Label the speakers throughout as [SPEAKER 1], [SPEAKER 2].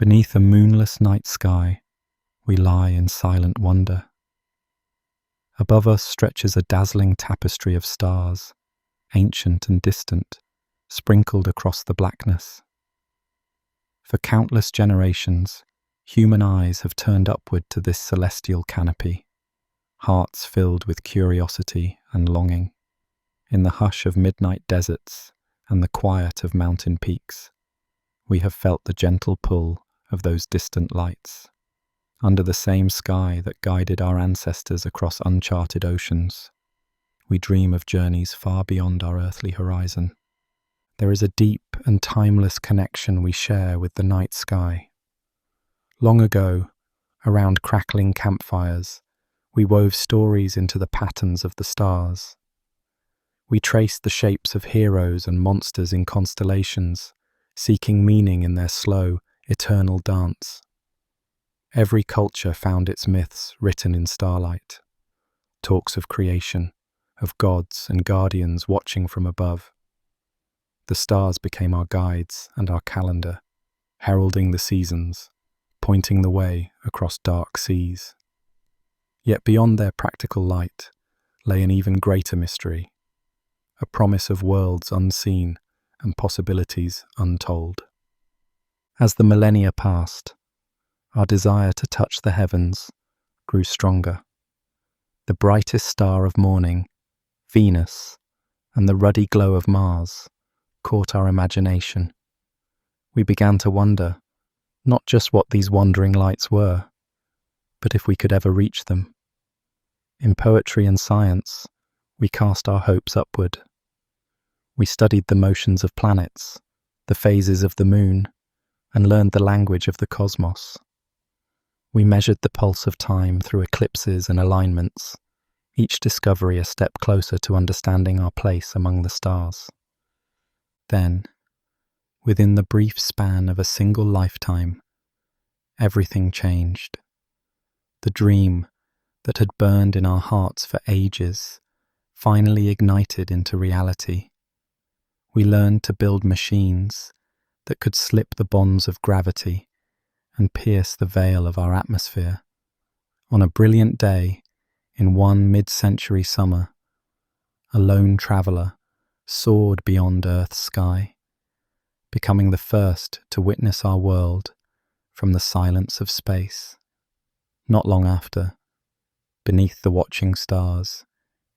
[SPEAKER 1] Beneath a moonless night sky, we lie in silent wonder. Above us stretches a dazzling tapestry of stars, ancient and distant, sprinkled across the blackness. For countless generations, human eyes have turned upward to this celestial canopy, hearts filled with curiosity and longing. In the hush of midnight deserts and the quiet of mountain peaks, we have felt the gentle pull of those distant lights. Under the same sky that guided our ancestors across uncharted oceans, we dream of journeys far beyond our earthly horizon. There is a deep and timeless connection we share with the night sky. Long ago, around crackling campfires, we wove stories into the patterns of the stars. We traced the shapes of heroes and monsters in constellations, seeking meaning in their slow, eternal dance. Every culture found its myths written in starlight, talks of creation, of gods and guardians watching from above. The stars became our guides and our calendar, heralding the seasons, pointing the way across dark seas. Yet beyond their practical light lay an even greater mystery, a promise of worlds unseen and possibilities untold. As the millennia passed, our desire to touch the heavens grew stronger. The brightest star of morning, Venus, and the ruddy glow of Mars caught our imagination. We began to wonder not just what these wandering lights were, but if we could ever reach them. In poetry and science, we cast our hopes upward. We studied the motions of planets, the phases of the moon, and learned the language of the cosmos. We measured the pulse of time through eclipses and alignments, each discovery a step closer to understanding our place among the stars. Then, within the brief span of a single lifetime, everything changed. The dream that had burned in our hearts for ages finally ignited into reality. We learned to build machines that could slip the bonds of gravity and pierce the veil of our atmosphere. On a brilliant day, in one mid-century summer, a lone traveller soared beyond Earth's sky, becoming the first to witness our world from the silence of space. Not long after, beneath the watching stars,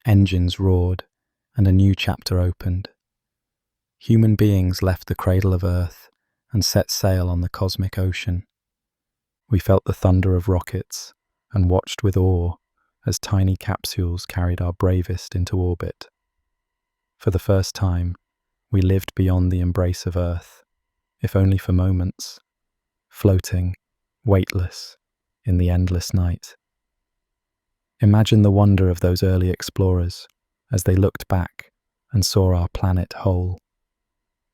[SPEAKER 1] engines roared and a new chapter opened. Human beings left the cradle of Earth and set sail on the cosmic ocean. We felt the thunder of rockets and watched with awe as tiny capsules carried our bravest into orbit. For the first time, we lived beyond the embrace of Earth, if only for moments, floating, weightless, in the endless night. Imagine the wonder of those early explorers as they looked back and saw our planet whole,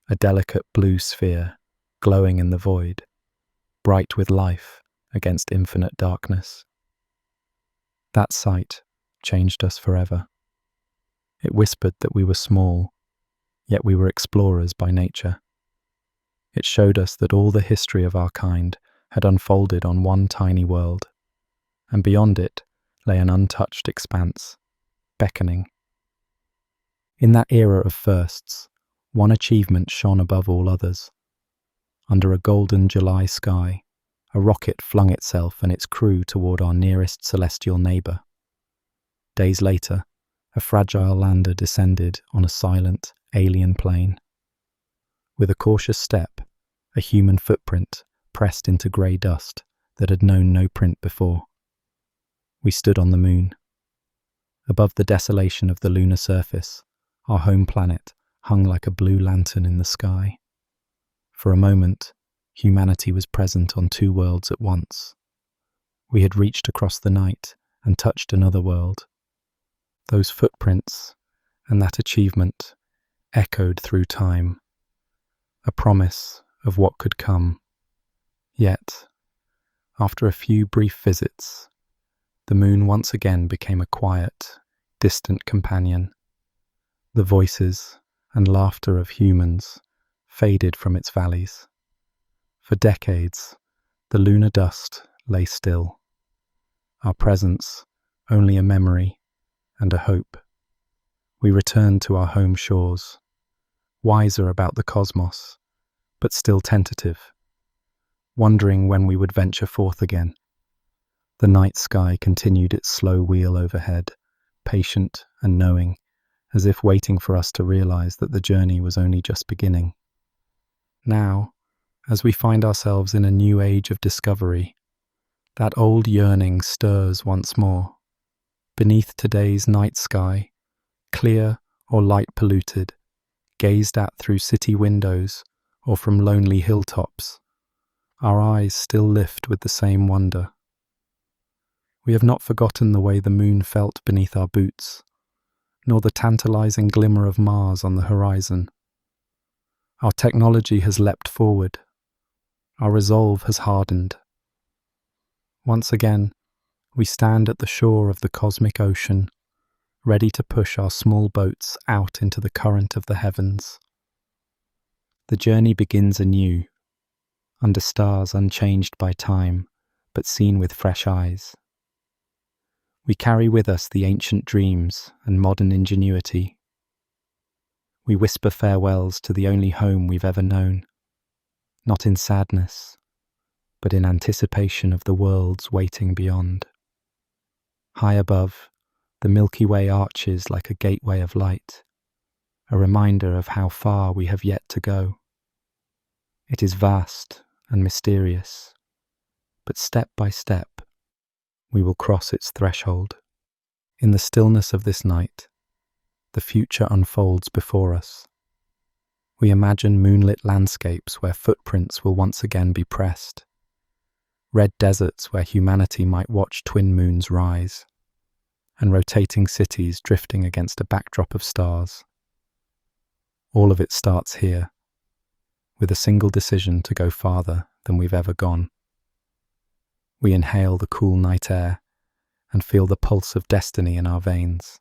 [SPEAKER 1] a delicate blue sphere glowing in the void, bright with life against infinite darkness. That sight changed us forever. It whispered that we were small, yet we were explorers by nature. It showed us that all the history of our kind had unfolded on one tiny world, and beyond it lay an untouched expanse, beckoning. In that era of firsts, one achievement shone above all others. Under a golden July sky, a rocket flung itself and its crew toward our nearest celestial neighbour. Days later, a fragile lander descended on a silent, alien plane. With a cautious step, a human footprint pressed into grey dust that had known no print before. We stood on the moon. Above the desolation of the lunar surface, our home planet hung like a blue lantern in the sky. For a moment, humanity was present on two worlds at once. We had reached across the night and touched another world. Those footprints and that achievement echoed through time, a promise of what could come. Yet, after a few brief visits, the moon once again became a quiet, distant companion. The voices and laughter of humans faded from its valleys. For decades, The lunar dust lay still, our presence only a memory and a hope. We returned to our home shores, wiser about the cosmos, but still tentative, wondering when we would venture forth again. The night sky continued its slow wheel overhead, patient and knowing, as if waiting for us to realize that the journey was only just beginning. Now, as we find ourselves in a new age of discovery, that old yearning stirs once more. Beneath today's night sky, clear or light polluted, gazed at through city windows or from lonely hilltops, our eyes still lift with the same wonder. We have not forgotten the way the moon felt beneath our boots, nor the tantalizing glimmer of Mars on the horizon. Our technology has leapt forward. Our resolve has hardened. Once again, we stand at the shore of the cosmic ocean, ready to push our small boats out into the current of the heavens. The journey begins anew, under stars unchanged by time, but seen with fresh eyes. We carry with us the ancient dreams and modern ingenuity. We whisper farewells to the only home we've ever known, not in sadness, but in anticipation of the worlds waiting beyond. High above, the Milky Way arches like a gateway of light, a reminder of how far we have yet to go. It is vast and mysterious, but step by step, we will cross its threshold. In the stillness of this night, the future unfolds before us. We imagine moonlit landscapes where footprints will once again be pressed, red deserts where humanity might watch twin moons rise, and rotating cities drifting against a backdrop of stars. All of it starts here, with a single decision to go farther than we've ever gone. We inhale the cool night air and feel the pulse of destiny in our veins.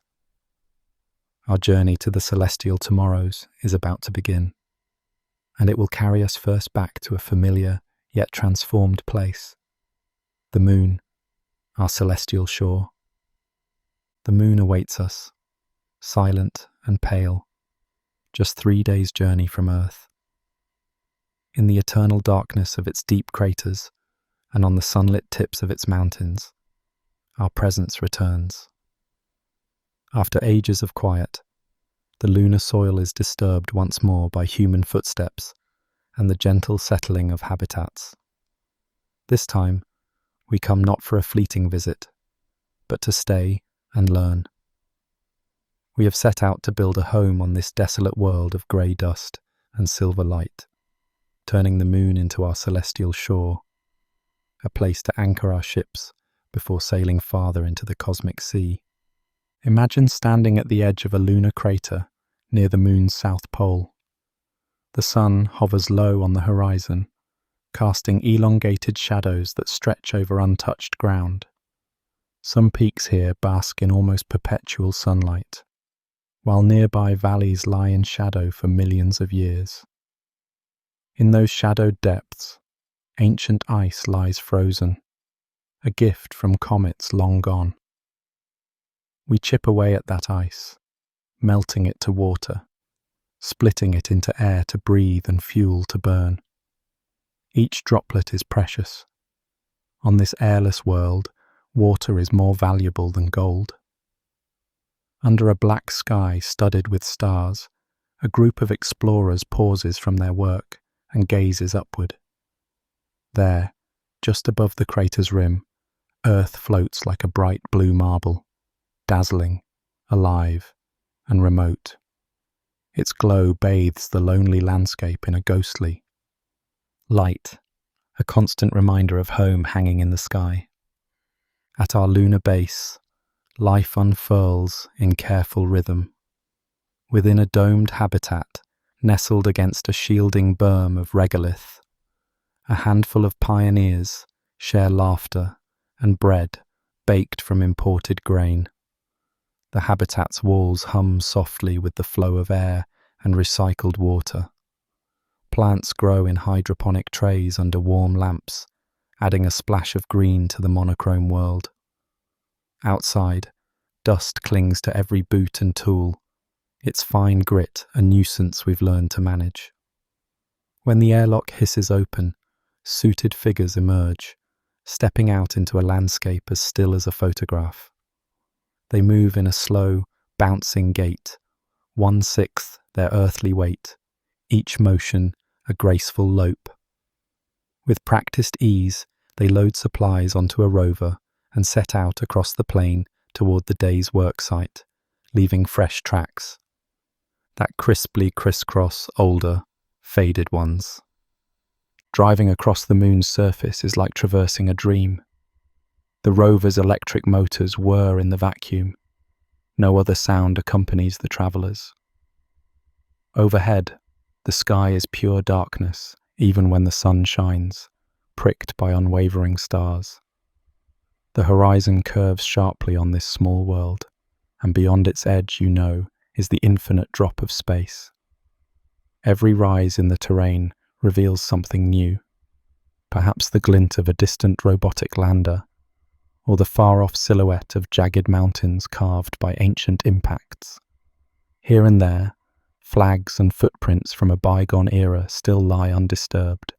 [SPEAKER 1] Our journey to the celestial tomorrows is about to begin, and it will carry us first back to a familiar yet transformed place. The moon, our celestial shore. The moon awaits us, silent and pale, just 3 days' journey from Earth. In the eternal darkness of its deep craters and on the sunlit tips of its mountains, our presence returns. After ages of quiet, the lunar soil is disturbed once more by human footsteps and the gentle settling of habitats. This time, we come not for a fleeting visit, but to stay and learn. We have set out to build a home on this desolate world of grey dust and silver light, turning the moon into our celestial shore, a place to anchor our ships before sailing farther into the cosmic sea. Imagine standing at the edge of a lunar crater near the moon's south pole. The sun hovers low on the horizon, casting elongated shadows that stretch over untouched ground. Some peaks here bask in almost perpetual sunlight, while nearby valleys lie in shadow for millions of years. In those shadowed depths, ancient ice lies frozen, a gift from comets long gone. We chip away at that ice, melting it to water, splitting it into air to breathe and fuel to burn. Each droplet is precious. On this airless world, water is more valuable than gold. Under a black sky studded with stars, a group of explorers pauses from their work and gazes upward. There, just above the crater's rim, Earth floats like a bright blue marble, dazzling, alive, and remote. Its glow bathes the lonely landscape in a ghostly light, a constant reminder of home hanging in the sky. At our lunar base, life unfurls in careful rhythm. Within a domed habitat, nestled against a shielding berm of regolith, a handful of pioneers share laughter and bread baked from imported grain. The habitat's walls hum softly with the flow of air and recycled water. Plants grow in hydroponic trays under warm lamps, adding a splash of green to the monochrome world. Outside, dust clings to every boot and tool, its fine grit a nuisance we've learned to manage. When the airlock hisses open, suited figures emerge, stepping out into a landscape as still as a photograph. They move in a slow, bouncing gait, 1/6 their earthly weight, each motion a graceful lope. With practiced ease, they load supplies onto a rover and set out across the plain toward the day's work site, leaving fresh tracks. That crisply crisscross older, faded ones. Driving across the moon's surface is like traversing a dream. The rover's electric motors whir in the vacuum. No other sound accompanies the travellers. Overhead, the sky is pure darkness, even when the sun shines, pricked by unwavering stars. The horizon curves sharply on this small world, and beyond its edge, is the infinite drop of space. Every rise in the terrain reveals something new, perhaps the glint of a distant robotic lander, or the far-off silhouette of jagged mountains carved by ancient impacts. Here and there, flags and footprints from a bygone era still lie undisturbed,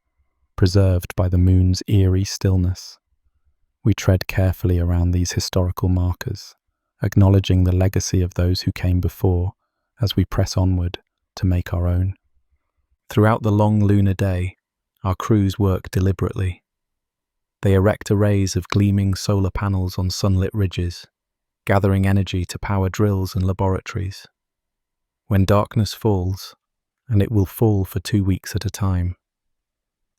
[SPEAKER 1] preserved by the moon's eerie stillness. We tread carefully around these historical markers, acknowledging the legacy of those who came before as we press onward to make our own. Throughout the long lunar day, our crews work deliberately. They erect arrays of gleaming solar panels on sunlit ridges, gathering energy to power drills and laboratories. When darkness falls, and it will fall for 2 weeks at a time,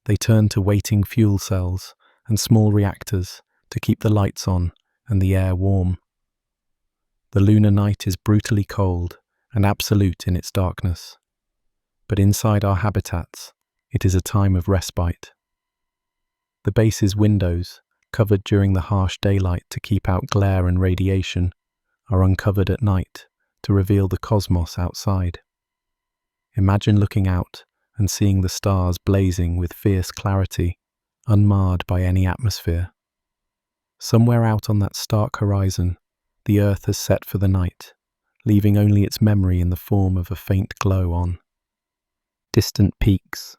[SPEAKER 1] they turn to waiting fuel cells and small reactors to keep the lights on and the air warm. The lunar night is brutally cold and absolute in its darkness, but inside our habitats, it is a time of respite. The base's windows, covered during the harsh daylight to keep out glare and radiation, are uncovered at night to reveal the cosmos outside. Imagine looking out and seeing the stars blazing with fierce clarity, unmarred by any atmosphere. Somewhere out on that stark horizon, the Earth has set for the night, leaving only its memory in the form of a faint glow on distant peaks.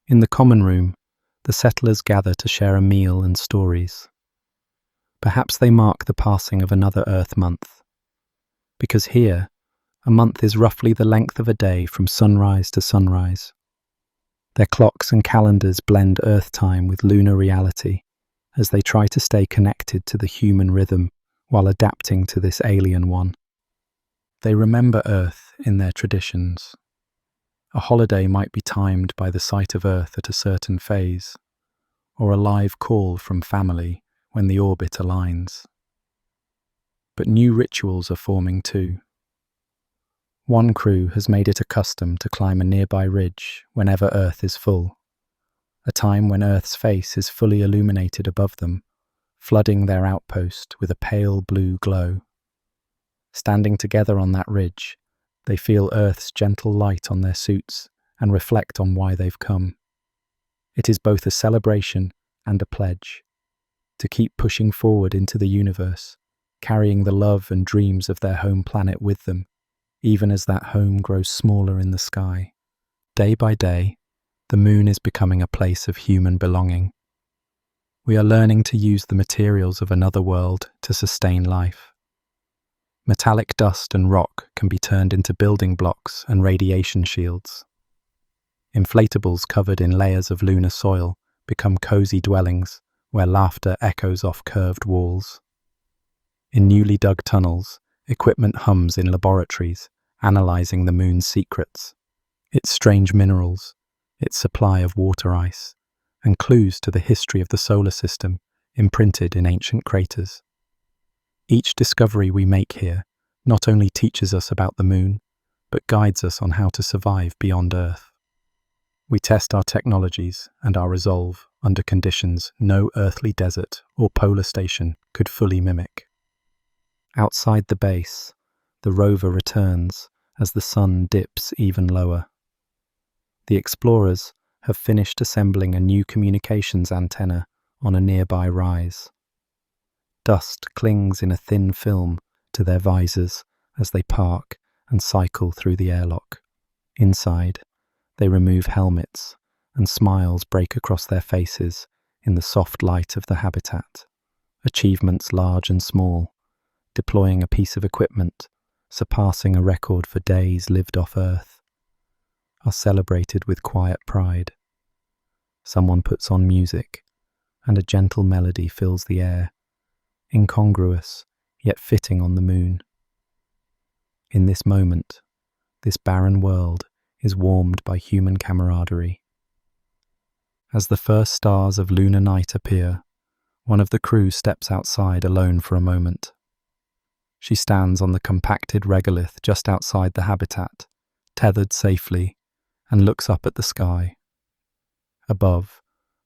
[SPEAKER 1] In the common room, the settlers gather to share a meal and stories. Perhaps they mark the passing of another Earth month, because here, a month is roughly the length of a day from sunrise to sunrise. Their clocks and calendars blend Earth time with lunar reality as they try to stay connected to the human rhythm while adapting to this alien one. They remember Earth in their traditions. A holiday might be timed by the sight of Earth at a certain phase, or a live call from family when the orbit aligns. But new rituals are forming too. One crew has made it a custom to climb a nearby ridge whenever Earth is full, a time when Earth's face is fully illuminated above them, flooding their outpost with a pale blue glow. Standing together on that ridge, they feel Earth's gentle light on their suits and reflect on why they've come. It is both a celebration and a pledge to keep pushing forward into the universe, carrying the love and dreams of their home planet with them, even as that home grows smaller in the sky. Day by day, the moon is becoming a place of human belonging. We are learning to use the materials of another world to sustain life. Metallic dust and rock can be turned into building blocks and radiation shields. Inflatables covered in layers of lunar soil become cozy dwellings where laughter echoes off curved walls. In newly dug tunnels, equipment hums in laboratories, analyzing the moon's secrets, its strange minerals, its supply of water ice, and clues to the history of the solar system imprinted in ancient craters. Each discovery we make here not only teaches us about the moon, but guides us on how to survive beyond Earth. We test our technologies and our resolve under conditions no earthly desert or polar station could fully mimic. Outside the base, the rover returns as the sun dips even lower. The explorers, have finished assembling a new communications antenna on a nearby rise. Dust clings in a thin film to their visors as they park and cycle through the airlock. Inside, they remove helmets, and smiles break across their faces in the soft light of the habitat. Achievements large and small, deploying a piece of equipment, surpassing a record for days lived off Earth, are celebrated with quiet pride. Someone puts on music, and a gentle melody fills the air, incongruous yet fitting on the moon. In this moment, this barren world is warmed by human camaraderie. As the first stars of lunar night appear, one of the crew steps outside alone for a moment. She stands on the compacted regolith just outside the habitat, tethered safely, and looks up at the sky. Above,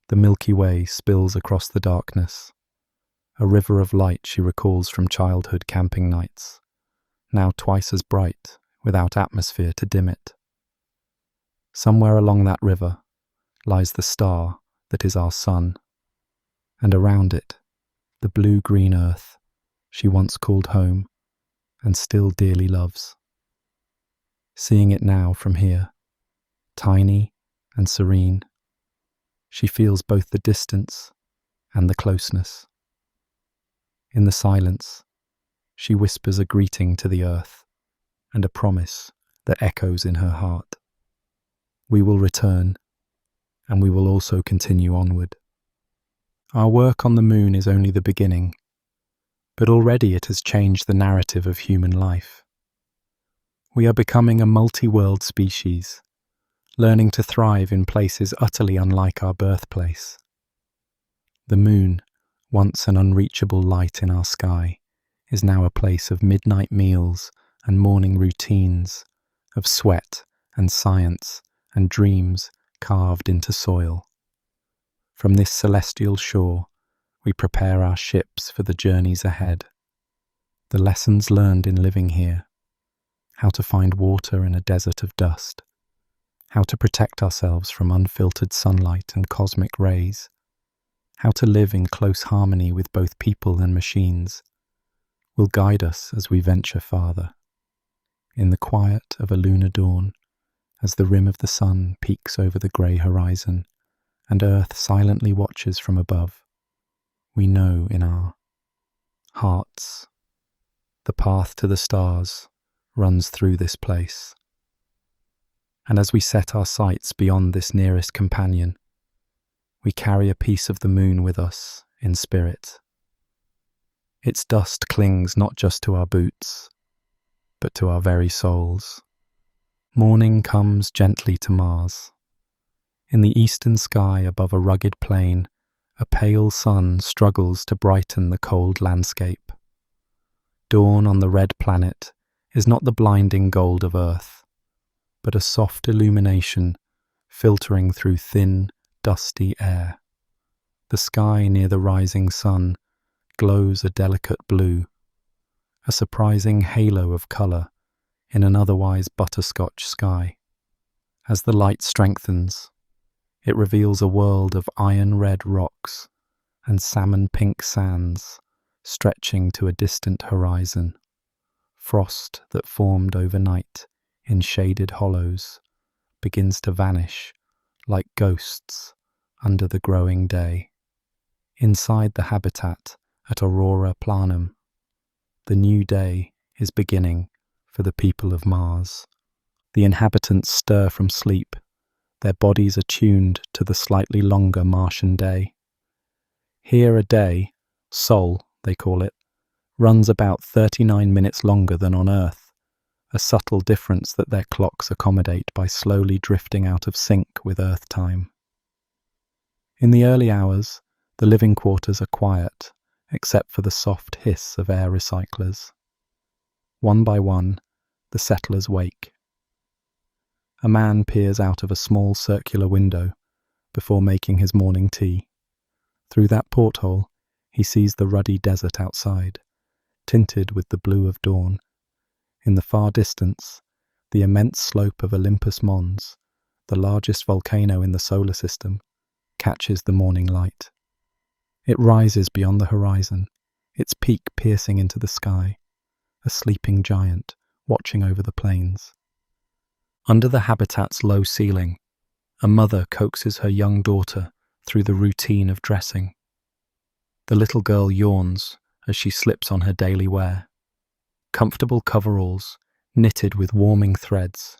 [SPEAKER 1] the Milky Way spills across the darkness, a river of light she recalls from childhood camping nights, now twice as bright, without atmosphere to dim it. Somewhere along that river lies the star that is our sun, and around it, the blue-green earth she once called home and still dearly loves. Seeing it now from here, tiny and serene, she feels both the distance and the closeness. In the silence, she whispers a greeting to the earth and a promise that echoes in her heart. We will return, and we will also continue onward. Our work on the moon is only the beginning, but already it has changed the narrative of human life. We are becoming a multi-world species, learning to thrive in places utterly unlike our birthplace. The moon, once an unreachable light in our sky, is now a place of midnight meals and morning routines, of sweat and science and dreams carved into soil. From this celestial shore, we prepare our ships for the journeys ahead. The lessons learned in living here, how to find water in a desert of dust, how to protect ourselves from unfiltered sunlight and cosmic rays, how to live in close harmony with both people and machines, will guide us as we venture farther. In the quiet of a lunar dawn, as the rim of the sun peeks over the grey horizon, and Earth silently watches from above, we know in our hearts the path to the stars runs through this place. And as we set our sights beyond this nearest companion, we carry a piece of the moon with us in spirit. Its dust clings not just to our boots, but to our very souls. Morning comes gently to Mars. In the eastern sky above a rugged plain, a pale sun struggles to brighten the cold landscape. Dawn on the red planet is not the blinding gold of Earth, but a soft illumination filtering through thin, dusty air. The sky near the rising sun glows a delicate blue, a surprising halo of colour in an otherwise butterscotch sky. As the light strengthens, it reveals a world of iron-red rocks and salmon-pink sands stretching to a distant horizon. Frost that formed overnight in shaded hollows begins to vanish like ghosts under the growing day. Inside the habitat at Aurora Planum, the new day is beginning for the people of Mars. The inhabitants stir from sleep, their bodies attuned to the slightly longer Martian day. Here a day, Sol they call it, runs about 39 minutes longer than on Earth, a subtle difference that their clocks accommodate by slowly drifting out of sync with Earth time. In the early hours, the living quarters are quiet, except for the soft hiss of air recyclers. One by one, the settlers wake. A man peers out of a small circular window before making his morning tea. Through that porthole, he sees the ruddy desert outside, tinted with the blue of dawn. In the far distance, the immense slope of Olympus Mons, the largest volcano in the solar system, catches the morning light. It rises beyond the horizon, its peak piercing into the sky, a sleeping giant watching over the plains. Under the habitat's low ceiling, a mother coaxes her young daughter through the routine of dressing. The little girl yawns as she slips on her daily wear. Comfortable coveralls, knitted with warming threads,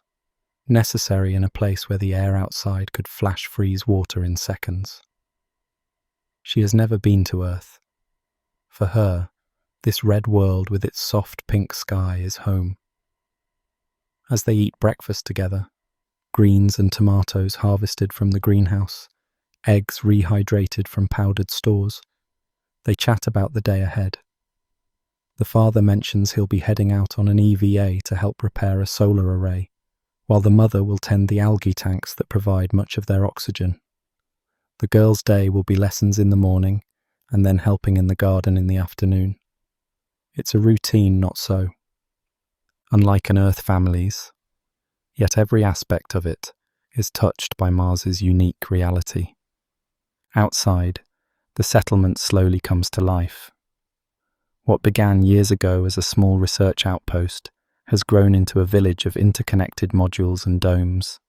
[SPEAKER 1] necessary in a place where the air outside could flash freeze water in seconds. She has never been to Earth. For her, this red world with its soft pink sky is home. As they eat breakfast together, greens and tomatoes harvested from the greenhouse, eggs rehydrated from powdered stores, they chat about the day ahead. The father mentions he'll be heading out on an EVA to help repair a solar array, while the mother will tend the algae tanks that provide much of their oxygen. The girl's day will be lessons in the morning, and then helping in the garden in the afternoon. It's a routine, not so. Unlike an Earth family's, yet every aspect of it is touched by Mars's unique reality. Outside, the settlement slowly comes to life. What began years ago as a small research outpost has grown into a village of interconnected modules and domes.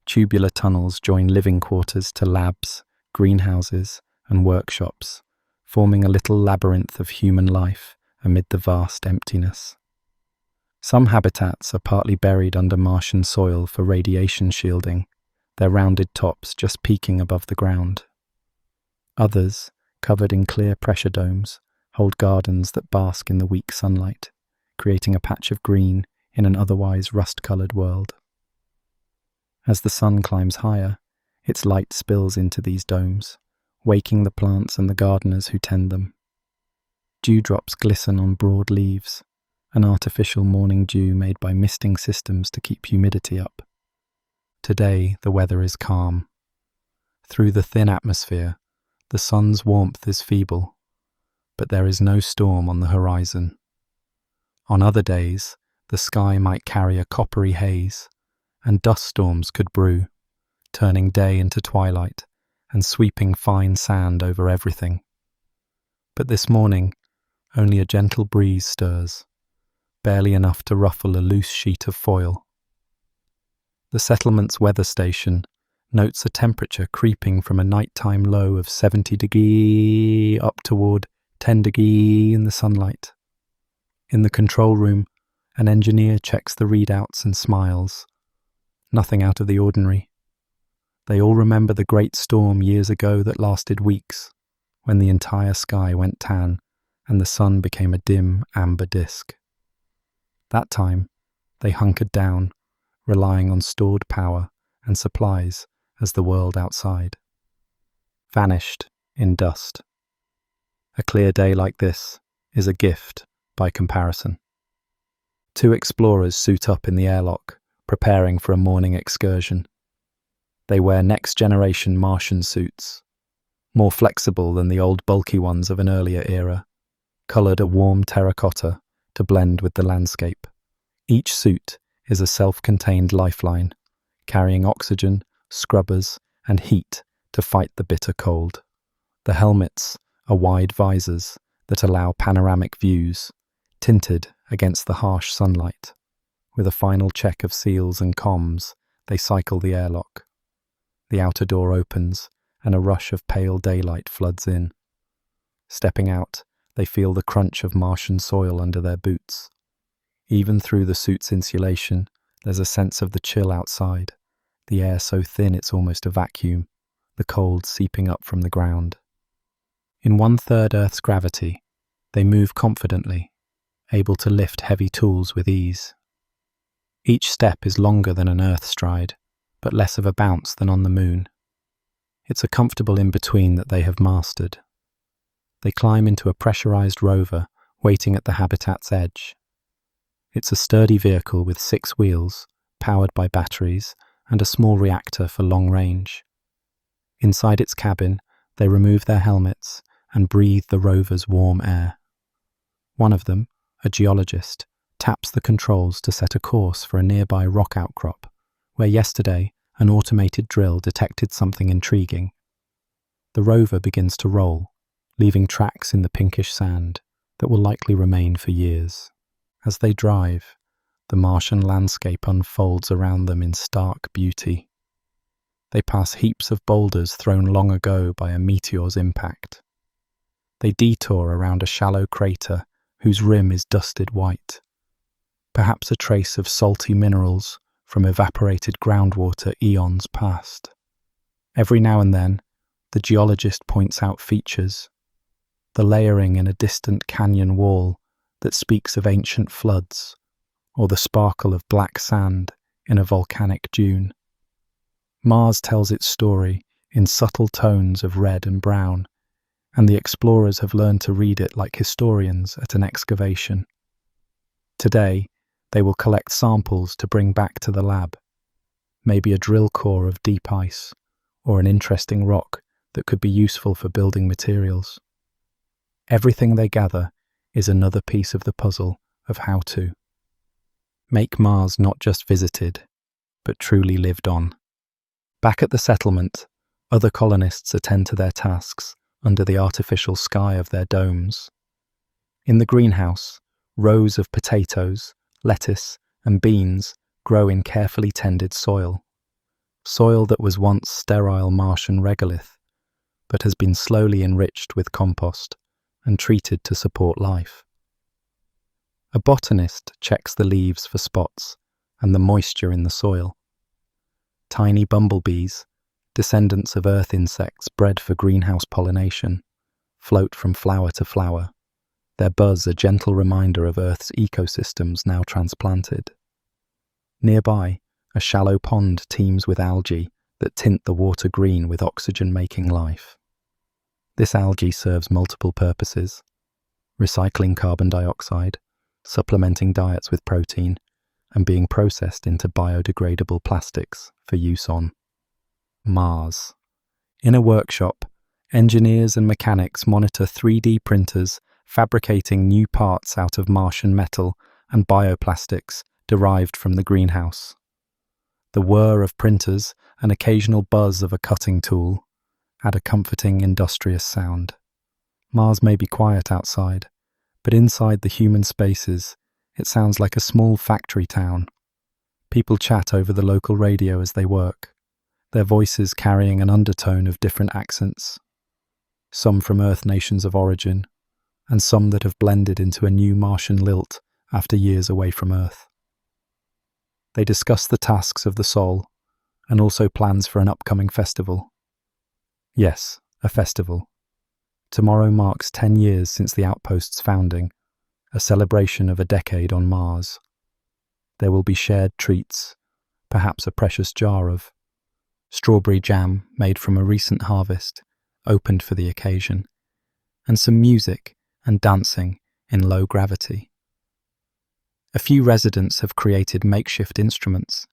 [SPEAKER 1] Tubular tunnels join living quarters to labs, greenhouses, and workshops, forming a little labyrinth of human life amid the vast emptiness. Some habitats are partly buried under Martian soil for radiation shielding, their rounded tops just peeking above the ground. Others, covered in clear pressure domes, hold gardens that bask in the weak sunlight, creating a patch of green in an otherwise rust-coloured world. As the sun climbs higher, its light spills into these domes, waking the plants and the gardeners who tend them. Dewdrops glisten on broad leaves, an artificial morning dew made by misting systems to keep humidity up. Today, the weather is calm. Through the thin atmosphere, the sun's warmth is feeble, but there is no storm on the horizon. On other days, the sky might carry a coppery haze, and dust storms could brew, turning day into twilight and sweeping fine sand over everything. But this morning, only a gentle breeze stirs, barely enough to ruffle a loose sheet of foil. The settlement's weather station notes a temperature creeping from a nighttime low of 70 degrees up toward 10 degrees in the sunlight. In the control room, an engineer checks the readouts and smiles. Nothing out of the ordinary. They all remember the great storm years ago that lasted weeks, when the entire sky went tan and the sun became a dim amber disk. That time, they hunkered down, relying on stored power and supplies as the world outside vanished in dust. A clear day like this is a gift by comparison. Two explorers suit up in the airlock, preparing for a morning excursion. They wear next-generation Martian suits, more flexible than the old bulky ones of an earlier era, coloured a warm terracotta to blend with the landscape. Each suit is a self-contained lifeline, carrying oxygen, scrubbers, and heat to fight the bitter cold. The helmets are wide visors that allow panoramic views, tinted against the harsh sunlight. With a final check of seals and comms, they cycle the airlock. The outer door opens, and a rush of pale daylight floods in. Stepping out, they feel the crunch of Martian soil under their boots. Even through the suit's insulation, there's a sense of the chill outside, the air so thin it's almost a vacuum, the cold seeping up from the ground. In 1/3 Earth's gravity, they move confidently, able to lift heavy tools with ease. Each step is longer than an Earth stride, but less of a bounce than on the moon. It's a comfortable in-between that they have mastered. They climb into a pressurized rover waiting at the habitat's edge. It's a sturdy vehicle with 6 wheels, powered by batteries, and a small reactor for long range. Inside its cabin, they remove their helmets and breathe the rover's warm air. One of them, a geologist, taps the controls to set a course for a nearby rock outcrop, where yesterday an automated drill detected something intriguing. The rover begins to roll, leaving tracks in the pinkish sand that will likely remain for years. As they drive, the Martian landscape unfolds around them in stark beauty. They pass heaps of boulders thrown long ago by a meteor's impact. They detour around a shallow crater whose rim is dusted white, perhaps a trace of salty minerals from evaporated groundwater eons past. Every now and then, the geologist points out features, the layering in a distant canyon wall that speaks of ancient floods, or the sparkle of black sand in a volcanic dune. Mars tells its story in subtle tones of red and brown, and the explorers have learned to read it like historians at an excavation. Today, they will collect samples to bring back to the lab, maybe a drill core of deep ice, or an interesting rock that could be useful for building materials. Everything they gather is another piece of the puzzle of how to make Mars not just visited, but truly lived on. Back at the settlement, other colonists attend to their tasks under the artificial sky of their domes. In the greenhouse, rows of potatoes, lettuce, and beans grow in carefully tended soil that was once sterile Martian regolith, but has been slowly enriched with compost and treated to support life. A botanist checks the leaves for spots and the moisture in the soil. Tiny bumblebees, descendants of earth insects bred for greenhouse pollination, float from flower to flower, their buzz a gentle reminder of Earth's ecosystems now transplanted. Nearby, a shallow pond teems with algae that tint the water green with oxygen-making life. This algae serves multiple purposes: recycling carbon dioxide, supplementing diets with protein, and being processed into biodegradable plastics for use on Mars. In a workshop, engineers and mechanics monitor 3D printers fabricating new parts out of Martian metal and bioplastics derived from the greenhouse. The whir of printers and occasional buzz of a cutting tool add a comforting, industrious sound. Mars may be quiet outside, but inside the human spaces, it sounds like a small factory town. People chat over the local radio as they work, their voices carrying an undertone of different accents, some from Earth nations of origin, and some that have blended into a new Martian lilt after years away from Earth. They discuss the tasks of the soul, and also plans for an upcoming festival. Yes, a festival. Tomorrow marks 10 years since the outpost's founding, a celebration of a decade on Mars. There will be shared treats, perhaps a precious jar of strawberry jam made from a recent harvest, opened for the occasion, and some music and dancing in low gravity. A few residents have created makeshift instruments,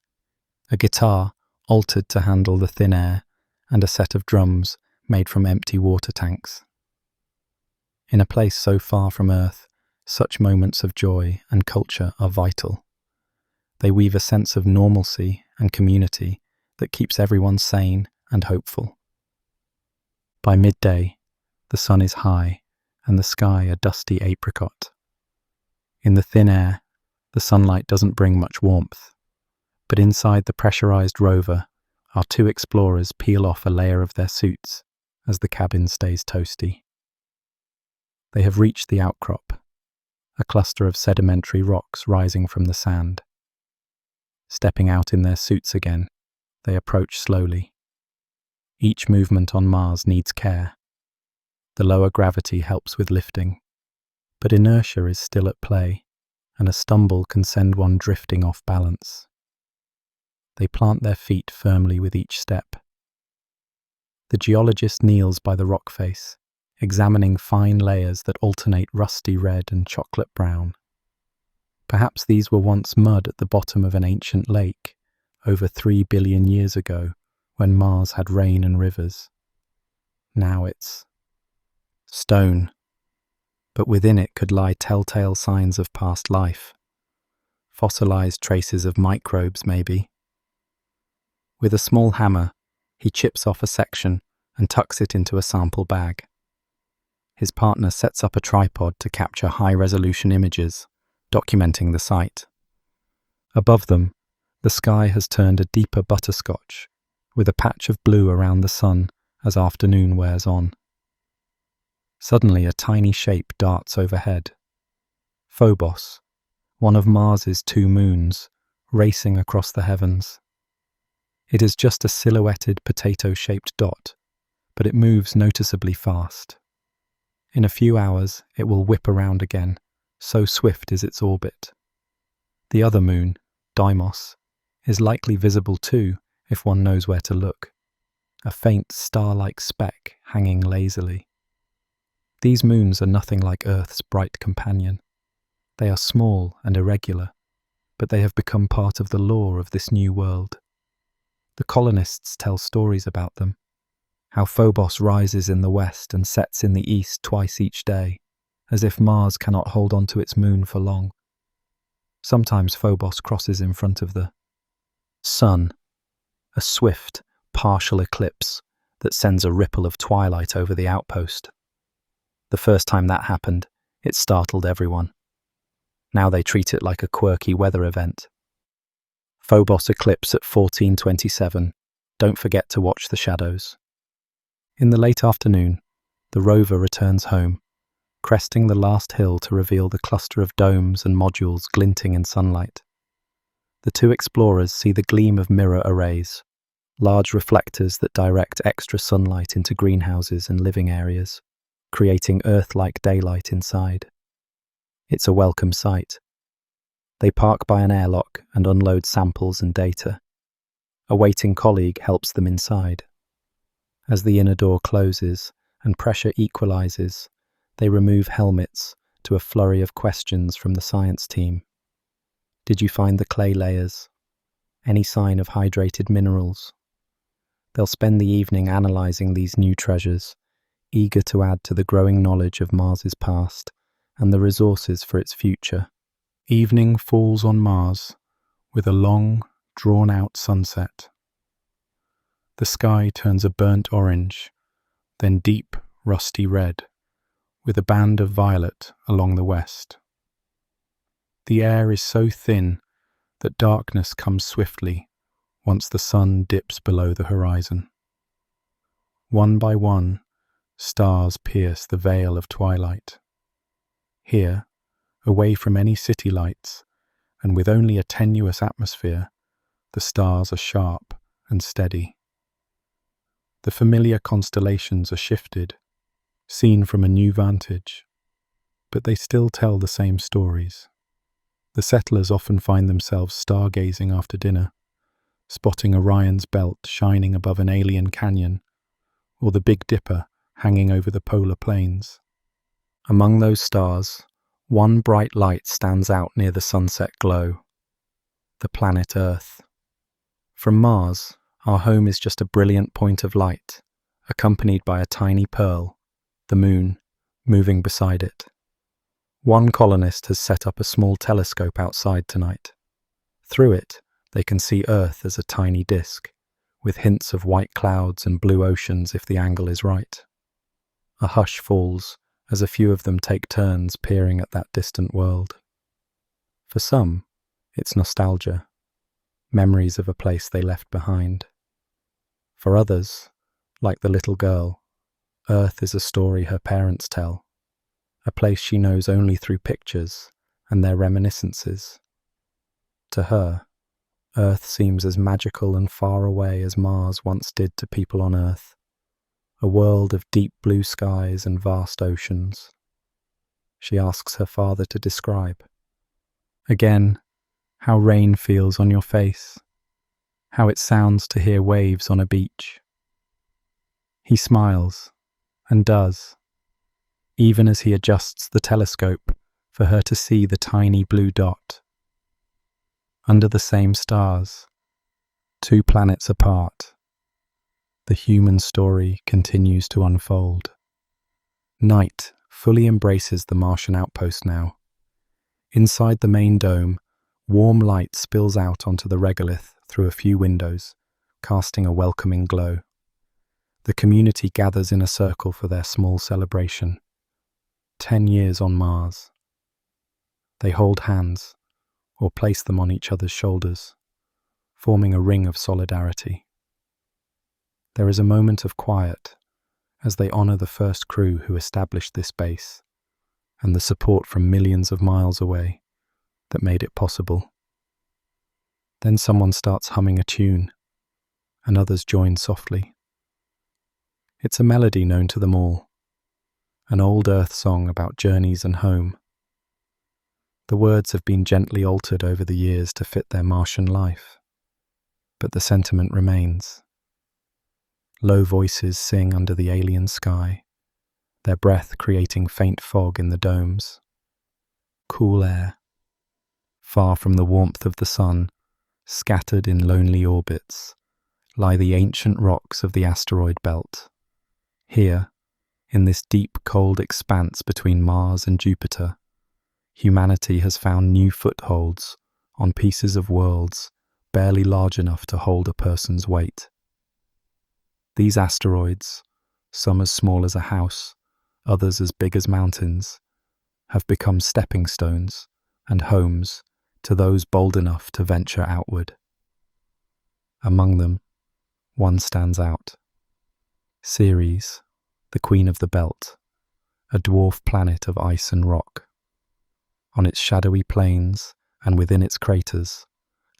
[SPEAKER 1] a guitar altered to handle the thin air, and a set of drums made from empty water tanks. In a place so far from Earth, such moments of joy and culture are vital. They weave a sense of normalcy and community that keeps everyone sane and hopeful. By midday, the sun is high and the sky a dusty apricot. In the thin air, the sunlight doesn't bring much warmth, but inside the pressurized rover, our two explorers peel off a layer of their suits as the cabin stays toasty. They have reached the outcrop, a cluster of sedimentary rocks rising from the sand. Stepping out in their suits again, they approach slowly. Each movement on Mars needs care. The lower gravity helps with lifting, but inertia is still at play, and a stumble can send one drifting off balance. They plant their feet firmly with each step. The geologist kneels by the rock face, examining fine layers that alternate rusty red and chocolate brown. Perhaps these were once mud at the bottom of an ancient lake, over 3 billion years ago, when Mars had rain and rivers. Now it's stone, but within it could lie telltale signs of past life. Fossilized traces of microbes, maybe. With a small hammer, he chips off a section and tucks it into a sample bag. His partner sets up a tripod to capture high-resolution images, documenting the sight. Above them, the sky has turned a deeper butterscotch, with a patch of blue around the sun as afternoon wears on. Suddenly, a tiny shape darts overhead. Phobos, one of Mars's 2 moons, racing across the heavens. It is just a silhouetted potato-shaped dot, but it moves noticeably fast. In a few hours, it will whip around again, so swift is its orbit. The other moon, Deimos, is likely visible too if one knows where to look, a faint star-like speck hanging lazily. These moons are nothing like Earth's bright companion. They are small and irregular, but they have become part of the lore of this new world. The colonists tell stories about them, how Phobos rises in the west and sets in the east twice each day, as if Mars cannot hold on to its moon for long. Sometimes Phobos crosses in front of the sun, a swift, partial eclipse that sends a ripple of twilight over the outpost. The first time that happened, it startled everyone. Now they treat it like a quirky weather event. Phobos eclipse at 14:27. Don't forget to watch the shadows. In the late afternoon, the rover returns home, cresting the last hill to reveal the cluster of domes and modules glinting in sunlight. The 2 explorers see the gleam of mirror arrays, large reflectors that direct extra sunlight into greenhouses and living areas, creating Earth-like daylight inside. It's a welcome sight. They park by an airlock and unload samples and data. A waiting colleague helps them inside. As the inner door closes and pressure equalizes, they remove helmets to a flurry of questions from the science team. Did you find the clay layers? Any sign of hydrated minerals? They'll spend the evening analyzing these new treasures, eager to add to the growing knowledge of Mars's past and the resources for its future. Evening falls on Mars with a long, drawn-out sunset. The sky turns a burnt orange, then deep, rusty red, with a band of violet along the west. The air is so thin that darkness comes swiftly once the sun dips below the horizon. One by one, stars pierce the veil of twilight. Here, away from any city lights, and with only a tenuous atmosphere, the stars are sharp and steady. The familiar constellations are shifted, seen from a new vantage, but they still tell the same stories. The settlers often find themselves stargazing after dinner, spotting Orion's belt shining above an alien canyon, or the Big Dipper hanging over the polar plains. Among those stars, one bright light stands out near the sunset glow: the planet Earth. From Mars, our home is just a brilliant point of light, accompanied by a tiny pearl, the moon, moving beside it. One colonist has set up a small telescope outside tonight. Through it, they can see Earth as a tiny disk, with hints of white clouds and blue oceans if the angle is right. A hush falls as a few of them take turns peering at that distant world. For some, it's nostalgia, memories of a place they left behind. For others, like the little girl, Earth is a story her parents tell, a place she knows only through pictures and their reminiscences. To her, Earth seems as magical and far away as Mars once did to people on Earth, a world of deep blue skies and vast oceans. She asks her father to describe. Again, how rain feels on your face, how it sounds to hear waves on a beach. He smiles, and does, even as he adjusts the telescope for her to see the tiny blue dot. Under the same stars, 2 planets apart, the human story continues to unfold. Night fully embraces the Martian outpost now. Inside the main dome, warm light spills out onto the regolith through a few windows, casting a welcoming glow. The community gathers in a circle for their small celebration. 10 years on Mars. They hold hands, or place them on each other's shoulders, forming a ring of solidarity. There is a moment of quiet as they honor the first crew who established this base, and the support from millions of miles away that made it possible. Then someone starts humming a tune, and others join softly. It's a melody known to them all, an old Earth song about journeys and home. The words have been gently altered over the years to fit their Martian life, but the sentiment remains. Low voices sing under the alien sky, their breath creating faint fog in the domes. Cool air, far from the warmth of the sun, scattered in lonely orbits, lie the ancient rocks of the asteroid belt. Here, in this deep, cold expanse between Mars and Jupiter, humanity has found new footholds on pieces of worlds barely large enough to hold a person's weight. These asteroids, some as small as a house, others as big as mountains, have become stepping stones and homes to those bold enough to venture outward. Among them, one stands out. Ceres, the queen of the belt, a dwarf planet of ice and rock. On its shadowy plains and within its craters,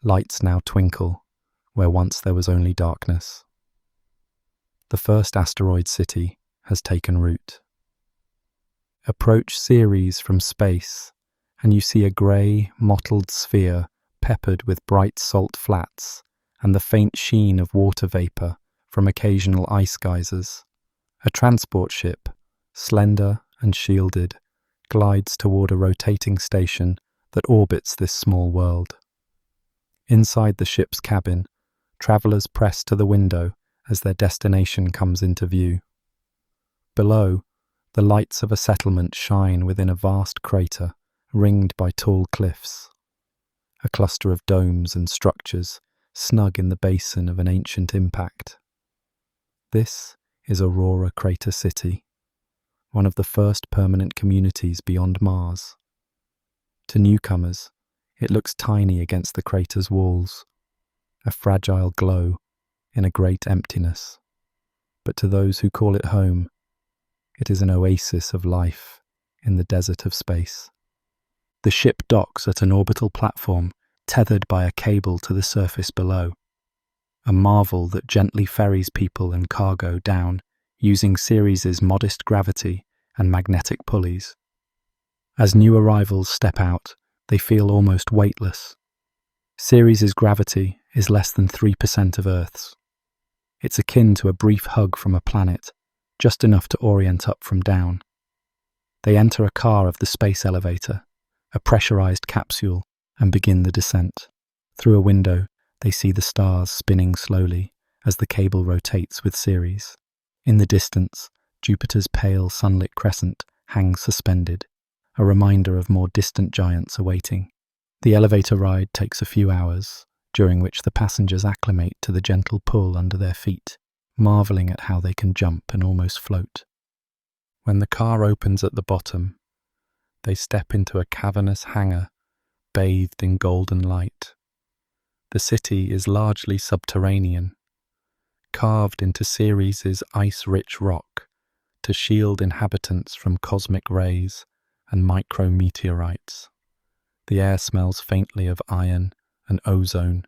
[SPEAKER 1] lights now twinkle where once there was only darkness. The first asteroid city has taken root. Approach Ceres from space, and you see a grey, mottled sphere peppered with bright salt flats and the faint sheen of water vapour from occasional ice geysers. A transport ship, slender and shielded, glides toward a rotating station that orbits this small world. Inside the ship's cabin, travellers press to the window as their destination comes into view. Below, the lights of a settlement shine within a vast crater ringed by tall cliffs. A cluster of domes and structures snug in the basin of an ancient impact. This is Aurora Crater City, one of the first permanent communities beyond Mars. To newcomers, it looks tiny against the crater's walls, a fragile glow in a great emptiness. But to those who call it home, it is an oasis of life in the desert of space. The ship docks at an orbital platform tethered by a cable to the surface below, a marvel that gently ferries people and cargo down using Ceres's modest gravity and magnetic pulleys. As new arrivals step out, they feel almost weightless. Ceres's gravity is less than 3% of Earth's. It's akin to a brief hug from a planet, just enough to orient up from down. They enter a car of the space elevator, a pressurized capsule, and begin the descent. Through a window, they see the stars spinning slowly as the cable rotates with Ceres. In the distance, Jupiter's pale sunlit crescent hangs suspended, a reminder of more distant giants awaiting. The elevator ride takes a few hours, during which the passengers acclimate to the gentle pull under their feet, marveling at how they can jump and almost float. When the car opens at the bottom, they step into a cavernous hangar bathed in golden light. The city is largely subterranean, carved into Ceres's ice-rich rock to shield inhabitants from cosmic rays and micrometeorites. The air smells faintly of iron and ozone,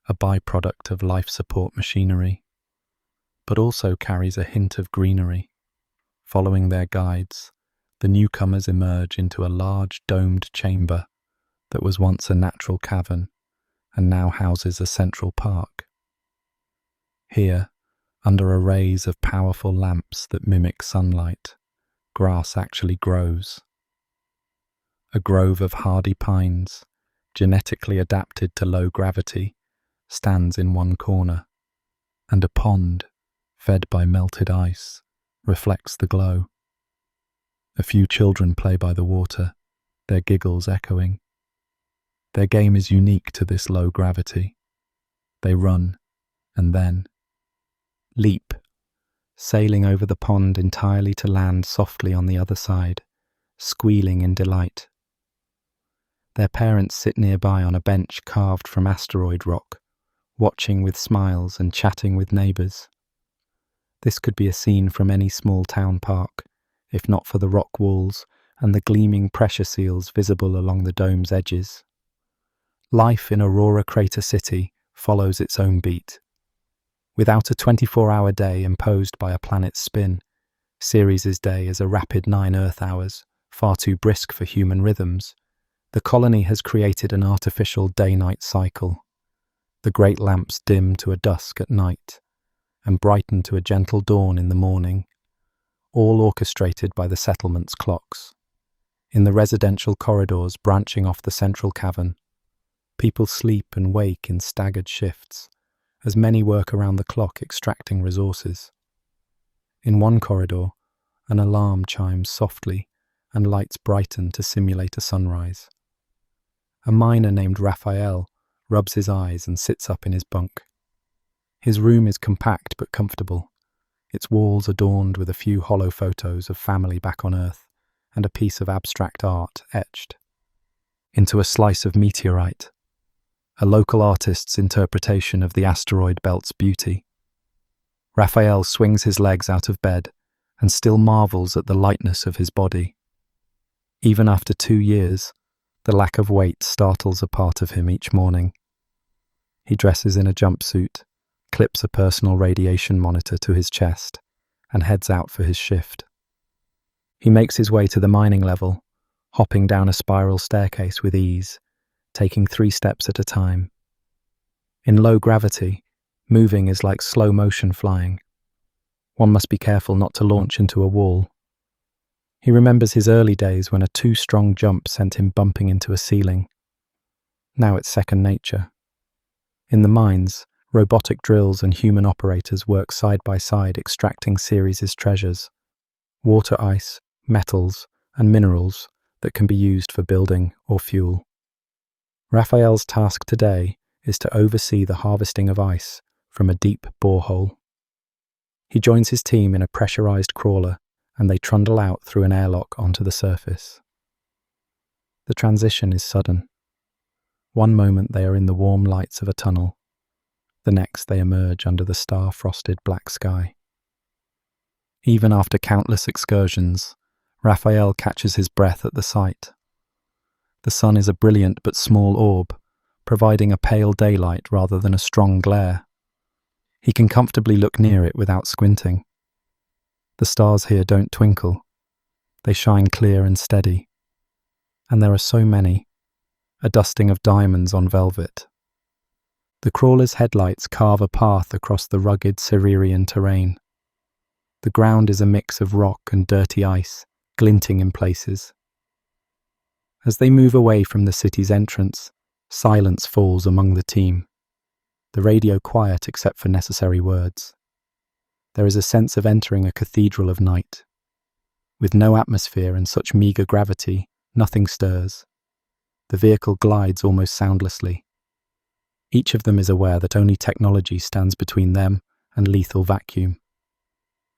[SPEAKER 1] a byproduct of life support machinery, but also carries a hint of greenery. Following their guides, the newcomers emerge into a large domed chamber that was once a natural cavern and now houses a central park. Here, under arrays of powerful lamps that mimic sunlight, grass actually grows. A grove of hardy pines, genetically adapted to low gravity, stands in one corner, and a pond, fed by melted ice, reflects the glow. A few children play by the water, their giggles echoing. Their game is unique to this low gravity. They run and then leap, sailing over the pond entirely to land softly on the other side, squealing in delight. Their parents sit nearby on a bench carved from asteroid rock, watching with smiles and chatting with neighbours. This could be a scene from any small town park, if not for the rock walls and the gleaming pressure seals visible along the dome's edges. Life in Aurora Crater City follows its own beat. Without a 24-hour day imposed by a planet's spin, Ceres' day is a rapid 9 Earth hours, far too brisk for human rhythms. The colony has created an artificial day-night cycle. The great lamps dim to a dusk at night, and brighten to a gentle dawn in the morning, all orchestrated by the settlement's clocks. In the residential corridors branching off the central cavern, people sleep and wake in staggered shifts, as many work around the clock extracting resources. In one corridor, an alarm chimes softly and lights brighten to simulate a sunrise. A miner named Raphael rubs his eyes and sits up in his bunk. His room is compact but comfortable, its walls adorned with a few hollow photos of family back on Earth and a piece of abstract art etched into a slice of meteorite, a local artist's interpretation of the asteroid belt's beauty. Raphael swings his legs out of bed and still marvels at the lightness of his body. Even after 2 years, the lack of weight startles a part of him each morning. He dresses in a jumpsuit, clips a personal radiation monitor to his chest, and heads out for his shift. He makes his way to the mining level, hopping down a spiral staircase with ease, taking 3 steps at a time. In low gravity, moving is like slow motion flying. One must be careful not to launch into a wall. He remembers his early days when a too strong jump sent him bumping into a ceiling. Now it's second nature. In the mines, robotic drills and human operators work side by side extracting Ceres' treasures, water ice, metals, and minerals that can be used for building or fuel. Raphael's task today is to oversee the harvesting of ice from a deep borehole. He joins his team in a pressurized crawler and they trundle out through an airlock onto the surface. The transition is sudden. One moment they are in the warm lights of a tunnel. The next they emerge under the star-frosted black sky. Even after countless excursions, Raphael catches his breath at the sight. The sun is a brilliant but small orb, providing a pale daylight rather than a strong glare. He can comfortably look near it without squinting. The stars here don't twinkle. They shine clear and steady. And there are so many, a dusting of diamonds on velvet. The crawler's headlights carve a path across the rugged Cererian terrain. The ground is a mix of rock and dirty ice, glinting in places. As they move away from the city's entrance, silence falls among the team. The radio quiet except for necessary words. There is a sense of entering a cathedral of night. With no atmosphere and such meagre gravity, nothing stirs. The vehicle glides almost soundlessly. Each of them is aware that only technology stands between them and lethal vacuum.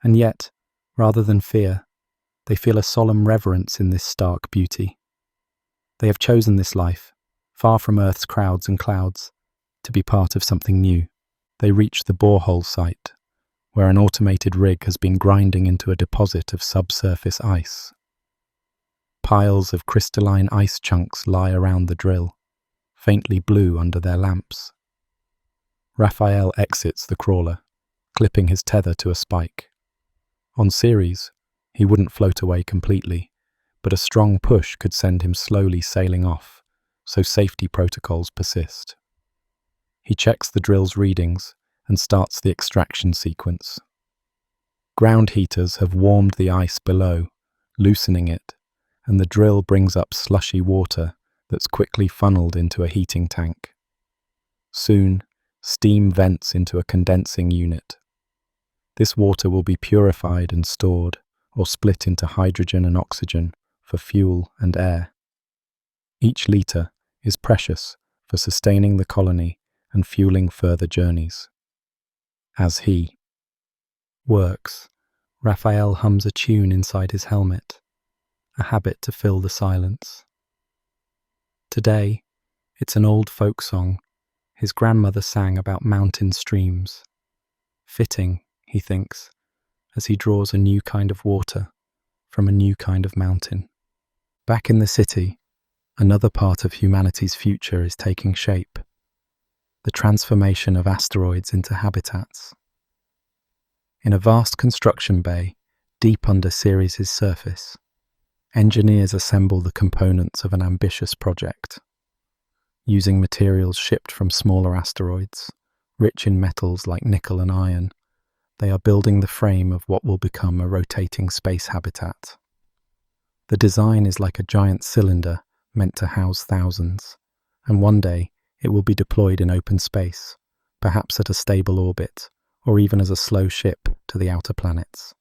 [SPEAKER 1] And yet, rather than fear, they feel a solemn reverence in this stark beauty. They have chosen this life, far from Earth's crowds and clouds, to be part of something new. They reach the borehole site, where an automated rig has been grinding into a deposit of subsurface ice. Piles of crystalline ice chunks lie around the drill, faintly blue under their lamps. Raphael exits the crawler, clipping his tether to a spike. On Ceres, he wouldn't float away completely, but a strong push could send him slowly sailing off, so safety protocols persist. He checks the drill's readings and starts the extraction sequence. Ground heaters have warmed the ice below, loosening it, and the drill brings up slushy water that's quickly funneled into a heating tank. Soon, steam vents into a condensing unit. This water will be purified and stored, or split into hydrogen and oxygen for fuel and air. Each litre is precious for sustaining the colony and fueling further journeys. As he works, Raphael hums a tune inside his helmet, a habit to fill the silence. Today, it's an old folk song his grandmother sang about mountain streams. Fitting, he thinks, as he draws a new kind of water from a new kind of mountain. Back in the city, another part of humanity's future is taking shape: the transformation of asteroids into habitats. In a vast construction bay, deep under Ceres' surface, engineers assemble the components of an ambitious project. Using materials shipped from smaller asteroids, rich in metals like nickel and iron, they are building the frame of what will become a rotating space habitat. The design is like a giant cylinder meant to house thousands, and one day it will be deployed in open space, perhaps at a stable orbit, or even as a slow ship to the outer planets.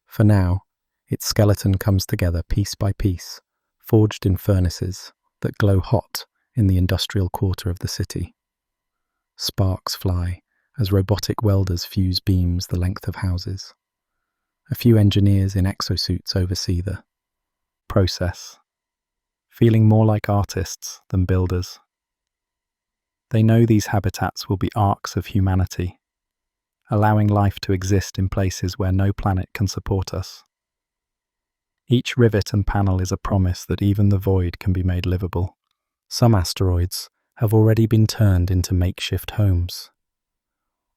[SPEAKER 1] For now, its skeleton comes together piece by piece, forged in furnaces that glow hot in the industrial quarter of the city. Sparks fly as robotic welders fuse beams the length of houses. A few engineers in exosuits oversee the process, feeling more like artists than builders. They know these habitats will be arcs of humanity, allowing life to exist in places where no planet can support us. Each rivet and panel is a promise that even the void can be made livable. Some asteroids have already been turned into makeshift homes.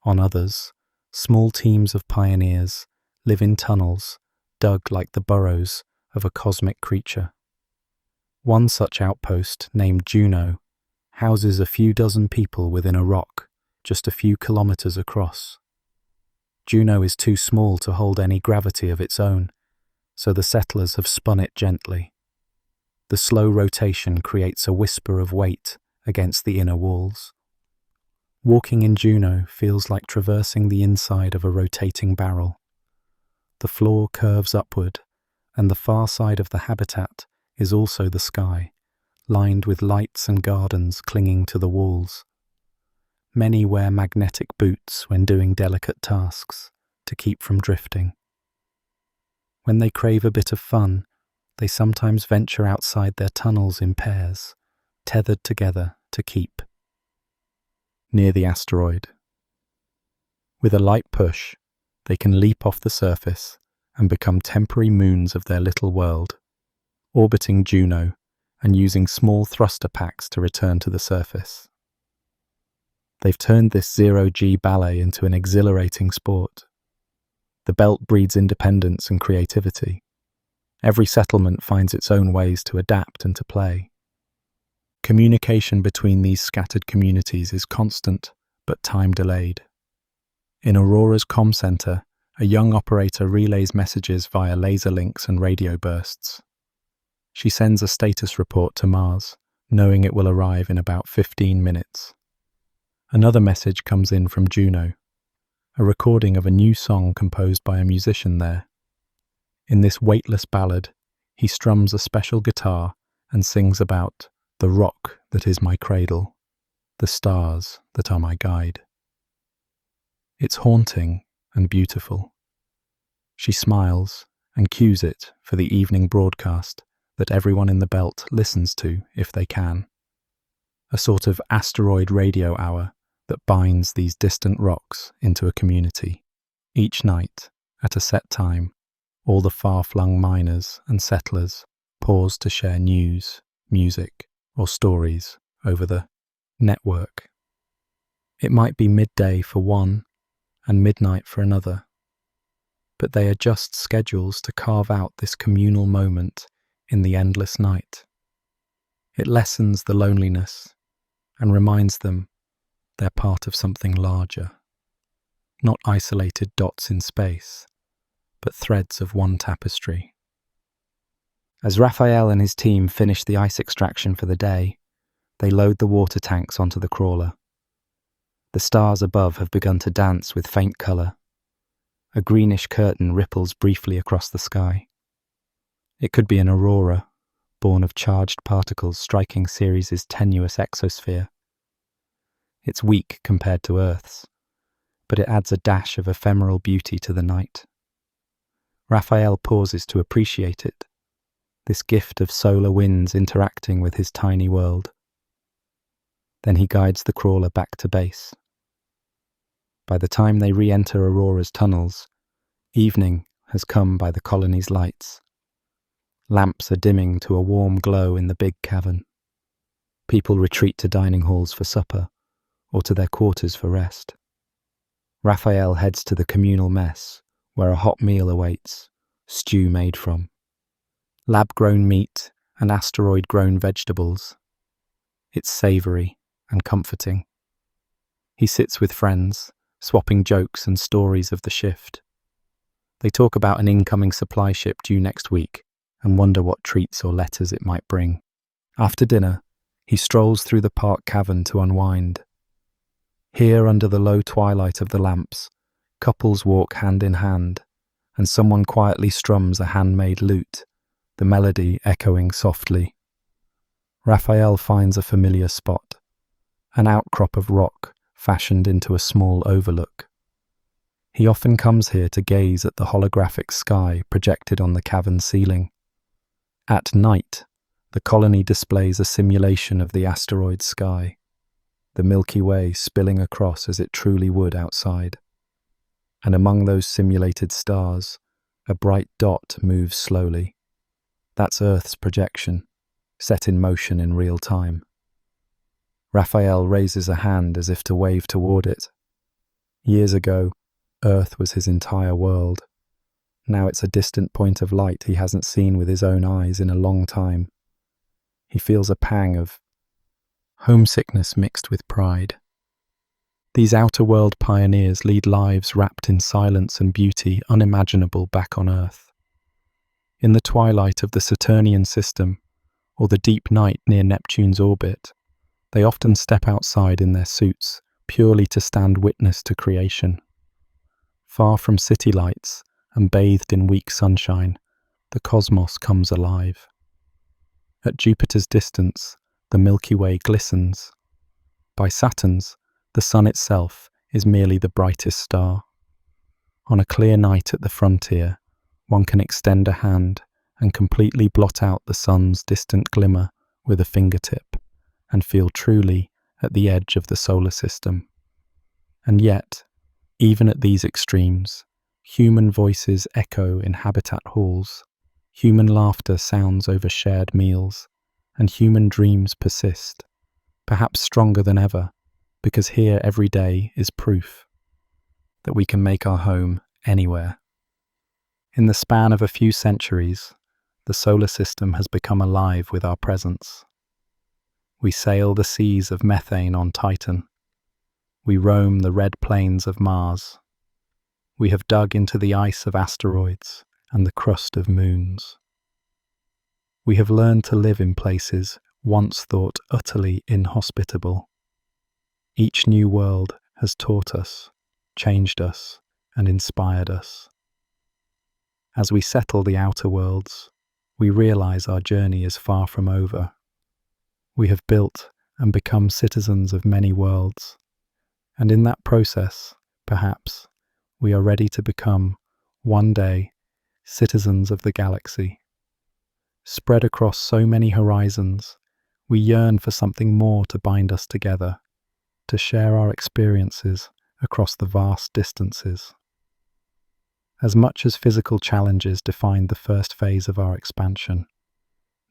[SPEAKER 1] On others, small teams of pioneers live in tunnels dug like the burrows of a cosmic creature. One such outpost, named Juno, houses a few dozen people within a rock just a few kilometers across. Juno is too small to hold any gravity of its own, so the settlers have spun it gently. The slow rotation creates a whisper of weight against the inner walls. Walking in Juno feels like traversing the inside of a rotating barrel. The floor curves upward, and the far side of the habitat is also the sky, lined with lights and gardens clinging to the walls. Many wear magnetic boots when doing delicate tasks to keep from drifting. When they crave a bit of fun, they sometimes venture outside their tunnels in pairs, tethered together to keep. Near the asteroid, with a light push, they can leap off the surface and become temporary moons of their little world, orbiting Juno and using small thruster packs to return to the surface. They've turned this zero-G ballet into an exhilarating sport. The belt breeds independence and creativity. Every settlement finds its own ways to adapt and to play. Communication between these scattered communities is constant, but time-delayed. In Aurora's comm center, a young operator relays messages via laser links and radio bursts. She sends a status report to Mars, knowing it will arrive in about 15 minutes. Another message comes in from Juno, a recording of a new song composed by a musician there. In this weightless ballad, he strums a special guitar and sings about the rock that is my cradle, the stars that are my guide. It's haunting and beautiful. She smiles and cues it for the evening broadcast that everyone in the belt listens to if they can. A sort of asteroid radio hour that binds these distant rocks into a community. Each night, at a set time, all the far-flung miners and settlers pause to share news, music, or stories over the network. It might be midday for one and midnight for another, but they adjust schedules to carve out this communal moment in the endless night. It lessens the loneliness and reminds them they're part of something larger, not isolated dots in space, but threads of one tapestry. As Raphael and his team finish the ice extraction for the day, they load the water tanks onto the crawler. The stars above have begun to dance with faint colour. A greenish curtain ripples briefly across the sky. It could be an aurora, born of charged particles striking Ceres' tenuous exosphere. It's weak compared to Earth's, but it adds a dash of ephemeral beauty to the night. Raphael pauses to appreciate it, this gift of solar winds interacting with his tiny world. Then he guides the crawler back to base. By the time they re-enter Aurora's tunnels, evening has come by the colony's lights. Lamps are dimming to a warm glow in the big cavern. People retreat to dining halls for supper, or to their quarters for rest. Raphael heads to the communal mess, where a hot meal awaits, stew made from lab-grown meat and asteroid-grown vegetables. It's savoury and comforting. He sits with friends, swapping jokes and stories of the shift. They talk about an incoming supply ship due next week and wonder what treats or letters it might bring. After dinner, he strolls through the park cavern to unwind. Here, under the low twilight of the lamps, couples walk hand in hand, and someone quietly strums a handmade lute, the melody echoing softly. Raphael finds a familiar spot, an outcrop of rock fashioned into a small overlook. He often comes here to gaze at the holographic sky projected on the cavern ceiling. At night, the colony displays a simulation of the asteroid sky, the Milky Way spilling across as it truly would outside. And among those simulated stars, a bright dot moves slowly. That's Earth's projection, set in motion in real time. Raphael raises a hand as if to wave toward it. Years ago, Earth was his entire world. Now it's a distant point of light he hasn't seen with his own eyes in a long time. He feels a pang of homesickness mixed with pride. These outer world pioneers lead lives wrapped in silence and beauty unimaginable back on Earth. In the twilight of the Saturnian system, or the deep night near Neptune's orbit, they often step outside in their suits, purely to stand witness to creation. Far from city lights and bathed in weak sunshine, the cosmos comes alive. At Jupiter's distance, the Milky Way glistens. By Saturn's, the sun itself is merely the brightest star. On a clear night at the frontier, one can extend a hand and completely blot out the sun's distant glimmer with a fingertip and feel truly at the edge of the solar system. And yet, even at these extremes, human voices echo in habitat halls, human laughter sounds over shared meals, and human dreams persist, perhaps stronger than ever, because here every day is proof that we can make our home anywhere. In the span of a few centuries, the solar system has become alive with our presence. We sail the seas of methane on Titan. We roam the red plains of Mars. We have dug into the ice of asteroids and the crust of moons. We have learned to live in places once thought utterly inhospitable. Each new world has taught us, changed us, and inspired us. As we settle the outer worlds, we realize our journey is far from over. We have built and become citizens of many worlds, and in that process, perhaps, we are ready to become, one day, citizens of the galaxy. Spread across so many horizons, we yearn for something more to bind us together, to share our experiences across the vast distances. As much as physical challenges defined the first phase of our expansion,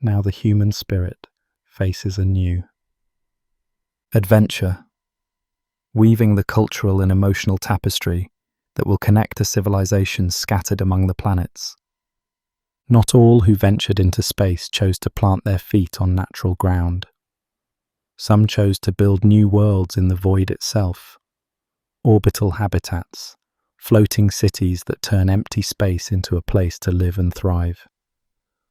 [SPEAKER 1] now the human spirit faces anew. Adventure, weaving the cultural and emotional tapestry that will connect to civilizations scattered among the planets. Not all who ventured into space chose to plant their feet on natural ground. Some chose to build new worlds in the void itself, orbital habitats, floating cities that turn empty space into a place to live and thrive.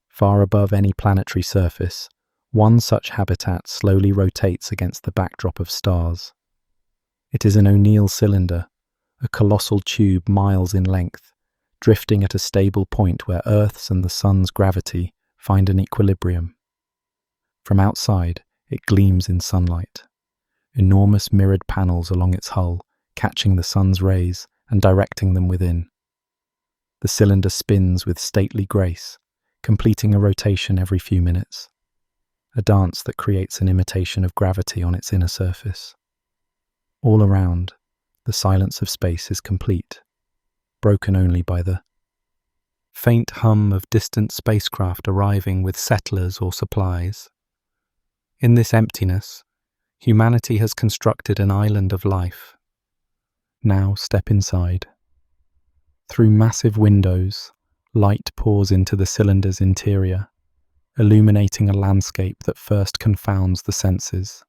[SPEAKER 1] Far above any planetary surface, one such habitat slowly rotates against the backdrop of stars. It is an O'Neill cylinder, a colossal tube miles in length, drifting at a stable point where Earth's and the Sun's gravity find an equilibrium. From outside, it gleams in sunlight. Enormous mirrored panels along its hull catching the sun's rays and directing them within. The cylinder spins with stately grace, completing a rotation every few minutes, a dance that creates an imitation of gravity on its inner surface. All around, the silence of space is complete, broken only by the faint hum of distant spacecraft arriving with settlers or supplies. In this emptiness, humanity has constructed an island of life. Now step inside. Through massive windows, light pours into the cylinder's interior, illuminating a landscape that first confounds the senses.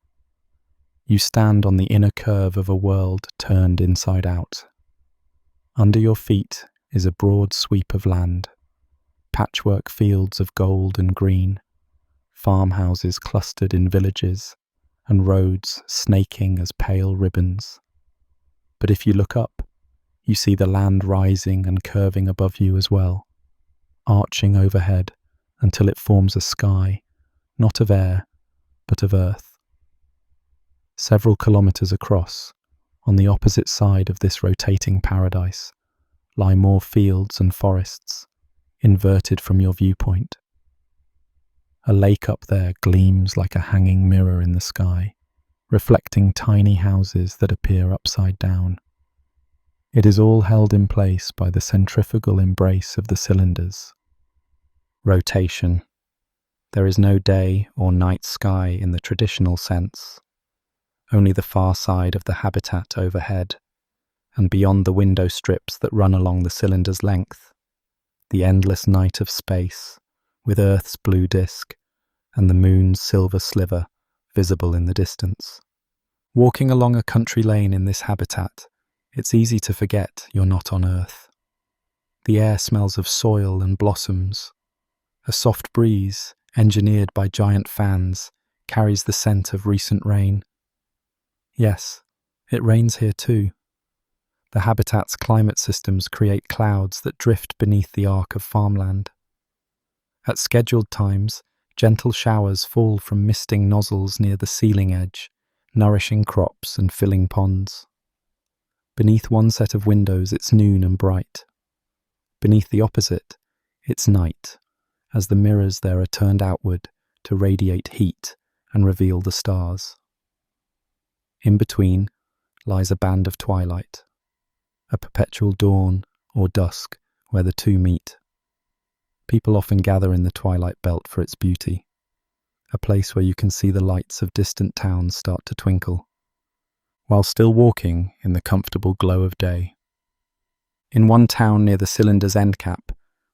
[SPEAKER 1] You stand on the inner curve of a world turned inside out. Under your feet is a broad sweep of land, patchwork fields of gold and green, farmhouses clustered in villages, and roads snaking as pale ribbons. But if you look up, you see the land rising and curving above you as well, arching overhead until it forms a sky, not of air, but of earth. Several kilometers across, on the opposite side of this rotating paradise, lie more fields and forests, inverted from your viewpoint. A lake up there gleams like a hanging mirror in the sky, reflecting tiny houses that appear upside down. It is all held in place by the centrifugal embrace of the cylinders. Rotation. There is no day or night sky in the traditional sense, only the far side of the habitat overhead, and beyond the window strips that run along the cylinder's length, the endless night of space, with Earth's blue disk and the moon's silver sliver visible in the distance. Walking along a country lane in this habitat, it's easy to forget you're not on Earth. The air smells of soil and blossoms. A soft breeze, engineered by giant fans, carries the scent of recent rain. Yes, it rains here too. The habitat's climate systems create clouds that drift beneath the arc of farmland. At scheduled times, gentle showers fall from misting nozzles near the ceiling edge, nourishing crops and filling ponds. Beneath one set of windows, it's noon and bright. Beneath the opposite, it's night, as the mirrors there are turned outward to radiate heat and reveal the stars. In between lies a band of twilight, a perpetual dawn or dusk where the two meet. People often gather in the twilight belt for its beauty, a place where you can see the lights of distant towns start to twinkle, while still walking in the comfortable glow of day. In one town near the cylinder's end cap,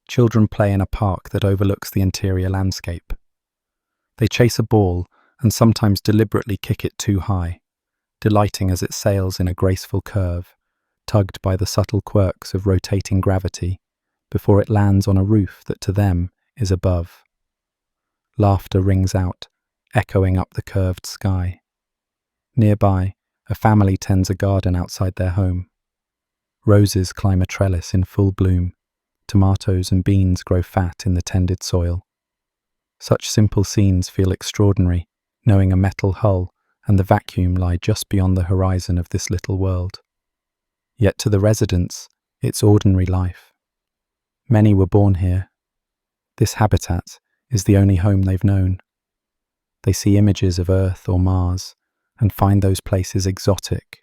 [SPEAKER 1] children play in a park that overlooks the interior landscape. They chase a ball and sometimes deliberately kick it too high, delighting as it sails in a graceful curve, tugged by the subtle quirks of rotating gravity, before it lands on a roof that to them is above. Laughter rings out, echoing up the curved sky. Nearby, a family tends a garden outside their home. Roses climb a trellis in full bloom. Tomatoes and beans grow fat in the tended soil. Such simple scenes feel extraordinary, knowing a metal hull and the vacuum lie just beyond the horizon of this little world. Yet to the residents, it's ordinary life. Many were born here. This habitat is the only home they've known. They see images of Earth or Mars and find those places exotic.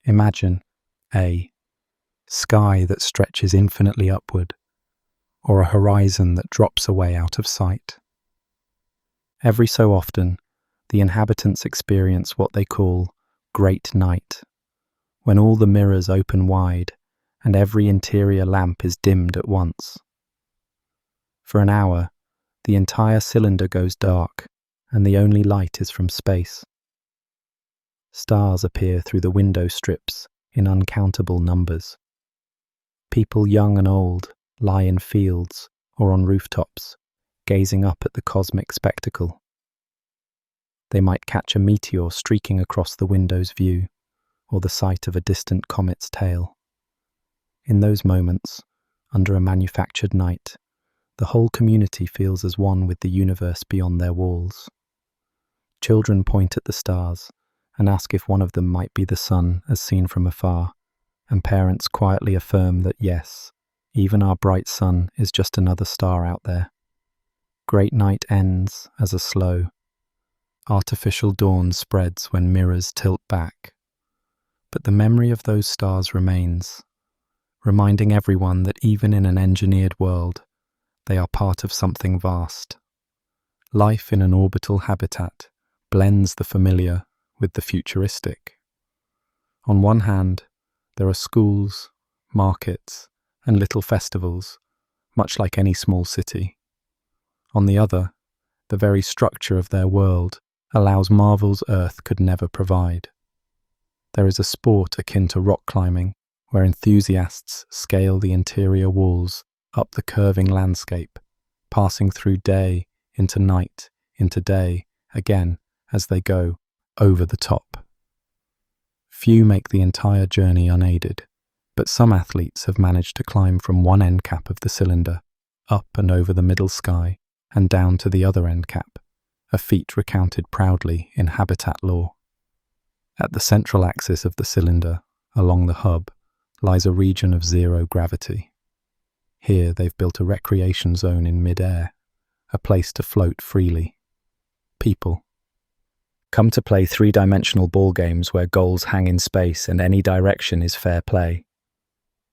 [SPEAKER 1] Imagine a sky that stretches infinitely upward, or a horizon that drops away out of sight. Every so often, the inhabitants experience what they call great night, when all the mirrors open wide and every interior lamp is dimmed at once. For an hour, the entire cylinder goes dark, and the only light is from space. Stars appear through the window strips in uncountable numbers. People young and old lie in fields or on rooftops, gazing up at the cosmic spectacle. They might catch a meteor streaking across the window's view, or the sight of a distant comet's tail. In those moments, under a manufactured night, the whole community feels as one with the universe beyond their walls. Children point at the stars, and ask if one of them might be the sun as seen from afar, and parents quietly affirm that yes, even our bright sun is just another star out there. Great night ends as a slow, artificial dawn spreads when mirrors tilt back. But the memory of those stars remains, reminding everyone that even in an engineered world, they are part of something vast. Life in an orbital habitat blends the familiar with the futuristic. On one hand, there are schools, markets, and little festivals, much like any small city. On the other, the very structure of their world allows marvels Earth could never provide. There is a sport akin to rock climbing, where enthusiasts scale the interior walls up the curving landscape, passing through day into night into day again as they go over the top. Few make the entire journey unaided, but some athletes have managed to climb from one end cap of the cylinder, up and over the middle sky, and down to the other end cap, a feat recounted proudly in habitat lore. At the central axis of the cylinder, along the hub, lies a region of zero gravity. Here they've built a recreation zone in mid-air, a place to float freely. People come to play three-dimensional ball games where goals hang in space and any direction is fair play.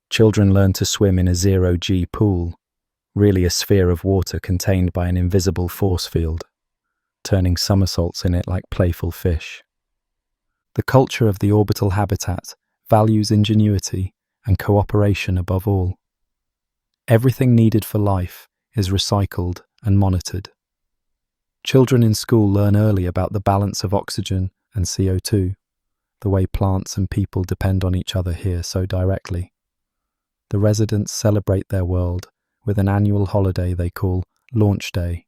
[SPEAKER 1] Children learn to swim in a zero-G pool, really a sphere of water contained by an invisible force field, turning somersaults in it like playful fish. The culture of the orbital habitat values ingenuity and cooperation above all. Everything needed for life is recycled and monitored. Children in school learn early about the balance of oxygen and CO2, the way plants and people depend on each other here so directly. The residents celebrate their world with an annual holiday they call Launch Day,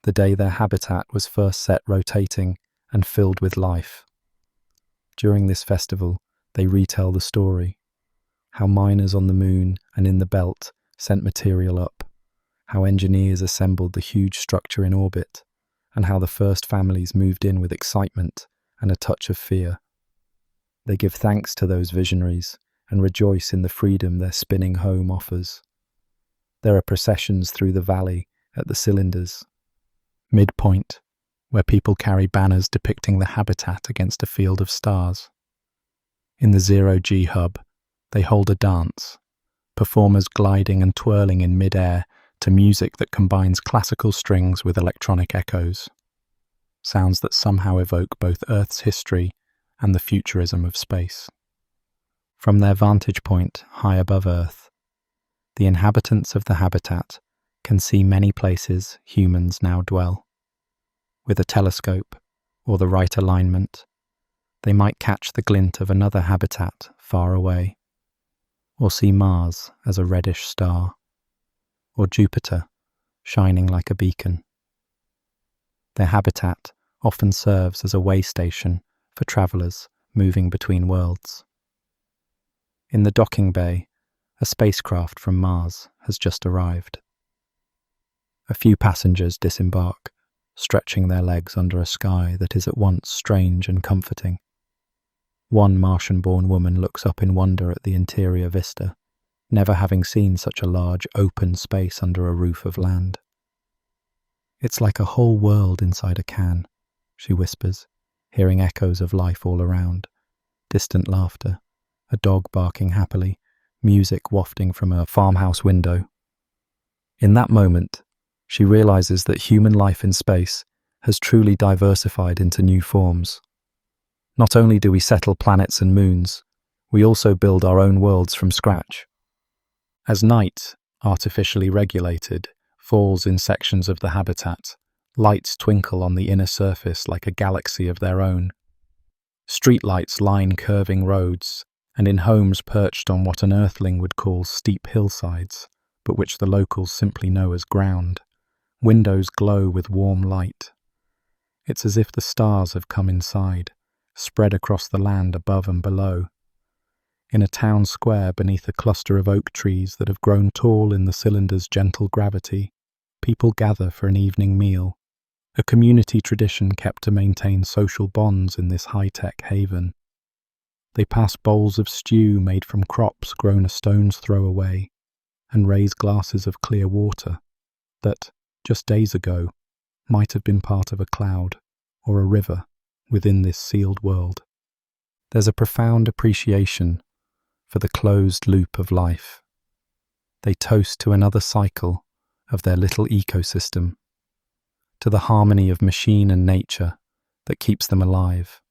[SPEAKER 1] the day their habitat was first set rotating and filled with life. During this festival, they retell the story, how miners on the moon and in the belt sent material up, how engineers assembled the huge structure in orbit, and how the first families moved in with excitement and a touch of fear. They give thanks to those visionaries and rejoice in the freedom their spinning home offers. There are processions through the valley at the cylinders, midpoint, where people carry banners depicting the habitat against a field of stars. In the zero-G hub, they hold a dance, performers gliding and twirling in mid-air to music that combines classical strings with electronic echoes, sounds that somehow evoke both Earth's history and the futurism of space. From their vantage point high above Earth, the inhabitants of the habitat can see many places humans now dwell. With a telescope or the right alignment, they might catch the glint of another habitat far away, or see Mars as a reddish star, or Jupiter shining like a beacon. Their habitat often serves as a way station for travelers moving between worlds. In the docking bay, a spacecraft from Mars has just arrived. A few passengers disembark, stretching their legs under a sky that is at once strange and comforting. One Martian-born woman looks up in wonder at the interior vista, never having seen such a large open space under a roof of land. "It's like a whole world inside a can," she whispers, hearing echoes of life all around, distant laughter, a dog barking happily, music wafting from a farmhouse window. In that moment, she realizes that human life in space has truly diversified into new forms. Not only do we settle planets and moons, we also build our own worlds from scratch. As night, artificially regulated, falls in sections of the habitat, lights twinkle on the inner surface like a galaxy of their own. Streetlights line curving roads, and in homes perched on what an earthling would call steep hillsides, but which the locals simply know as ground, windows glow with warm light. It's as if the stars have come inside, spread across the land above and below. In a town square beneath a cluster of oak trees that have grown tall in the cylinder's gentle gravity, people gather for an evening meal, a community tradition kept to maintain social bonds in this high-tech haven. They pass bowls of stew made from crops grown a stone's throw away, and raise glasses of clear water that, just days ago, might have been part of a cloud or a river within this sealed world. There's a profound appreciation for the closed loop of life. They toast to another cycle of their little ecosystem, to the harmony of machine and nature that keeps them alive,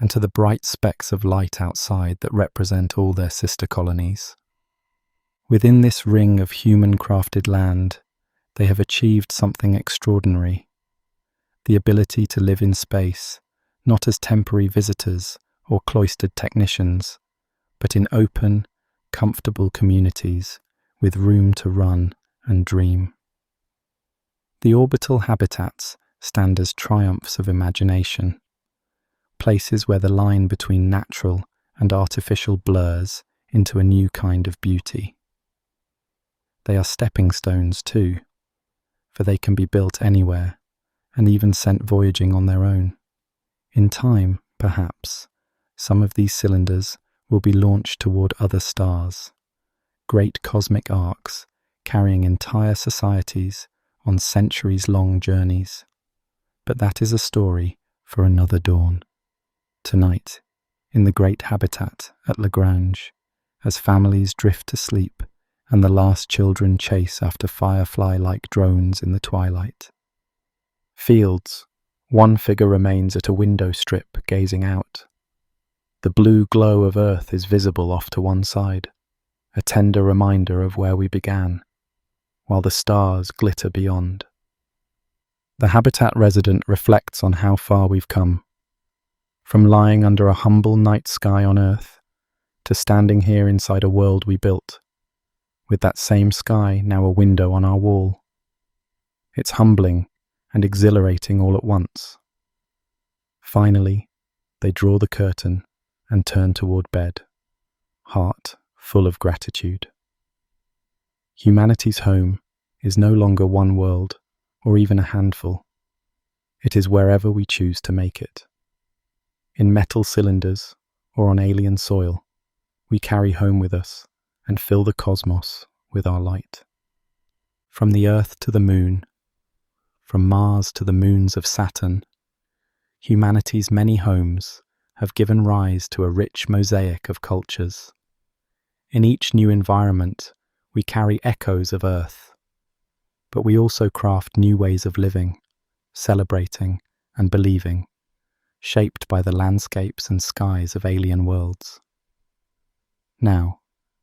[SPEAKER 1] and to the bright specks of light outside that represent all their sister colonies. Within this ring of human-crafted land, they have achieved something extraordinary: the ability to live in space, not as temporary visitors or cloistered technicians, but in open, comfortable communities with room to run and dream. The orbital habitats stand as triumphs of imagination, places where the line between natural and artificial blurs into a new kind of beauty. They are stepping stones too, for they can be built anywhere and even sent voyaging on their own. In time, perhaps, some of these cylinders will be launched toward other stars, great cosmic arcs carrying entire societies on centuries-long journeys. But that is a story for another dawn. Tonight, in the great habitat at Lagrange, as families drift to sleep and the last children chase after firefly-like drones in the twilight. Fields. One figure remains at a window strip gazing out. The blue glow of Earth is visible off to one side, a tender reminder of where we began, while the stars glitter beyond. The habitat resident reflects on how far we've come, from lying under a humble night sky on Earth to standing here inside a world we built, with that same sky now a window on our wall. It's humbling and exhilarating all at once. Finally, they draw the curtain and turn toward bed, heart full of gratitude. Humanity's home is no longer one world or even a handful. It is wherever we choose to make it. In metal cylinders or on alien soil, we carry home with us and fill the cosmos with our light. From the Earth to the Moon, from Mars to the moons of Saturn, humanity's many homes have given rise to a rich mosaic of cultures. In each new environment, we carry echoes of Earth, but we also craft new ways of living, celebrating, and believing, shaped by the landscapes and skies of alien worlds. Now,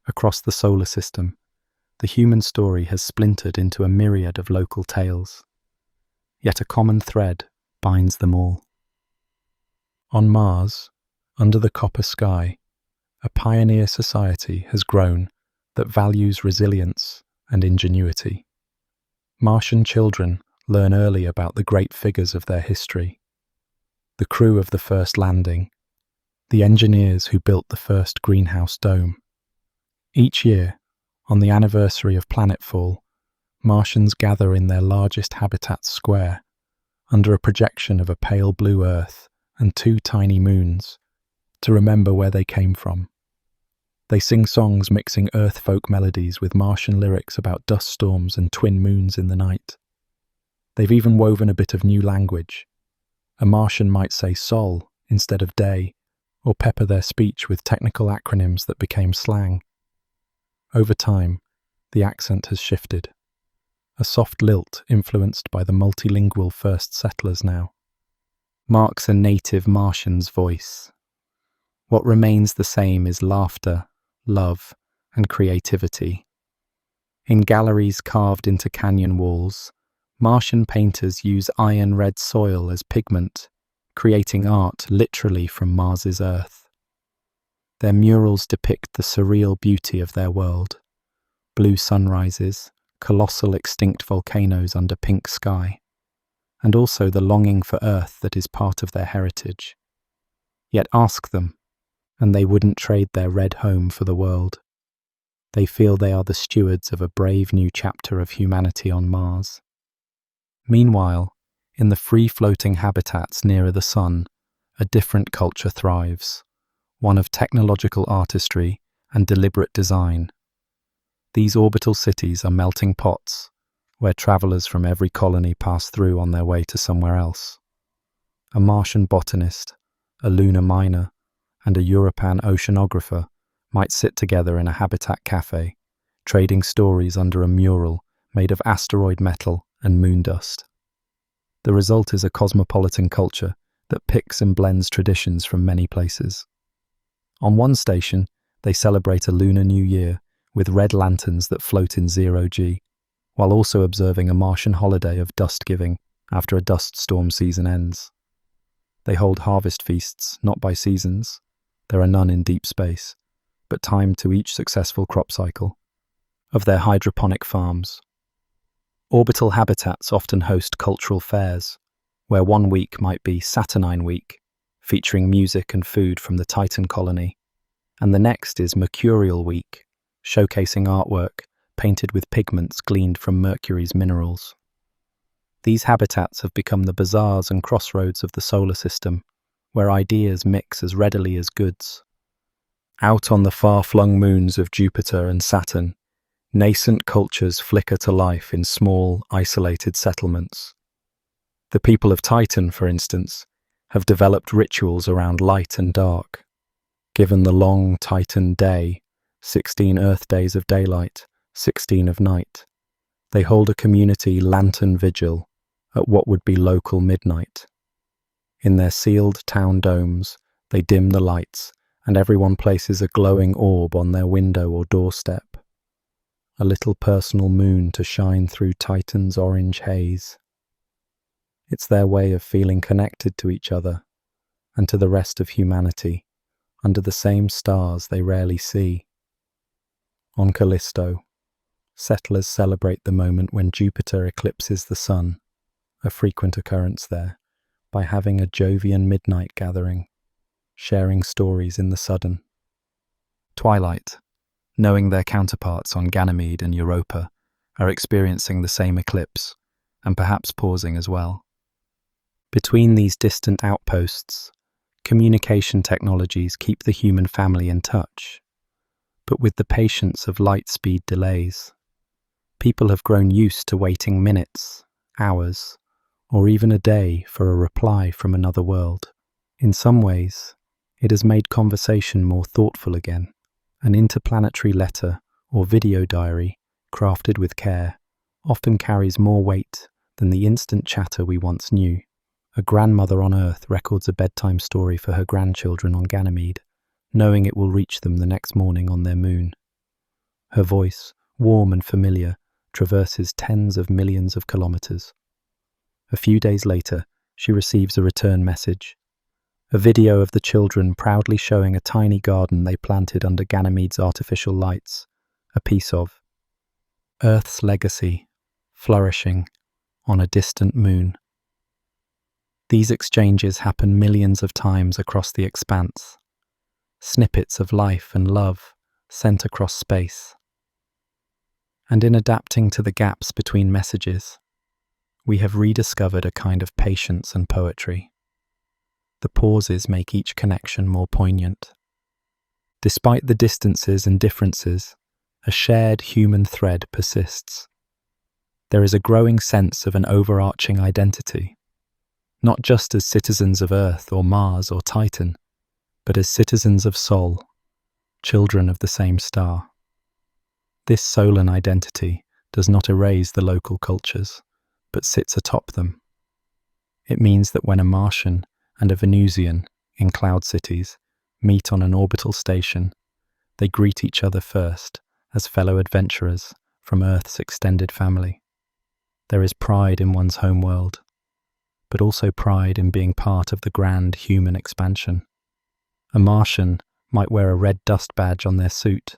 [SPEAKER 1] across the solar system, the human story has splintered into a myriad of local tales, yet a common thread binds them all. On Mars, under the copper sky, a pioneer society has grown that values resilience and ingenuity. Martian children learn early about the great figures of their history: the crew of the first landing, the engineers who built the first greenhouse dome. Each year, on the anniversary of planetfall, Martians gather in their largest habitat square, under a projection of a pale blue Earth and 2 tiny moons, to remember where they came from. They sing songs mixing Earth folk melodies with Martian lyrics about dust storms and twin moons in the night. They've even woven a bit of new language. A Martian might say sol instead of day, or pepper their speech with technical acronyms that became slang. Over time, the accent has shifted. A soft lilt influenced by the multilingual first settlers now marks a native Martian's voice. What remains the same is laughter, love, and creativity. In galleries carved into canyon walls, Martian painters use iron-red soil as pigment, creating art literally from Mars's Earth. Their murals depict the surreal beauty of their world: blue sunrises, colossal extinct volcanoes under pink sky, and also the longing for Earth that is part of their heritage. Yet ask them, and they wouldn't trade their red home for the world. They feel they are the stewards of a brave new chapter of humanity on Mars. Meanwhile, In the free-floating habitats nearer the sun, a different culture thrives, one of technological artistry and deliberate design. These orbital cities are melting pots, where travelers from every colony pass through on their way to somewhere else. A Martian botanist, a lunar miner, and a European oceanographer might sit together in a habitat cafe, trading stories under a mural made of asteroid metal and moon dust. The result is a cosmopolitan culture that picks and blends traditions from many places. On one station, they celebrate a lunar new year with red lanterns that float in zero-G, while also observing a Martian holiday of dust-giving after a dust storm season ends. They hold harvest feasts, not by seasons. There are none in deep space, but timed to each successful crop cycle of their hydroponic farms. Orbital habitats often host cultural fairs, where one week might be Saturnine Week, featuring music and food from the Titan colony, and the next is Mercurial Week, showcasing artwork painted with pigments gleaned from Mercury's minerals. These habitats have become the bazaars and crossroads of the solar system, where ideas mix as readily as goods. Out on the far-flung moons of Jupiter and Saturn, nascent cultures flicker to life in small, isolated settlements. The people of Titan, for instance, have developed rituals around light and dark. Given the long Titan day, 16 Earth days of daylight, 16 of night, they hold a community lantern vigil at what would be local midnight. In their sealed town domes, they dim the lights, and everyone places a glowing orb on their window or doorstep. A little personal moon to shine through Titan's orange haze. It's their way of feeling connected to each other and to the rest of humanity, under the same stars they rarely see. On Callisto, settlers celebrate the moment when Jupiter eclipses the sun, a frequent occurrence there, by having a Jovian midnight gathering, sharing stories in the sudden twilight, knowing their counterparts on Ganymede and Europa are experiencing the same eclipse, and perhaps pausing as well. Between these distant outposts, communication technologies keep the human family in touch, but with the patience of light-speed delays. People have grown used to waiting minutes, hours, or even a day for a reply from another world. In some ways, it has made conversation more thoughtful again. An interplanetary letter or video diary, crafted with care, often carries more weight than the instant chatter we once knew. A grandmother on Earth records a bedtime story for her grandchildren on Ganymede, knowing it will reach them the next morning on their moon. Her voice, warm and familiar, traverses tens of millions of kilometers. A few days later, she receives a return message. A video of the children proudly showing a tiny garden they planted under Ganymede's artificial lights, a piece of Earth's legacy, flourishing on a distant moon. These exchanges happen millions of times across the expanse, snippets of life and love sent across space. And in adapting to the gaps between messages, we have rediscovered a kind of patience and poetry. The pauses make each connection more poignant. Despite the distances and differences, a shared human thread persists. There is a growing sense of an overarching identity, not just as citizens of Earth or Mars or Titan, but as citizens of Sol, children of the same star. This Solan identity does not erase the local cultures, but sits atop them. It means that when a Martian and a Venusian in cloud cities meet on an orbital station, they greet each other first as fellow adventurers from Earth's extended family. There is pride in one's homeworld, but also pride in being part of the grand human expansion. A Martian might wear a red dust badge on their suit,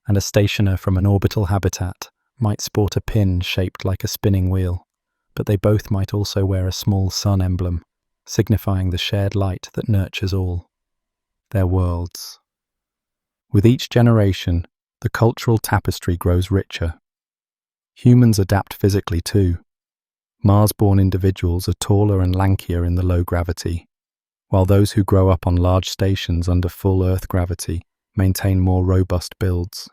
[SPEAKER 1] and a stationer from an orbital habitat might sport a pin shaped like a spinning wheel, but they both might also wear a small sun emblem, signifying the shared light that nurtures all. Their worlds. With each generation, the cultural tapestry grows richer. Humans adapt physically too. Mars-born individuals are taller and lankier in the low gravity, while those who grow up on large stations under full Earth gravity maintain more robust builds.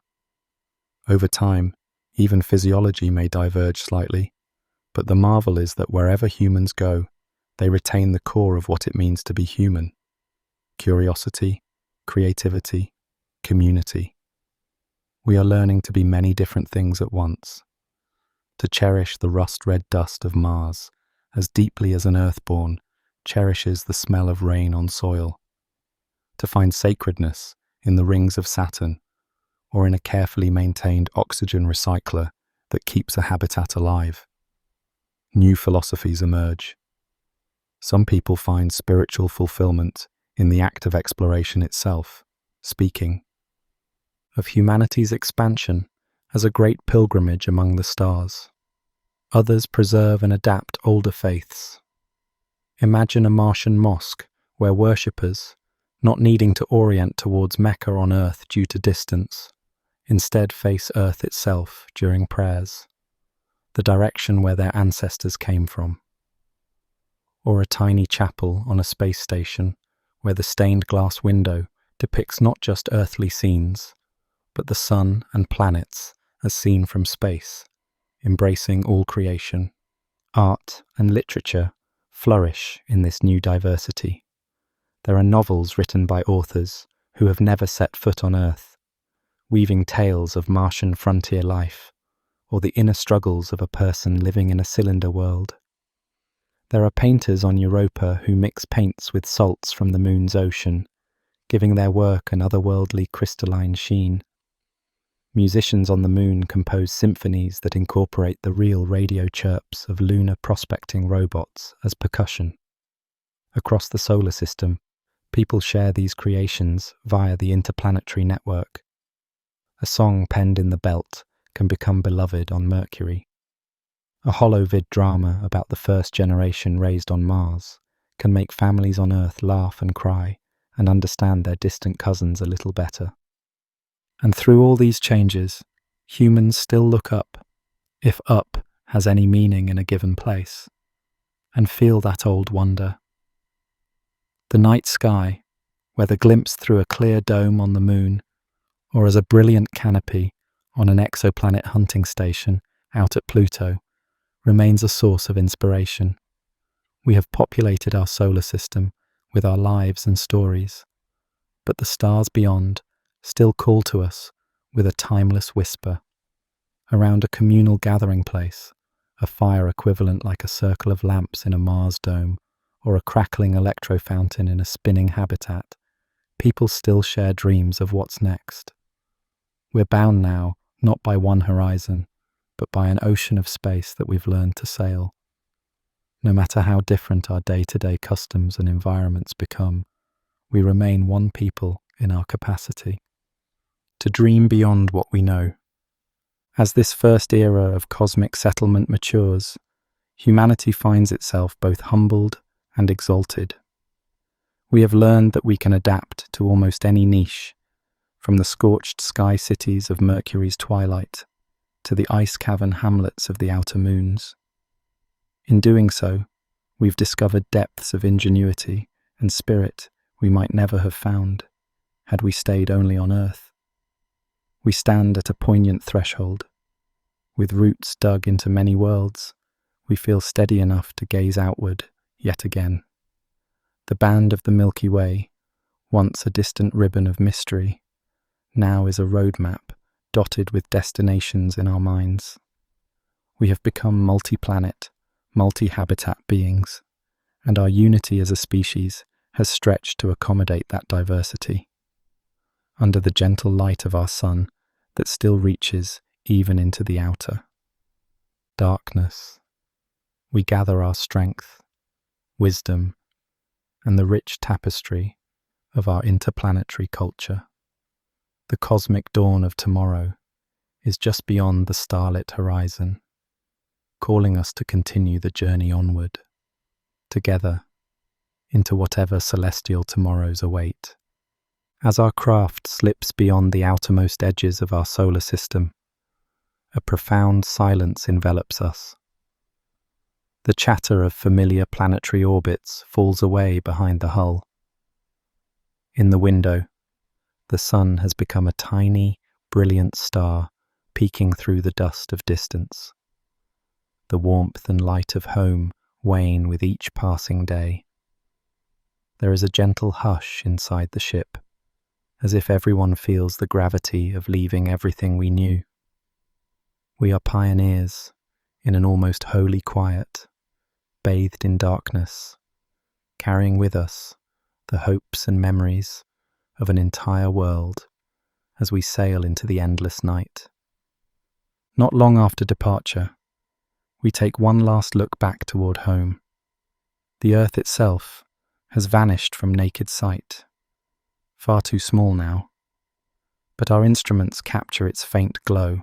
[SPEAKER 1] Over time, even physiology may diverge slightly, but the marvel is that wherever humans go, they retain the core of what it means to be human: curiosity, creativity, community. We are learning to be many different things at once, to cherish the rust-red dust of Mars as deeply as an Earthborn cherishes the smell of rain on soil, to find sacredness in the rings of Saturn or in a carefully maintained oxygen recycler that keeps a habitat alive. New philosophies emerge. Some people find spiritual fulfillment in the act of exploration itself, speaking of humanity's expansion as a great pilgrimage among the stars. Others preserve and adapt older faiths. Imagine a Martian mosque where worshippers, not needing to orient towards Mecca on Earth due to distance, instead face Earth itself during prayers, the direction where their ancestors came from. Or a tiny chapel on a space station where the stained glass window depicts not just earthly scenes, but the sun and planets as seen from space, embracing all creation. Art and literature flourish in this new diversity. There are novels written by authors who have never set foot on Earth, weaving tales of Martian frontier life, or the inner struggles of a person living in a cylinder world. There are painters on Europa who mix paints with salts from the moon's ocean, giving their work an otherworldly crystalline sheen. Musicians on the moon compose symphonies that incorporate the real radio chirps of lunar prospecting robots as percussion. Across the solar system, people share these creations via the interplanetary network. A song penned in the belt can become beloved on Mercury. A holovid drama about the first generation raised on Mars can make families on Earth laugh and cry and understand their distant cousins a little better. And through all these changes, humans still look up, if up has any meaning in a given place, and feel that old wonder. The night sky, whether glimpsed through a clear dome on the moon, or as a brilliant canopy on an exoplanet hunting station out at Pluto, remains a source of inspiration. We have populated our solar system with our lives and stories, but the stars beyond still call to us with a timeless whisper. Around a communal gathering place, a fire equivalent like a circle of lamps in a Mars dome, or a crackling electro fountain in a spinning habitat, people still share dreams of what's next. We're bound now, not by one horizon, but by an ocean of space that we've learned to sail. No matter how different our day-to-day customs and environments become, we remain one people in our capacity to dream beyond what we know. As this first era of cosmic settlement matures, humanity finds itself both humbled and exalted. We have learned that we can adapt to almost any niche, from the scorched sky cities of Mercury's twilight to the ice cavern hamlets of the outer moons. In doing so, we've discovered depths of ingenuity and spirit we might never have found had we stayed only on Earth. We stand at a poignant threshold. With roots dug into many worlds, we feel steady enough to gaze outward yet again. The band of the Milky Way, once a distant ribbon of mystery, now is a roadmap dotted with destinations in our minds. We have become multi-planet, multi-habitat beings, and our unity as a species has stretched to accommodate that diversity. Under the gentle light of our sun that still reaches even into the outer darkness, we gather our strength, wisdom, and the rich tapestry of our interplanetary culture. The cosmic dawn of tomorrow is just beyond the starlit horizon, calling us to continue the journey onward, together, into whatever celestial tomorrows await. As our craft slips beyond the outermost edges of our solar system, a profound silence envelops us. The chatter of familiar planetary orbits falls away behind the hull. In the window, the sun has become a tiny, brilliant star peeking through the dust of distance. The warmth and light of home wane with each passing day. There is a gentle hush inside the ship, as if everyone feels the gravity of leaving everything we knew. We are pioneers in an almost holy quiet, bathed in darkness, carrying with us the hopes and memories of an entire world as we sail into the endless night. Not long after departure, we take one last look back toward home. The Earth itself has vanished from naked sight, far too small now, but our instruments capture its faint glow.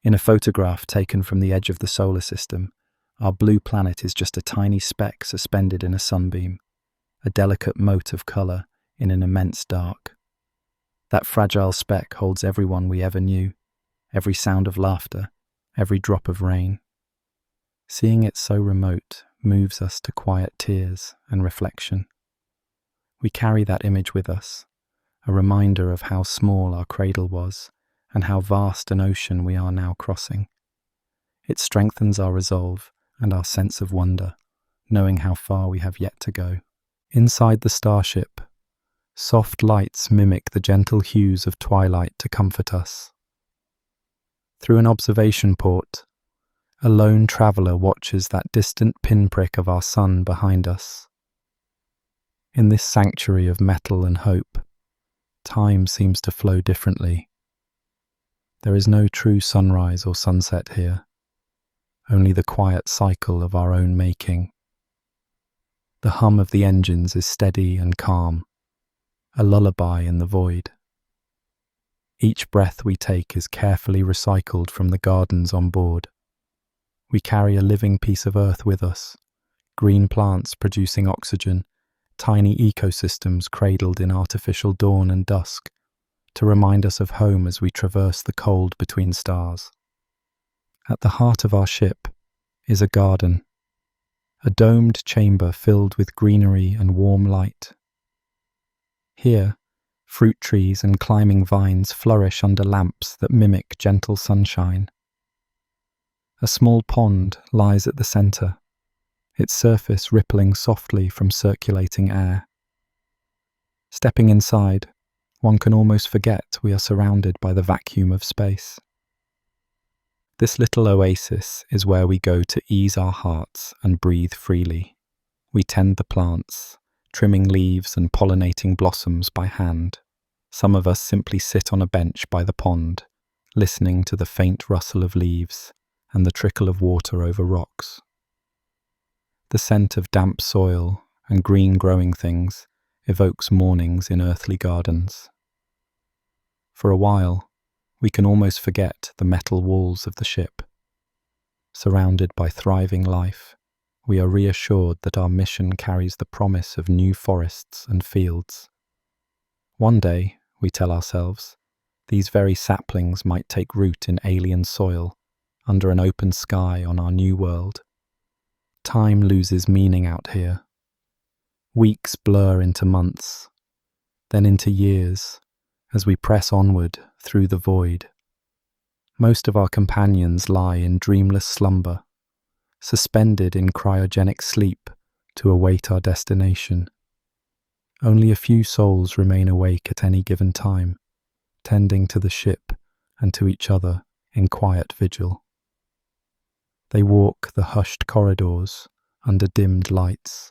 [SPEAKER 1] In a photograph taken from the edge of the solar system, our blue planet is just a tiny speck suspended in a sunbeam, a delicate mote of colour in an immense dark. That fragile speck holds everyone we ever knew, every sound of laughter, every drop of rain. Seeing it so remote moves us to quiet tears and reflection. We carry that image with us, a reminder of how small our cradle was and how vast an ocean we are now crossing. It strengthens our resolve and our sense of wonder, knowing how far we have yet to go. Inside the starship, soft lights mimic the gentle hues of twilight to comfort us. Through an observation port, a lone traveller watches that distant pinprick of our sun behind us. In this sanctuary of metal and hope, time seems to flow differently. There is no true sunrise or sunset here, only the quiet cycle of our own making. The hum of the engines is steady and calm, a lullaby in the void. Each breath we take is carefully recycled from the gardens on board. We carry a living piece of earth with us, green plants producing oxygen, tiny ecosystems cradled in artificial dawn and dusk, to remind us of home as we traverse the cold between stars. At the heart of our ship is a garden, a domed chamber filled with greenery and warm light. Here, fruit trees and climbing vines flourish under lamps that mimic gentle sunshine. A small pond lies at the centre, its surface rippling softly from circulating air. Stepping inside, one can almost forget we are surrounded by the vacuum of space. This little oasis is where we go to ease our hearts and breathe freely. We tend the plants, trimming leaves and pollinating blossoms by hand. Some of us simply sit on a bench by the pond, listening to the faint rustle of leaves and the trickle of water over rocks. The scent of damp soil and green growing things evokes mornings in earthly gardens. For a while, we can almost forget the metal walls of the ship. Surrounded by thriving life, we are reassured that our mission carries the promise of new forests and fields. One day, we tell ourselves, these very saplings might take root in alien soil, under an open sky on our new world. Time loses meaning out here. Weeks blur into months, then into years, as we press onward through the void. Most of our companions lie in dreamless slumber, suspended in cryogenic sleep to await our destination. Only a few souls remain awake at any given time, tending to the ship and to each other in quiet vigil. They walk the hushed corridors under dimmed lights,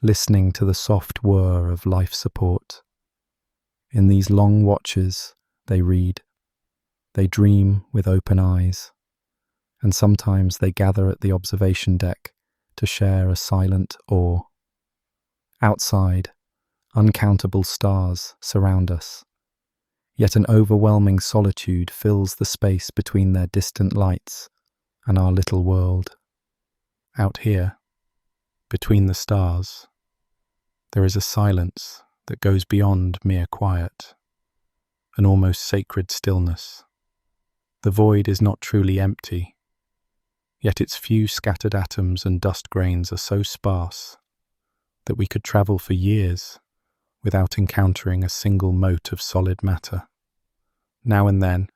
[SPEAKER 1] listening to the soft whir of life support. In these long watches, they read, they dream with open eyes, and sometimes they gather at the observation deck to share a silent awe. Outside, uncountable stars surround us, yet an overwhelming solitude fills the space between their distant lights and our little world. Out here, between the stars, there is a silence that goes beyond mere quiet, an almost sacred stillness. The void is not truly empty. yet its few scattered atoms and dust grains are so sparse that we could travel for years without encountering a single mote of solid matter. Now and then,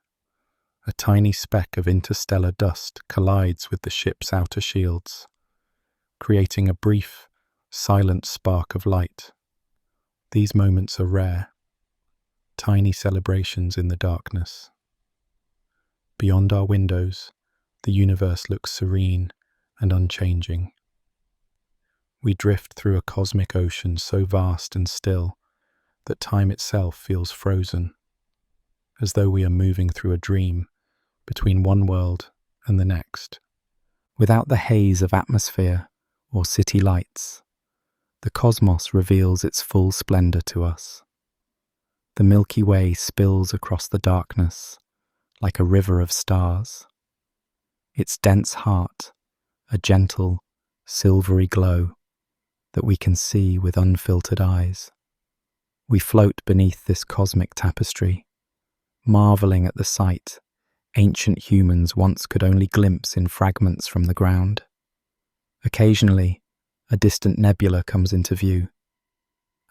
[SPEAKER 1] a tiny speck of interstellar dust collides with the ship's outer shields, creating a brief, silent spark of light. These moments are rare, tiny celebrations in the darkness. Beyond our windows, the universe looks serene and unchanging. We drift through a cosmic ocean so vast and still that time itself feels frozen, as though we are moving through a dream between one world and the next. Without the haze of atmosphere or city lights, the cosmos reveals its full splendor to us. The Milky Way spills across the darkness like a river of stars. Its dense heart, a gentle, silvery glow that we can see with unfiltered eyes. We float beneath this cosmic tapestry, marveling at the sight ancient humans once could only glimpse in fragments from the ground. Occasionally, a distant nebula comes into view,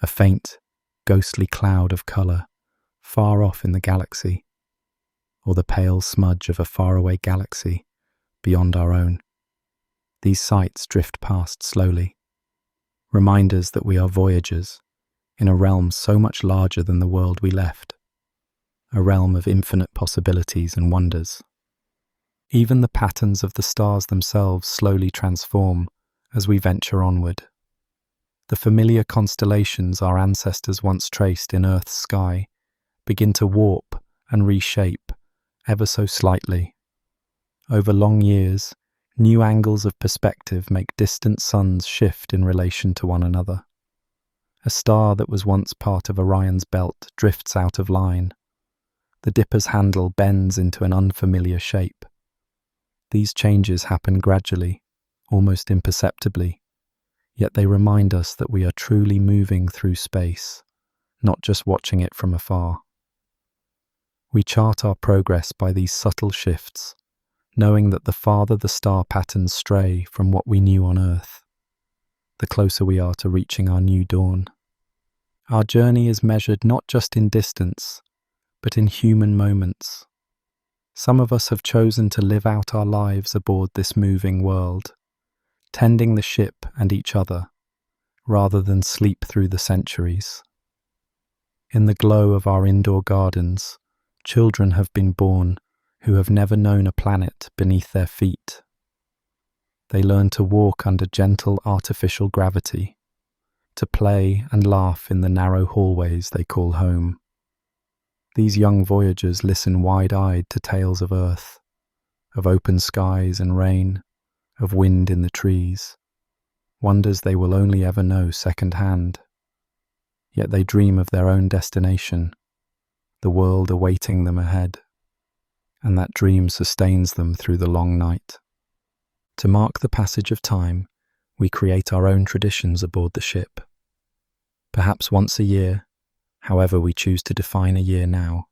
[SPEAKER 1] a faint, ghostly cloud of colour far off in the galaxy, or the pale smudge of a faraway galaxy beyond our own. These sights drift past slowly, reminders that we are voyagers in a realm so much larger than the world we left, a realm of infinite possibilities and wonders. Even the patterns of the stars themselves slowly transform as we venture onward. The familiar constellations our ancestors once traced in Earth's sky begin to warp and reshape ever so slightly. Over long years, new angles of perspective make distant suns shift in relation to one another. A star that was once part of Orion's belt drifts out of line. The dipper's handle bends into an unfamiliar shape. These changes happen gradually, almost imperceptibly, yet they remind us that we are truly moving through space, not just watching it from afar. We chart our progress by these subtle shifts, knowing that the farther the star patterns stray from what we knew on Earth, the closer we are to reaching our new dawn. Our journey is measured not just in distance, but in human moments. Some of us have chosen to live out our lives aboard this moving world, tending the ship and each other, rather than sleep through the centuries. In the glow of our indoor gardens, children have been born who have never known a planet beneath their feet. They learn to walk under gentle artificial gravity, to play and laugh in the narrow hallways they call home. These young voyagers listen wide-eyed to tales of Earth, of open skies and rain, of wind in the trees, wonders they will only ever know second-hand. Yet they dream of their own destination, the world awaiting them ahead, and that dream sustains them through the long night. To mark the passage of time, we create our own traditions aboard the ship. Perhaps once a year, however we choose to define a year now,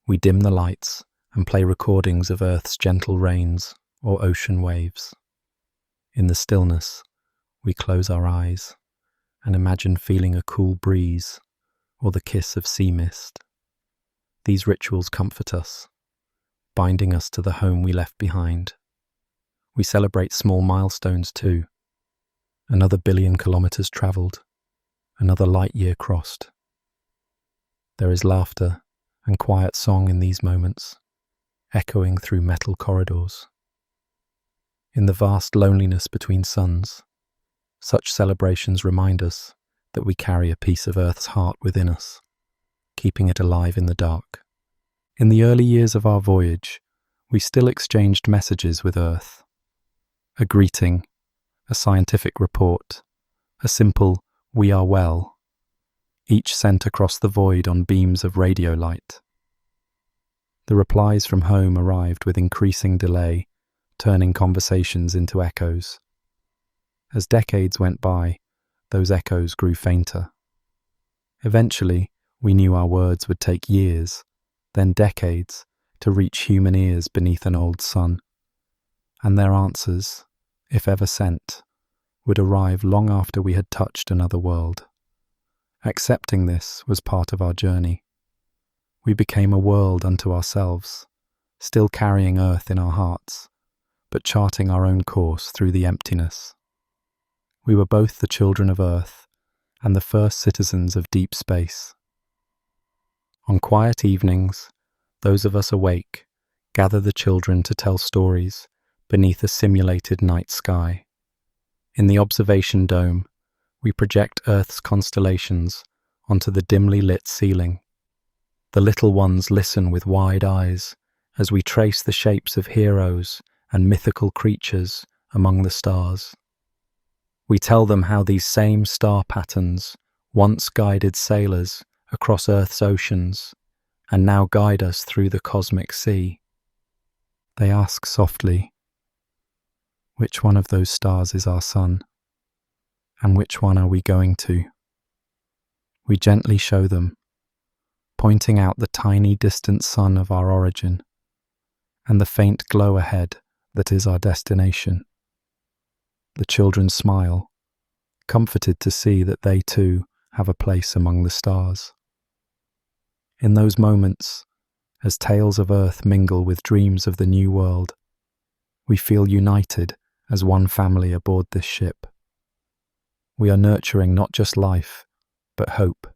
[SPEAKER 1] we dim the lights and play recordings of Earth's gentle rains or ocean waves. In the stillness, we close our eyes and imagine feeling a cool breeze or the kiss of sea mist. These rituals comfort us, binding us to the home we left behind. We celebrate small milestones too. Another 1 billion kilometers traveled, another light year crossed. There is laughter and quiet song in these moments, echoing through metal corridors. In the vast loneliness between suns, such celebrations remind us that we carry a piece of Earth's heart within us, keeping it alive in the dark. In the early years of our voyage, we still exchanged messages with Earth. A greeting, a scientific report, a simple "we are well," each sent across the void on beams of radio light. The replies from home arrived with increasing delay, turning conversations into echoes. As decades went by, those echoes grew fainter. Eventually, we knew our words would take years, then decades, to reach human ears beneath an old sun. and their answers, if ever sent, would arrive long after we had touched another world. Accepting this was part of our journey. We became a world unto ourselves, still carrying Earth in our hearts, but charting our own course through the emptiness. We were both the children of Earth and the first citizens of deep space. On quiet evenings, those of us awake gather the children to tell stories beneath a simulated night sky. In the observation dome, we project Earth's constellations onto the dimly lit ceiling. The little ones listen with wide eyes as we trace the shapes of heroes and mythical creatures among the stars. We tell them how these same star patterns once guided sailors across Earth's oceans and now guide us through the cosmic sea. They ask softly, which one of those stars is our sun, and which one are we going to? We gently show them, pointing out the tiny distant sun of our origin and the faint glow ahead that is our destination. The children smile, comforted to see that they too have a place among the stars. In those moments, as tales of Earth mingle with dreams of the new world, we feel united as one family aboard this ship. We are nurturing not just life, but hope,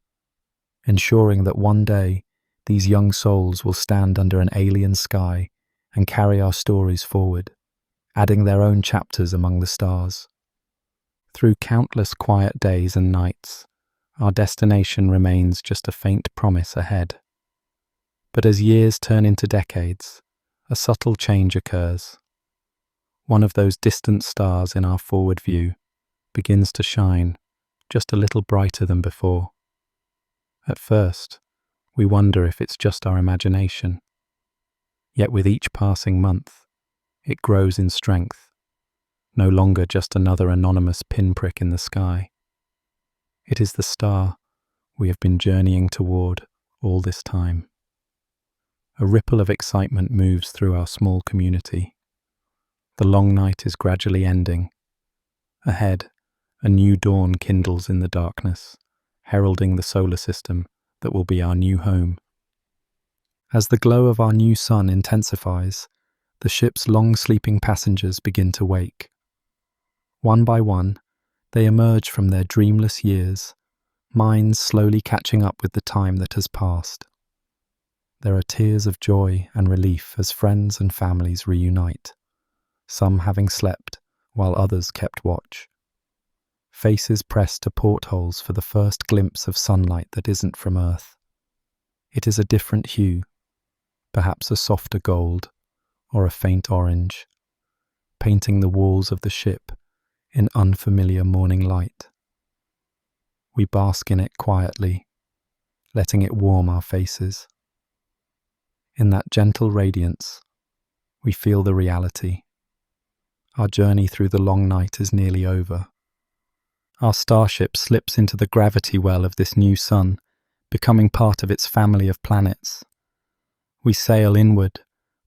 [SPEAKER 1] ensuring that one day these young souls will stand under an alien sky and carry our stories forward, adding their own chapters among the stars. Through countless quiet days and nights, our destination remains just a faint promise ahead. But as years turn into decades, a subtle change occurs. One of those distant stars in our forward view begins to shine just a little brighter than before. At first, we wonder if it's just our imagination. Yet with each passing month, it grows in strength, no longer just another anonymous pinprick in the sky. It is the star we have been journeying toward all this time. A ripple of excitement moves through our small community. The long night is gradually ending. Ahead, a new dawn kindles in the darkness, heralding the solar system that will be our new home. As the glow of our new sun intensifies, the ship's long-sleeping passengers begin to wake. One by one, they emerge from their dreamless years, minds slowly catching up with the time that has passed. There are tears of joy and relief as friends and families reunite, some having slept while others kept watch. Faces pressed to portholes for the first glimpse of sunlight that isn't from Earth. It is a different hue, perhaps a softer gold or a faint orange, painting the walls of the ship in unfamiliar morning light. We bask in it quietly, letting it warm our faces. In that gentle radiance, we feel the reality. Our journey through the long night is nearly over. Our starship slips into the gravity well of this new sun, becoming part of its family of planets. We sail inward,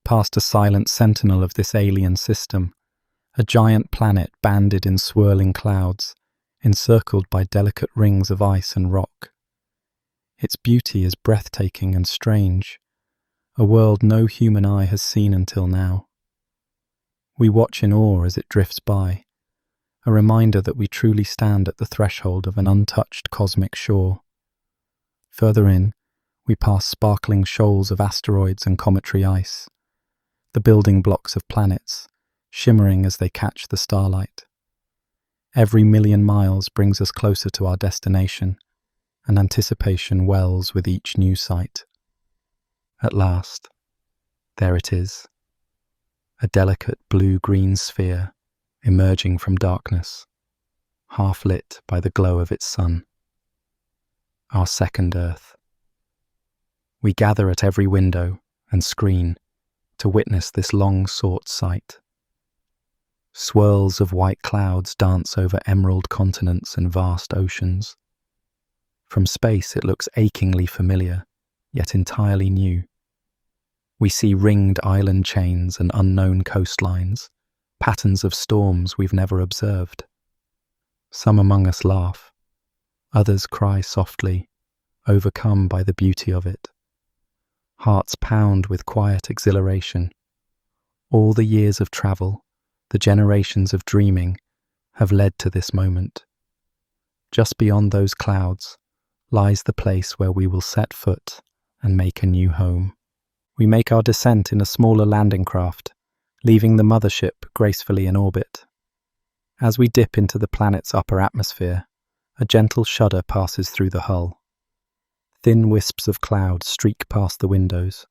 [SPEAKER 1] past a silent sentinel of this alien system, a giant planet banded in swirling clouds, encircled by delicate rings of ice and rock. Its beauty is breathtaking and strange, a world no human eye has seen until now. We watch in awe as it drifts by, a reminder that we truly stand at the threshold of an untouched cosmic shore. Further in, we pass sparkling shoals of asteroids and cometary ice, the building blocks of planets, shimmering as they catch the starlight. Every million miles brings us closer to our destination, and anticipation wells with each new sight. At last, there it is, a delicate blue-green sphere emerging from darkness, half lit by the glow of its sun. Our second Earth. We gather at every window and screen to witness this long-sought sight. Swirls of white clouds dance over emerald continents and vast oceans. From space it looks achingly familiar, yet entirely new. We see ringed island chains and unknown coastlines, patterns of storms we've never observed. Some among us laugh, others cry softly, overcome by the beauty of it. Hearts pound with quiet exhilaration. All the years of travel, the generations of dreaming, have led to this moment. Just beyond those clouds lies the place where we will set foot and make a new home. We make our descent in a smaller landing craft, leaving the mothership gracefully in orbit. As we dip into the planet's upper atmosphere, a gentle shudder passes through the hull. Thin wisps of cloud streak past the windows,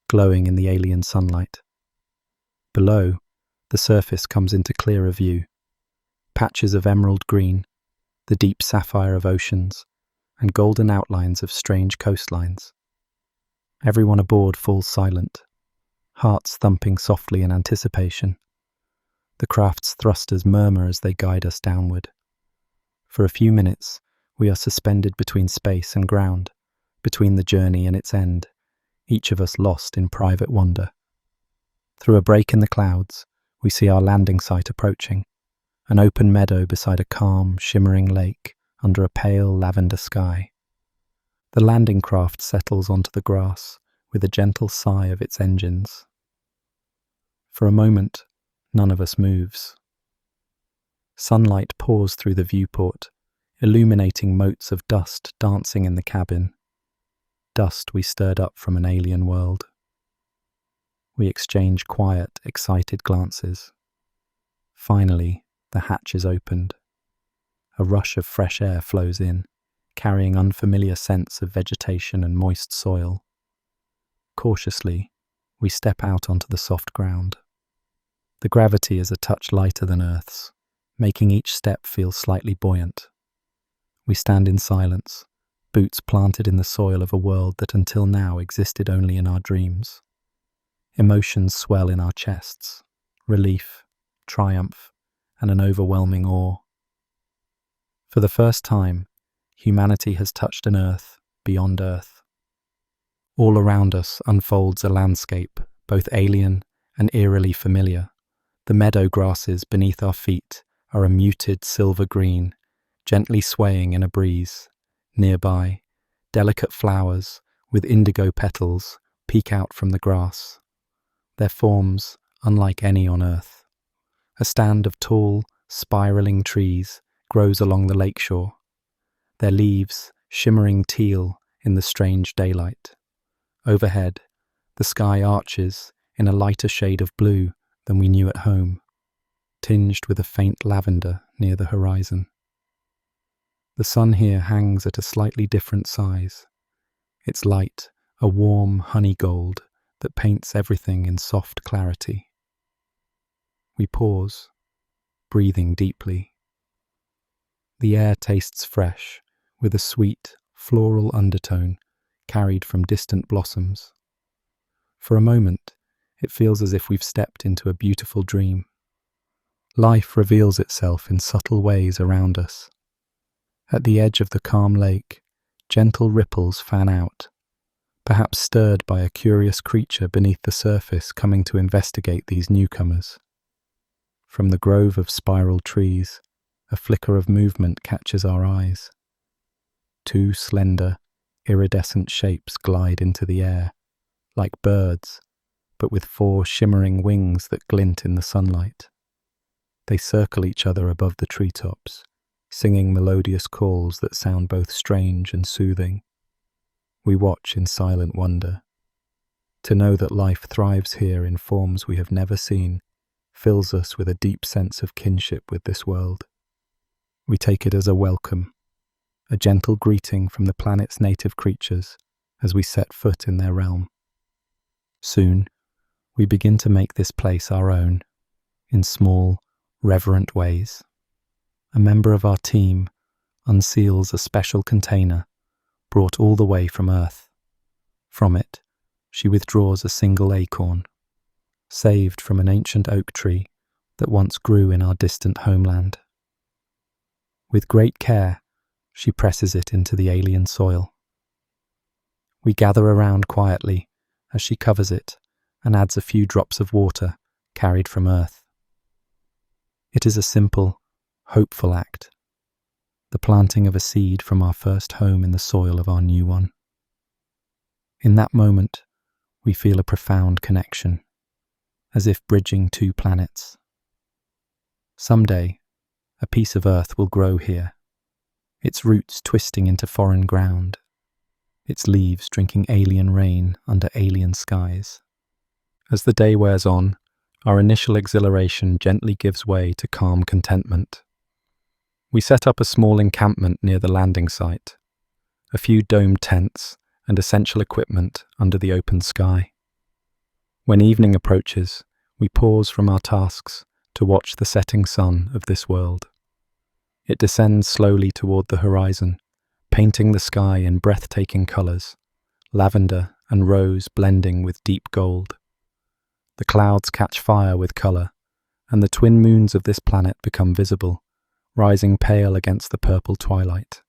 [SPEAKER 1] glowing in the alien sunlight. Below, the surface comes into clearer view. Patches of emerald green, the deep sapphire of oceans, and golden outlines of strange coastlines. Everyone aboard falls silent, hearts thumping softly in anticipation. The craft's thrusters murmur as they guide us downward. For a few minutes, we are suspended between space and ground, between the journey and its end, each of us lost in private wonder. Through a break in the clouds, we see our landing site approaching, an open meadow beside a calm, shimmering lake under a pale lavender sky. The landing craft settles onto the grass with a gentle sigh of its engines. For a moment, none of us moves. Sunlight pours through the viewport, illuminating motes of dust dancing in the cabin. Dust we stirred up from an alien world. We exchange quiet, excited glances. Finally, the hatch is opened. A rush of fresh air flows in, carrying unfamiliar scents of vegetation and moist soil. Cautiously, we step out onto the soft ground. The gravity is a touch lighter than Earth's, making each step feel slightly buoyant. We stand in silence, boots planted in the soil of a world that until now existed only in our dreams. Emotions swell in our chests, relief, triumph, and an overwhelming awe. For the first time, humanity has touched an Earth beyond Earth. All around us unfolds a landscape, both alien and eerily familiar. The meadow grasses beneath our feet are a muted silver green, gently swaying in a breeze. Nearby, delicate flowers with indigo petals peek out from the grass. Their forms unlike any on Earth. A stand of tall, spiraling trees grows along the lakeshore, their leaves shimmering teal in the strange daylight. Overhead, the sky arches in a lighter shade of blue than we knew at home, tinged with a faint lavender near the horizon. The sun here hangs at a slightly different size, its light a warm honey gold that paints everything in soft clarity. We pause, breathing deeply. The air tastes fresh, with a sweet, floral undertone carried from distant blossoms. For a moment, it feels as if we've stepped into a beautiful dream. Life reveals itself in subtle ways around us. At the edge of the calm lake, gentle ripples fan out, perhaps stirred by a curious creature beneath the surface coming to investigate these newcomers. From the grove of spiral trees, a flicker of movement catches our eyes. Two slender, iridescent shapes glide into the air, like birds, but with four shimmering wings that glint in the sunlight. They circle each other above the treetops, singing melodious calls that sound both strange and soothing. We watch in silent wonder. To know that life thrives here in forms we have never seen fills us with a deep sense of kinship with this world. We take it as a welcome, a gentle greeting from the planet's native creatures as we set foot in their realm. Soon, we begin to make this place our own, in small, reverent ways. A member of our team unseals a special container brought all the way from Earth. From it, she withdraws a single acorn, saved from an ancient oak tree that once grew in our distant homeland. With great care, she presses it into the alien soil. We gather around quietly as she covers it and adds a few drops of water carried from Earth. It is a simple, hopeful act, the planting of a seed from our first home in the soil of our new one. In that moment, we feel a profound connection, as if bridging two planets. Someday, a piece of earth will grow here, its roots twisting into foreign ground, its leaves drinking alien rain under alien skies. As the day wears on, our initial exhilaration gently gives way to calm contentment. We set up a small encampment near the landing site, a few domed tents and essential equipment under the open sky. When evening approaches, we pause from our tasks to watch the setting sun of this world. It descends slowly toward the horizon, painting the sky in breathtaking colors, lavender and rose blending with deep gold. The clouds catch fire with color, and the twin moons of this planet become visible, rising pale against the purple twilight.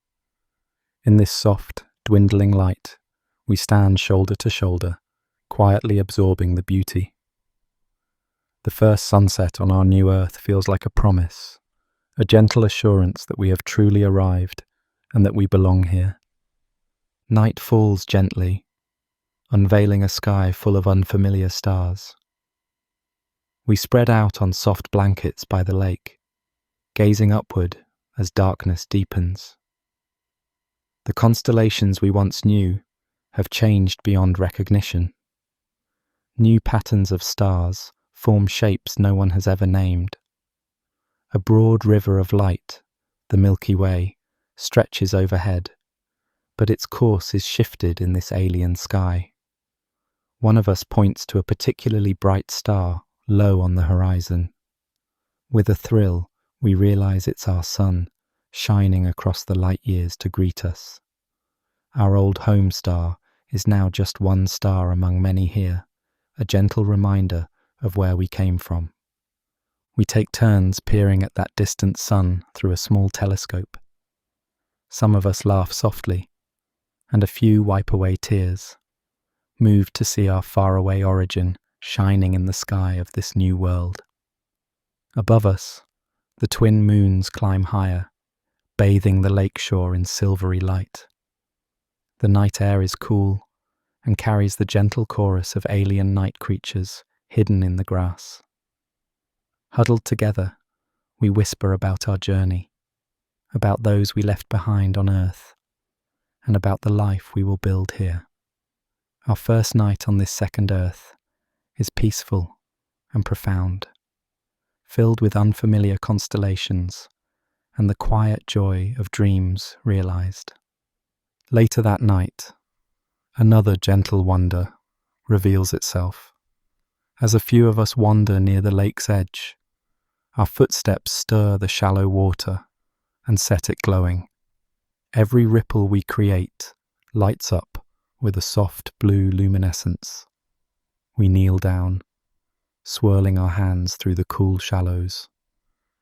[SPEAKER 1] In this soft, dwindling light, we stand shoulder to shoulder, quietly absorbing the beauty. The first sunset on our new Earth feels like a promise, a gentle assurance that we have truly arrived and that we belong here. Night falls gently, unveiling a sky full of unfamiliar stars. We spread out on soft blankets by the lake, gazing upward as darkness deepens. The constellations we once knew have changed beyond recognition. New patterns of stars form shapes no one has ever named. A broad river of light, the Milky Way, stretches overhead, but its course is shifted in this alien sky. One of us points to a particularly bright star low on the horizon. With a thrill, we realize it's our sun, shining across the light years to greet us. Our old home star is now just one star among many here, a gentle reminder of where we came from. We take turns peering at that distant sun through a small telescope. Some of us laugh softly, and a few wipe away tears, moved to see our faraway origin shining in the sky of this new world. Above us, the twin moons climb higher, bathing the lakeshore in silvery light. The night air is cool and carries the gentle chorus of alien night creatures hidden in the grass. Huddled together, we whisper about our journey, about those we left behind on Earth, and about the life we will build here. Our first night on this second Earth is peaceful and profound, filled with unfamiliar constellations and the quiet joy of dreams realized. Later that night, another gentle wonder reveals itself. As a few of us wander near the lake's edge, our footsteps stir the shallow water and set it glowing. Every ripple we create lights up with a soft blue luminescence. We kneel down, swirling our hands through the cool shallows,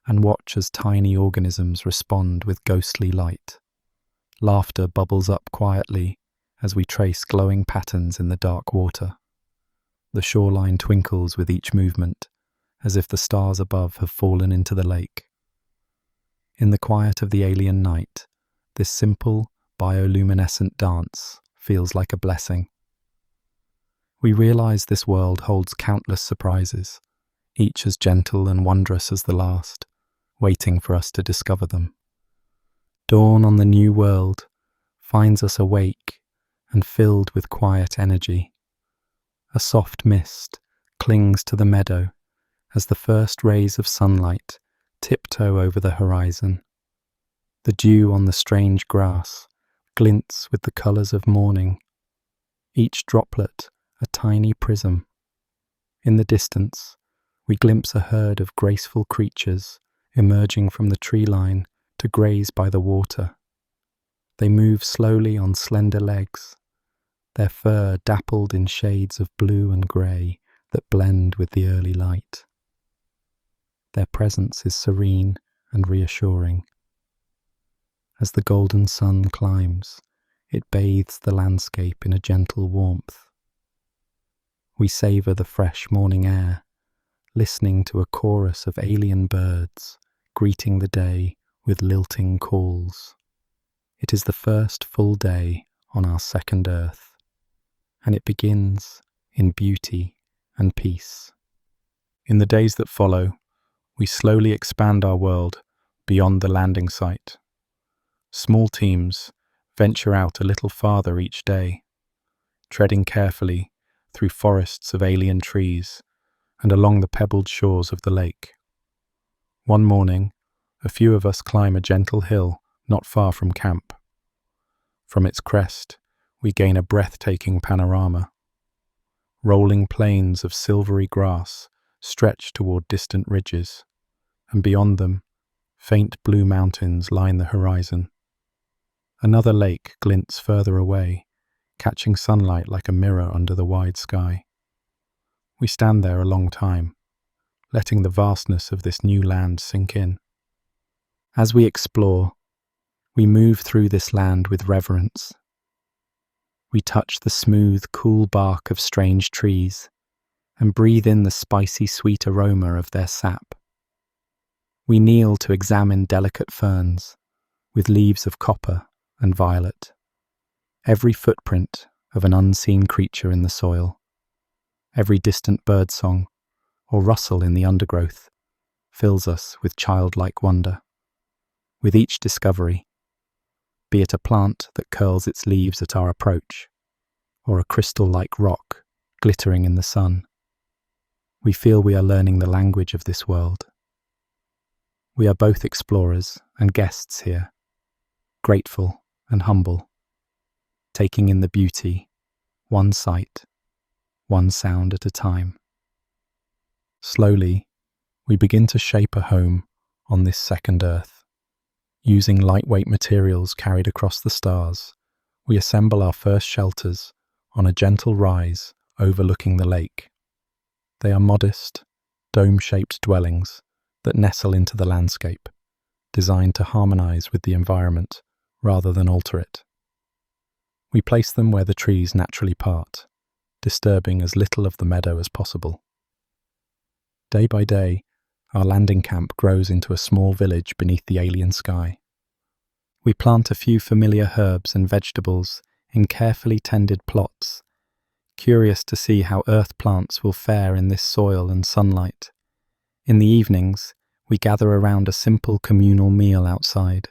[SPEAKER 1] and watch as tiny organisms respond with ghostly light. Laughter bubbles up quietly as we trace glowing patterns in the dark water. The shoreline twinkles with each movement, as if the stars above have fallen into the lake. In the quiet of the alien night, this simple, bioluminescent dance feels like a blessing. We realize this world holds countless surprises, each as gentle and wondrous as the last, waiting for us to discover them. Dawn on the new world finds us awake and filled with quiet energy. A soft mist clings to the meadow as the first rays of sunlight tiptoe over the horizon. The dew on the strange grass glints with the colors of morning, each droplet a tiny prism. In the distance, we glimpse a herd of graceful creatures emerging from the tree line to graze by the water. They move slowly on slender legs, their fur dappled in shades of blue and grey that blend with the early light. Their presence is serene and reassuring. As the golden sun climbs, it bathes the landscape in a gentle warmth. We savour the fresh morning air, listening to a chorus of alien birds greeting the day with lilting calls. It is the first full day on our second Earth, and it begins in beauty and peace. In the days that follow, we slowly expand our world beyond the landing site. Small teams venture out a little farther each day, treading carefully through forests of alien trees and along the pebbled shores of the lake. One morning, a few of us climb a gentle hill not far from camp. From its crest, we gain a breathtaking panorama. Rolling plains of silvery grass stretch toward distant ridges, and beyond them, faint blue mountains line the horizon. Another lake glints further away, catching sunlight like a mirror under the wide sky. We stand there a long time, letting the vastness of this new land sink in. As we explore, we move through this land with reverence. We touch the smooth, cool bark of strange trees and breathe in the spicy, sweet aroma of their sap. We kneel to examine delicate ferns with leaves of copper and violet, every footprint of an unseen creature in the soil, every distant birdsong or rustle in the undergrowth fills us with childlike wonder. With each discovery, be it a plant that curls its leaves at our approach, or a crystal-like rock glittering in the sun, we feel we are learning the language of this world. We are both explorers and guests here, grateful and humble, taking in the beauty, one sight, one sound at a time. Slowly, we begin to shape a home on this second Earth. Using lightweight materials carried across the stars, we assemble our first shelters on a gentle rise overlooking the lake. They are modest, dome-shaped dwellings that nestle into the landscape, designed to harmonize with the environment rather than alter it. We place them where the trees naturally part, disturbing as little of the meadow as possible. Day by day, our landing camp grows into a small village beneath the alien sky. We plant a few familiar herbs and vegetables in carefully tended plots, curious to see how earth plants will fare in this soil and sunlight. In the evenings, we gather around a simple communal meal outside,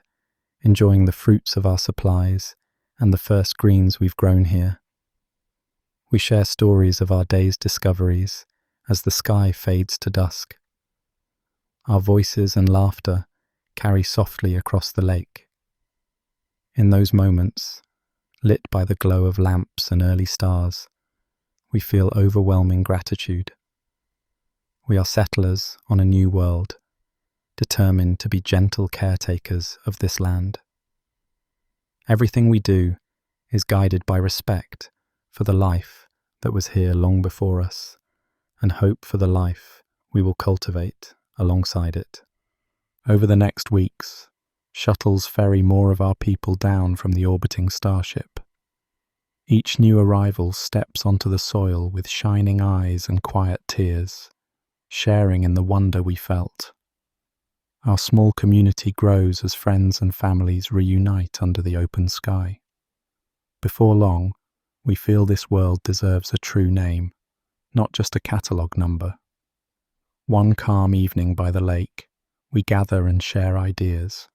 [SPEAKER 1] enjoying the fruits of our supplies and the first greens we've grown here. We share stories of our day's discoveries as the sky fades to dusk. Our voices and laughter carry softly across the lake. In those moments, lit by the glow of lamps and early stars, we feel overwhelming gratitude. We are settlers on a new world, determined to be gentle caretakers of this land. Everything we do is guided by respect for the life that was here long before us, and hope for the life we will cultivate alongside it. Over the next weeks, shuttles ferry more of our people down from the orbiting starship. Each new arrival steps onto the soil with shining eyes and quiet tears, sharing in the wonder we felt. Our small community grows as friends and families reunite under the open sky. Before long, we feel this world deserves a true name, not just a catalogue number. One calm evening by the lake, we gather and share ideas.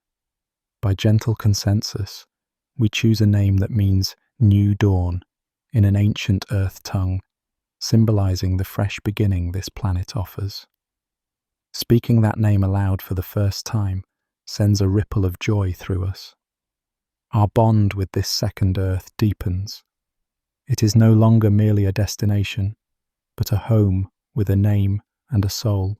[SPEAKER 1] By gentle consensus, we choose a name that means new dawn in an ancient earth tongue, symbolizing the fresh beginning this planet offers. Speaking that name aloud for the first time sends a ripple of joy through us. Our bond with this second Earth deepens. It is no longer merely a destination, but a home with a name and a soul.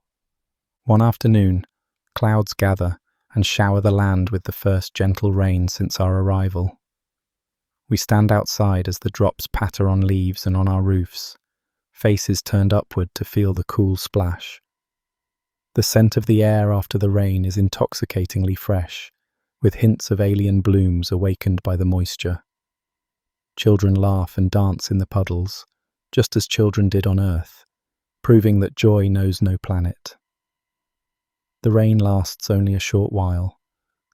[SPEAKER 1] One afternoon, clouds gather and shower the land with the first gentle rain since our arrival. We stand outside as the drops patter on leaves and on our roofs, faces turned upward to feel the cool splash. The scent of the air after the rain is intoxicatingly fresh, with hints of alien blooms awakened by the moisture. Children laugh and dance in the puddles, just as children did on Earth, proving that joy knows no planet. The rain lasts only a short while,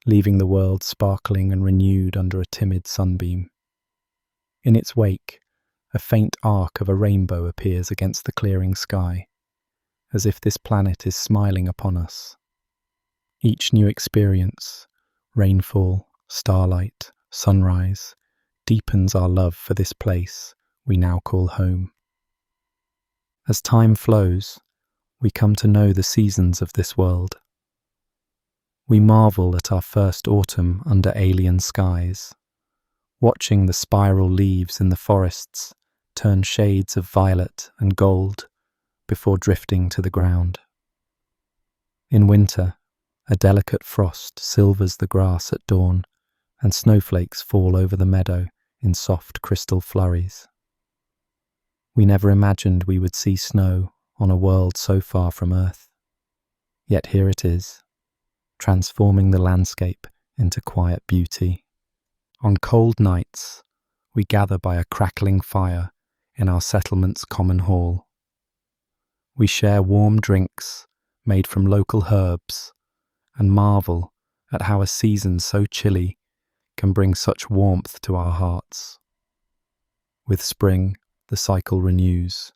[SPEAKER 1] leaving the world sparkling and renewed under a timid sunbeam. In its wake, a faint arc of a rainbow appears against the clearing sky, as if this planet is smiling upon us. Each new experience, rainfall, starlight, sunrise, deepens our love for this place we now call home. As time flows, we come to know the seasons of this world. We marvel at our first autumn under alien skies, watching the spiral leaves in the forests turn shades of violet and gold before drifting to the ground. In winter, a delicate frost silvers the grass at dawn, and snowflakes fall over the meadow in soft crystal flurries. We never imagined we would see snow on a world so far from Earth. Yet here it is, transforming the landscape into quiet beauty. On cold nights, we gather by a crackling fire in our settlement's common hall. We share warm drinks made from local herbs and marvel at how a season so chilly can bring such warmth to our hearts. With spring, the cycle renews.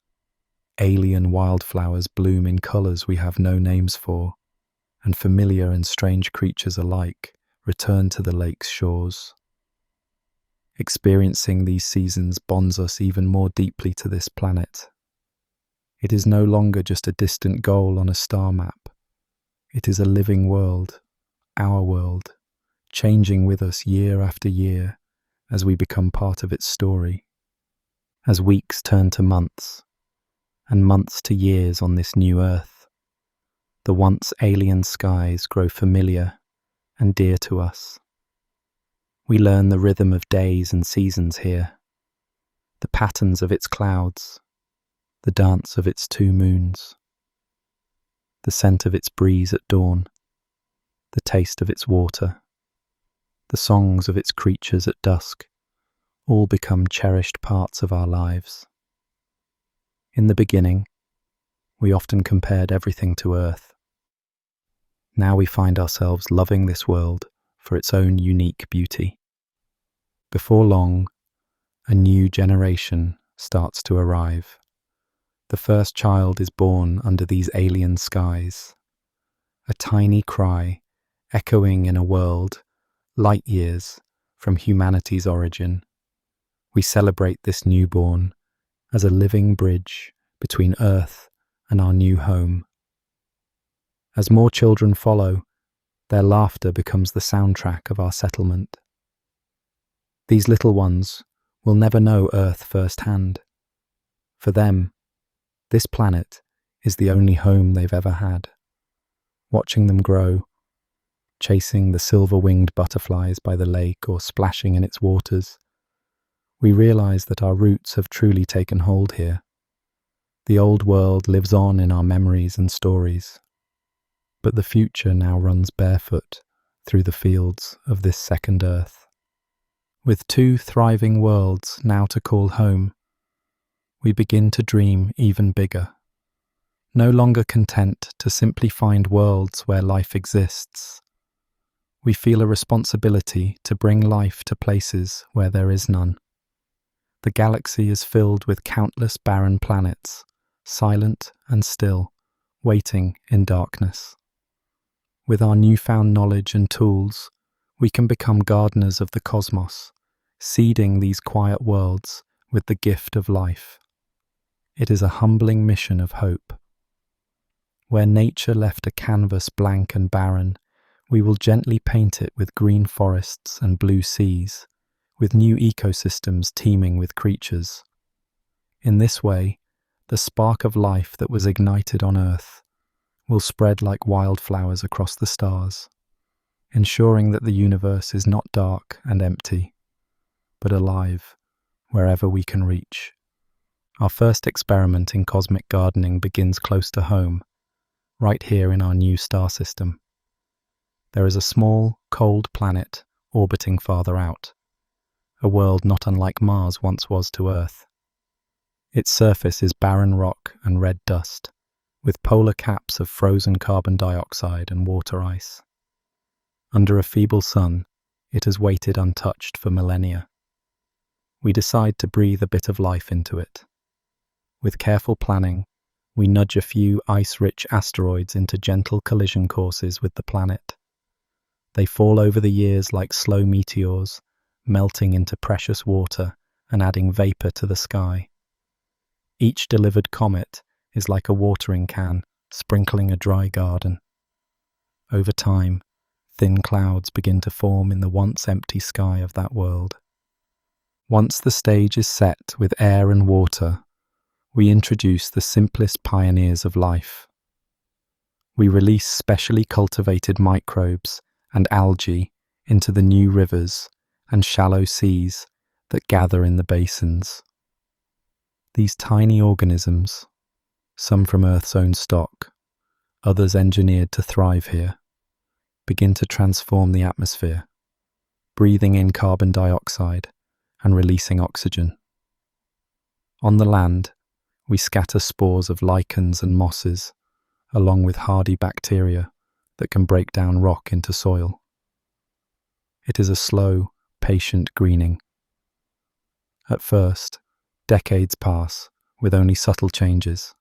[SPEAKER 1] Alien wildflowers bloom in colours we have no names for, and familiar and strange creatures alike return to the lake's shores. Experiencing these seasons bonds us even more deeply to this planet. It is no longer just a distant goal on a star map. It is a living world, our world, changing with us year after year as we become part of its story. As weeks turn to months, and months to years on this new Earth, the once alien skies grow familiar and dear to us. We learn the rhythm of days and seasons here, the patterns of its clouds, the dance of its two moons, the scent of its breeze at dawn, the taste of its water, the songs of its creatures at dusk, all become cherished parts of our lives. In the beginning, we often compared everything to Earth. Now we find ourselves loving this world for its own unique beauty. Before long, a new generation starts to arrive. The first child is born under these alien skies, a tiny cry echoing in a world light years from humanity's origin. We celebrate this newborn as a living bridge between Earth and our new home. As more children follow, their laughter becomes the soundtrack of our settlement. These little ones will never know Earth firsthand. For them, this planet is the only home they've ever had. Watching them grow, chasing the silver-winged butterflies by the lake or splashing in its waters, we realize that our roots have truly taken hold here. The old world lives on in our memories and stories, but the future now runs barefoot through the fields of this second Earth. With two thriving worlds now to call home, we begin to dream even bigger. No longer content to simply find worlds where life exists, we feel a responsibility to bring life to places where there is none. The galaxy is filled with countless barren planets, silent and still, waiting in darkness. With our newfound knowledge and tools, we can become gardeners of the cosmos, seeding these quiet worlds with the gift of life. It is a humbling mission of hope. Where nature left a canvas blank and barren, we will gently paint it with green forests and blue seas, with new ecosystems teeming with creatures. In this way, the spark of life that was ignited on Earth will spread like wildflowers across the stars, ensuring that the universe is not dark and empty, but alive wherever we can reach. Our first experiment in cosmic gardening begins close to home, right here in our new star system. There is a small, cold planet orbiting farther out, a world not unlike Mars once was to Earth. Its surface is barren rock and red dust, with polar caps of frozen carbon dioxide and water ice. Under a feeble sun, it has waited untouched for millennia. We decide to breathe a bit of life into it. With careful planning, we nudge a few ice-rich asteroids into gentle collision courses with the planet. They fall over the years like slow meteors, melting into precious water and adding vapor to the sky. Each delivered comet is like a watering can, sprinkling a dry garden. Over time, thin clouds begin to form in the once empty sky of that world. Once the stage is set with air and water, we introduce the simplest pioneers of life. We release specially cultivated microbes and algae into the new rivers and shallow seas that gather in the basins. These tiny organisms, some from Earth's own stock, others engineered to thrive here, begin to transform the atmosphere, breathing in carbon dioxide and releasing oxygen. On the land, we scatter spores of lichens and mosses, along with hardy bacteria that can break down rock into soil. It is a slow, patient greening. At first, decades pass with only subtle changes.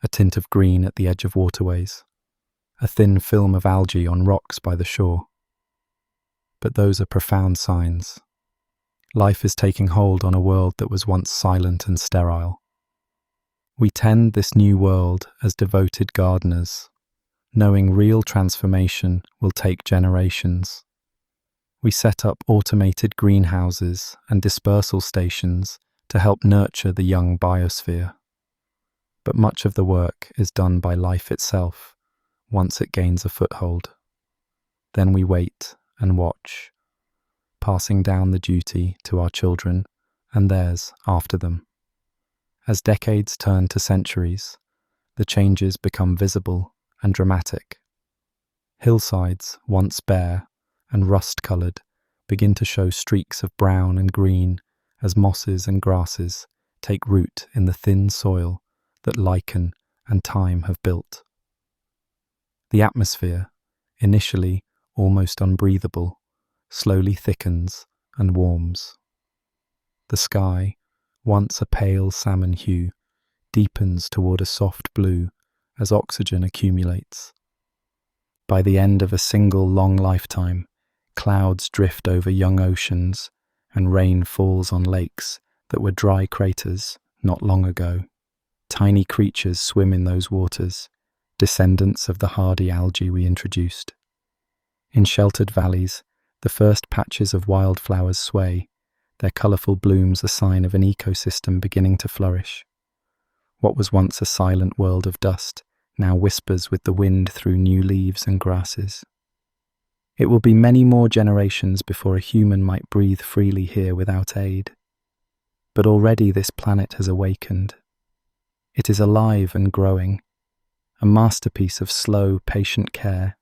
[SPEAKER 1] A tint of green at the edge of waterways, a thin film of algae on rocks by the shore. But those are profound signs. Life is taking hold on a world that was once silent and sterile. We tend this new world as devoted gardeners, knowing real transformation will take generations. We set up automated greenhouses and dispersal stations to help nurture the young biosphere. But much of the work is done by life itself once it gains a foothold. Then we wait and watch, passing down the duty to our children and theirs after them. As decades turn to centuries, the changes become visible and dramatic. Hillsides, once bare and rust-coloured, begin to show streaks of brown and green as mosses and grasses take root in the thin soil that lichen and time have built. The atmosphere, initially almost unbreathable, slowly thickens and warms. The sky, once a pale salmon hue, deepens toward a soft blue as oxygen accumulates. By the end of a single long lifetime, clouds drift over young oceans and rain falls on lakes that were dry craters not long ago. Tiny creatures swim in those waters, descendants of the hardy algae we introduced. In sheltered valleys, the first patches of wildflowers sway, their colourful blooms a sign of an ecosystem beginning to flourish. What was once a silent world of dust now whispers with the wind through new leaves and grasses. It will be many more generations before a human might breathe freely here without aid. But already this planet has awakened. It is alive and growing, a masterpiece of slow, patient care,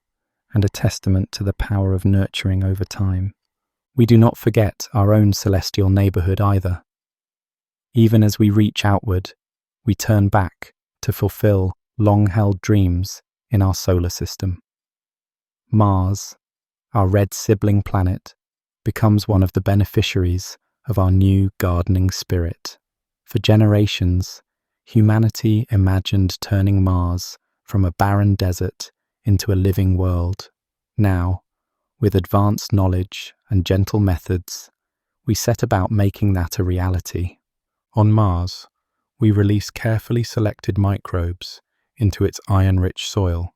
[SPEAKER 1] and a testament to the power of nurturing over time. We do not forget our own celestial neighbourhood either. Even as we reach outward, we turn back to fulfill long-held dreams in our solar system. Mars, our red sibling planet, becomes one of the beneficiaries of our new gardening spirit. For generations, humanity imagined turning Mars from a barren desert into a living world. Now, with advanced knowledge and gentle methods, we set about making that a reality. On Mars, we release carefully selected microbes into its iron-rich soil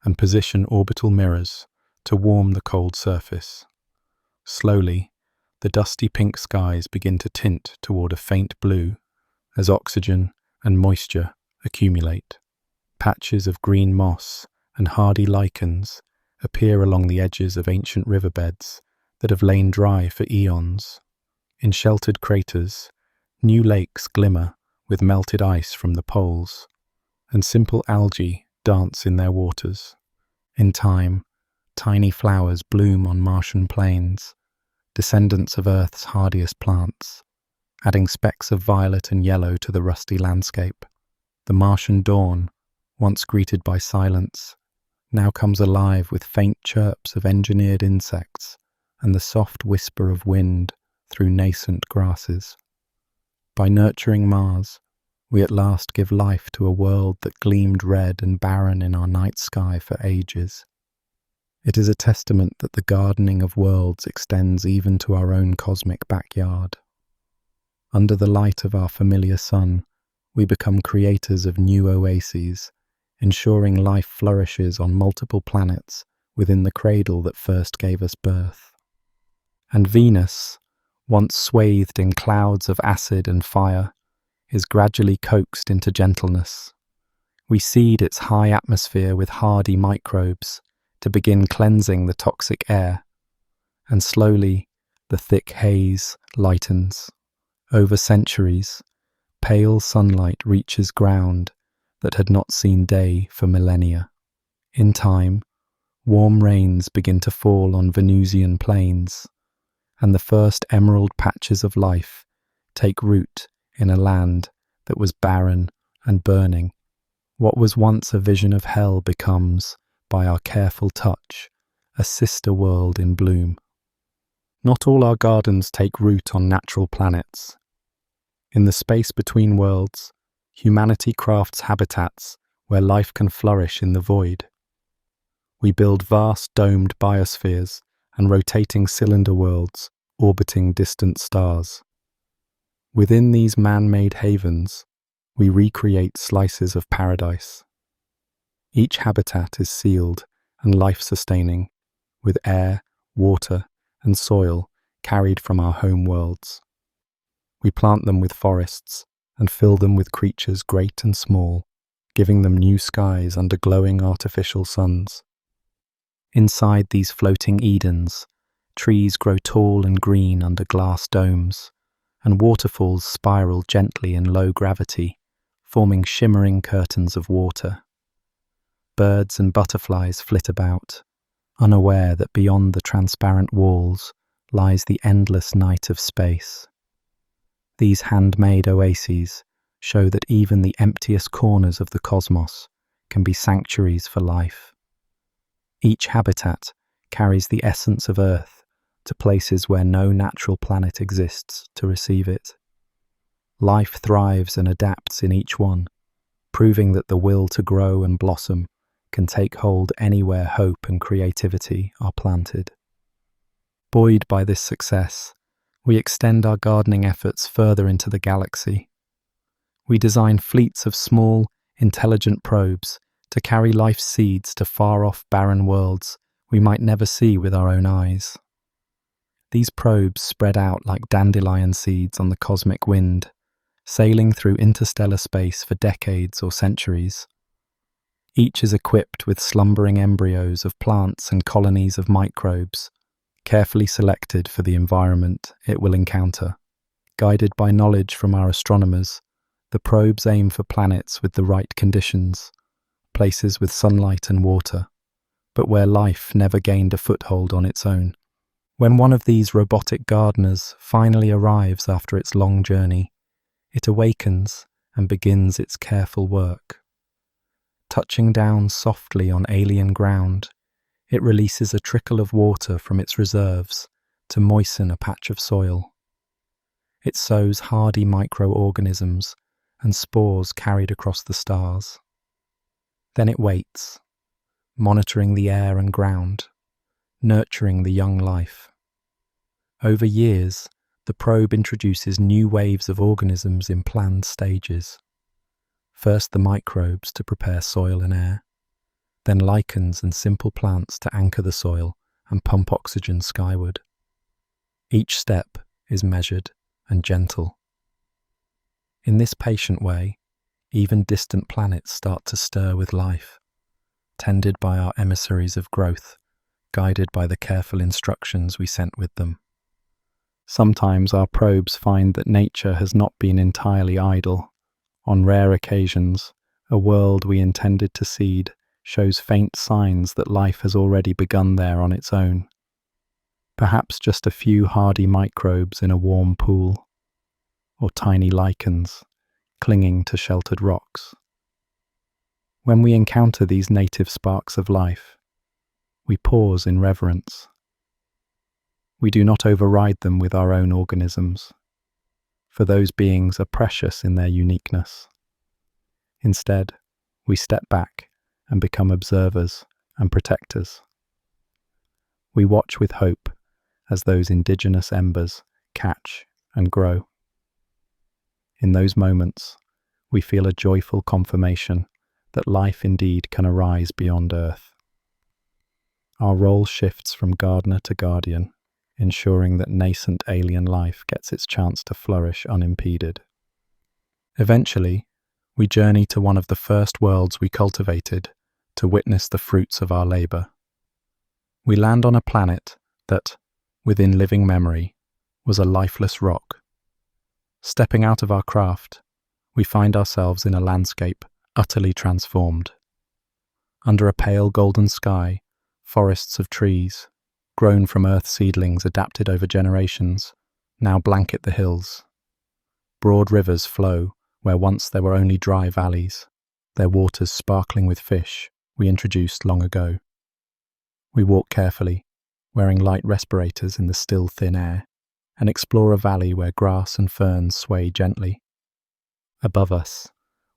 [SPEAKER 1] and position orbital mirrors to warm the cold surface. Slowly, the dusty pink skies begin to tint toward a faint blue as oxygen and moisture accumulate. Patches of green moss and hardy lichens appear along the edges of ancient riverbeds that have lain dry for eons. In sheltered craters, new lakes glimmer with melted ice from the poles, and simple algae dance in their waters. In time, tiny flowers bloom on Martian plains, descendants of Earth's hardiest plants. adding specks of violet and yellow to the rusty landscape. The Martian dawn, once greeted by silence, now comes alive with faint chirps of engineered insects and the soft whisper of wind through nascent grasses. By nurturing Mars, we at last give life to a world that gleamed red and barren in our night sky for ages. It is a testament that the gardening of worlds extends even to our own cosmic backyard. Under the light of our familiar sun, we become creators of new oases, ensuring life flourishes on multiple planets within the cradle that first gave us birth. And Venus, once swathed in clouds of acid and fire, is gradually coaxed into gentleness. We seed its high atmosphere with hardy microbes to begin cleansing the toxic air, and slowly the thick haze lightens. Over centuries, pale sunlight reaches ground that had not seen day for millennia. In time, warm rains begin to fall on Venusian plains, and the first emerald patches of life take root in a land that was barren and burning. What was once a vision of hell becomes, by our careful touch, a sister world in bloom. Not all our gardens take root on natural planets. In the space between worlds, humanity crafts habitats where life can flourish in the void. We build vast domed biospheres and rotating cylinder worlds orbiting distant stars. Within these man-made havens, we recreate slices of paradise. Each habitat is sealed and life-sustaining, with air, water, and soil carried from our home worlds. We plant them with forests and fill them with creatures great and small, giving them new skies under glowing artificial suns. Inside these floating Edens, trees grow tall and green under glass domes, and waterfalls spiral gently in low gravity, forming shimmering curtains of water. Birds and butterflies flit about, unaware that beyond the transparent walls lies the endless night of space. These handmade oases show that even the emptiest corners of the cosmos can be sanctuaries for life. Each habitat carries the essence of Earth to places where no natural planet exists to receive it. Life thrives and adapts in each one, proving that the will to grow and blossom can take hold anywhere hope and creativity are planted. Buoyed by this success, we extend our gardening efforts further into the galaxy. We design fleets of small, intelligent probes to carry life's seeds to far-off barren worlds we might never see with our own eyes. These probes spread out like dandelion seeds on the cosmic wind, sailing through interstellar space for decades or centuries. Each is equipped with slumbering embryos of plants and colonies of microbes, carefully selected for the environment it will encounter. Guided by knowledge from our astronomers, the probes aim for planets with the right conditions, places with sunlight and water, but where life never gained a foothold on its own. When one of these robotic gardeners finally arrives after its long journey, it awakens and begins its careful work. Touching down softly on alien ground, it releases a trickle of water from its reserves to moisten a patch of soil. It sows hardy microorganisms and spores carried across the stars. Then it waits, monitoring the air and ground, nurturing the young life. Over years, the probe introduces new waves of organisms in planned stages. First the microbes to prepare soil and air, then lichens and simple plants to anchor the soil and pump oxygen skyward. Each step is measured and gentle. In this patient way, even distant planets start to stir with life, tended by our emissaries of growth, guided by the careful instructions we sent with them. Sometimes our probes find that nature has not been entirely idle. On rare occasions, a world we intended to seed shows faint signs that life has already begun there on its own. Perhaps just a few hardy microbes in a warm pool. or tiny lichens clinging to sheltered rocks. When we encounter these native sparks of life, we pause in reverence. We do not override them with our own organisms, for those beings are precious in their uniqueness. Instead, we step back and become observers and protectors. We watch with hope as those indigenous embers catch and grow. In those moments, we feel a joyful confirmation that life indeed can arise beyond Earth. Our role shifts from gardener to guardian, ensuring that nascent alien life gets its chance to flourish unimpeded. Eventually, we journey to one of the first worlds we cultivated to witness the fruits of our labor. We land on a planet that, within living memory, was a lifeless rock. Stepping out of our craft, we find ourselves in a landscape utterly transformed. Under a pale golden sky, forests of trees, grown from earth seedlings adapted over generations, now blanket the hills. Broad rivers flow where once there were only dry valleys, their waters sparkling with fish we introduced long ago. We walk carefully, wearing light respirators in the still thin air, and explore a valley where grass and ferns sway gently. Above us,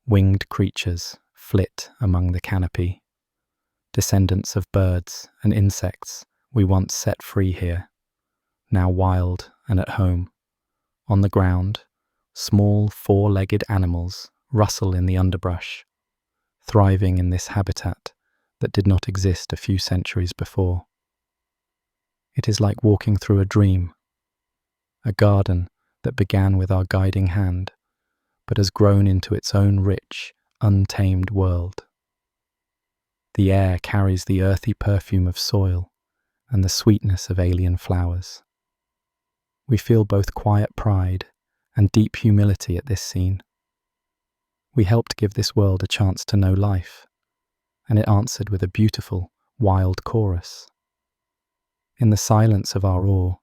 [SPEAKER 1] winged creatures flit among the canopy, descendants of birds and insects we once set free here, now wild and at home. On the ground, small four-legged animals rustle in the underbrush, thriving in this habitat that did not exist a few centuries before. It is like walking through a dream, a garden that began with our guiding hand, but has grown into its own rich, untamed world. The air carries the earthy perfume of soil and the sweetness of alien flowers. We feel both quiet pride and deep humility at this scene. We helped give this world a chance to know life, and it answered with a beautiful, wild chorus. In the silence of our awe,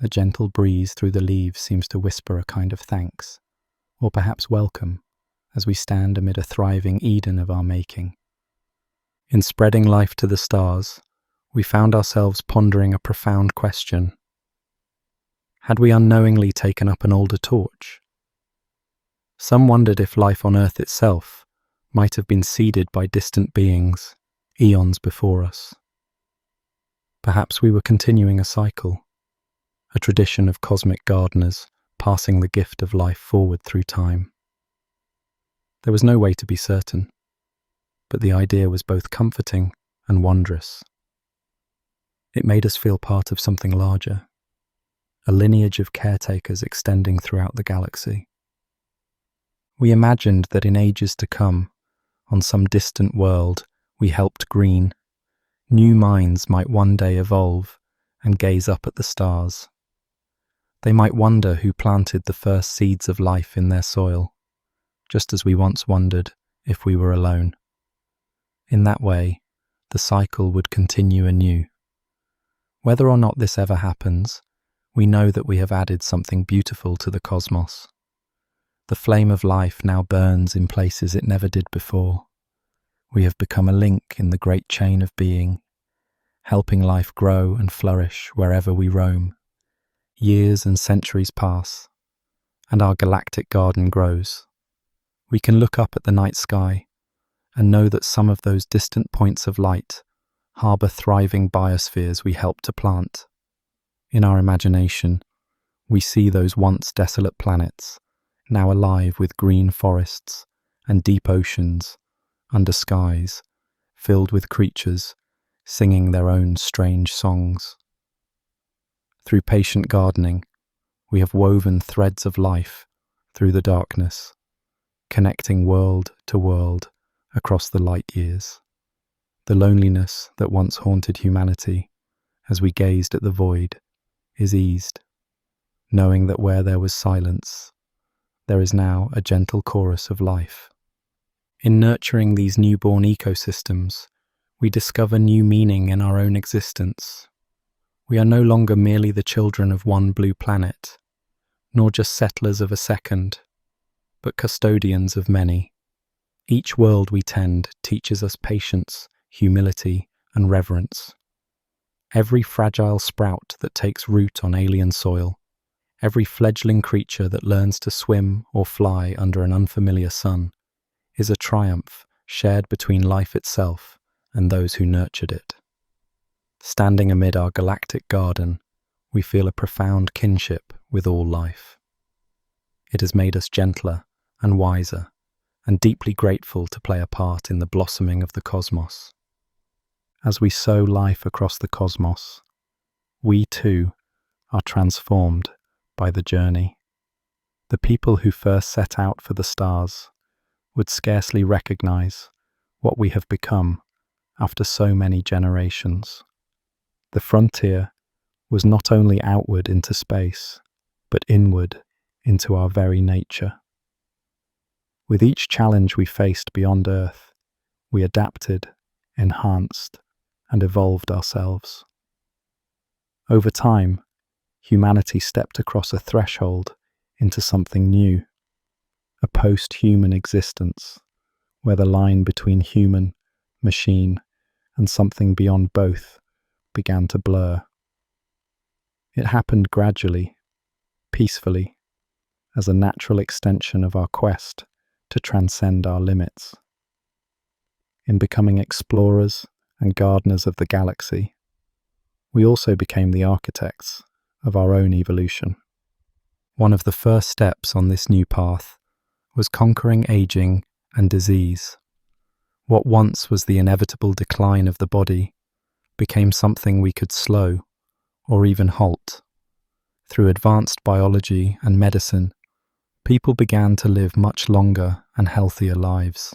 [SPEAKER 1] a gentle breeze through the leaves seems to whisper a kind of thanks, or perhaps welcome, as we stand amid a thriving Eden of our making. In spreading life to the stars, we found ourselves pondering a profound question. Had we unknowingly taken up an older torch? Some wondered if life on Earth itself might have been seeded by distant beings, eons before us. Perhaps we were continuing a cycle, a tradition of cosmic gardeners passing the gift of life forward through time. There was no way to be certain, but the idea was both comforting and wondrous. It made us feel part of something larger, a lineage of caretakers extending throughout the galaxy. We imagined that in ages to come, on some distant world we helped green, new minds might one day evolve and gaze up at the stars. They might wonder who planted the first seeds of life in their soil, just as we once wondered if we were alone. In that way, the cycle would continue anew. Whether or not this ever happens, we know that we have added something beautiful to the cosmos. The flame of life now burns in places it never did before. We have become a link in the great chain of being, helping life grow and flourish wherever we roam. Years and centuries pass, and our galactic garden grows. We can look up at the night sky and know that some of those distant points of light harbour thriving biospheres we helped to plant. In our imagination, we see those once desolate planets, now alive with green forests and deep oceans, under skies filled with creatures singing their own strange songs. Through patient gardening, we have woven threads of life through the darkness, connecting world to world across the light years. The loneliness that once haunted humanity, as we gazed at the void, is eased, knowing that where there was silence, there is now a gentle chorus of life. In nurturing these newborn ecosystems, we discover new meaning in our own existence. We are no longer merely the children of one blue planet, nor just settlers of a second, but custodians of many. Each world we tend teaches us patience, humility, and reverence. Every fragile sprout that takes root on alien soil, every fledgling creature that learns to swim or fly under an unfamiliar sun, is a triumph shared between life itself and those who nurtured it. Standing amid our galactic garden, we feel a profound kinship with all life. It has made us gentler and wiser, and deeply grateful to play a part in the blossoming of the cosmos. As we sow life across the cosmos, we too are transformed by the journey. The people who first set out for the stars would scarcely recognize what we have become after so many generations. The frontier was not only outward into space, but inward into our very nature. With each challenge we faced beyond Earth, we adapted, enhanced, and evolved ourselves. Over time, humanity stepped across a threshold into something new, a post-human existence, where the line between human, machine, and something beyond both began to blur. It happened gradually, peacefully, as a natural extension of our quest to transcend our limits. In becoming explorers and gardeners of the galaxy, we also became the architects of our own evolution. One of the first steps on this new path was conquering aging and disease. What once was the inevitable decline of the body became something we could slow or even halt. Through advanced biology and medicine, people began to live much longer and healthier lives.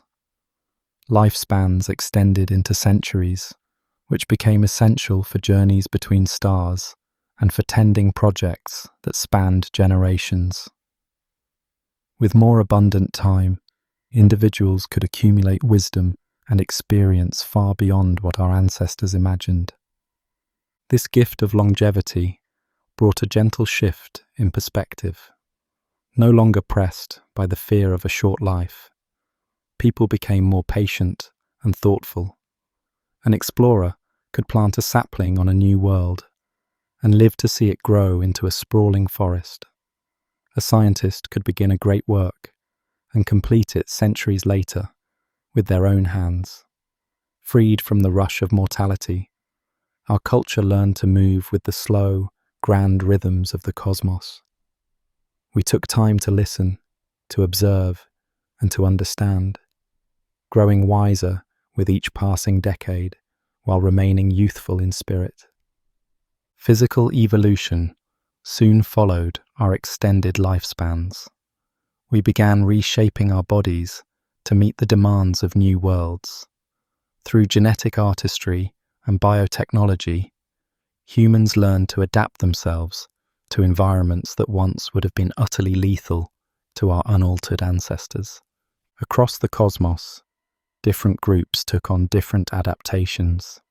[SPEAKER 1] Lifespans extended into centuries, which became essential for journeys between stars and for tending projects that spanned generations. With more abundant time, individuals could accumulate wisdom and experience far beyond what our ancestors imagined. This gift of longevity brought a gentle shift in perspective. No longer pressed by the fear of a short life, people became more patient and thoughtful. An explorer could plant a sapling on a new world and live to see it grow into a sprawling forest. A scientist could begin a great work and complete it centuries later with their own hands. Freed from the rush of mortality, our culture learned to move with the slow, grand rhythms of the cosmos. We took time to listen, to observe, and to understand, growing wiser with each passing decade while remaining youthful in spirit. Physical evolution soon followed our extended lifespans. We began reshaping our bodies to meet the demands of new worlds. Through genetic artistry and biotechnology, humans learned to adapt themselves to environments that once would have been utterly lethal to our unaltered ancestors. Across the cosmos, different groups took on different adaptations.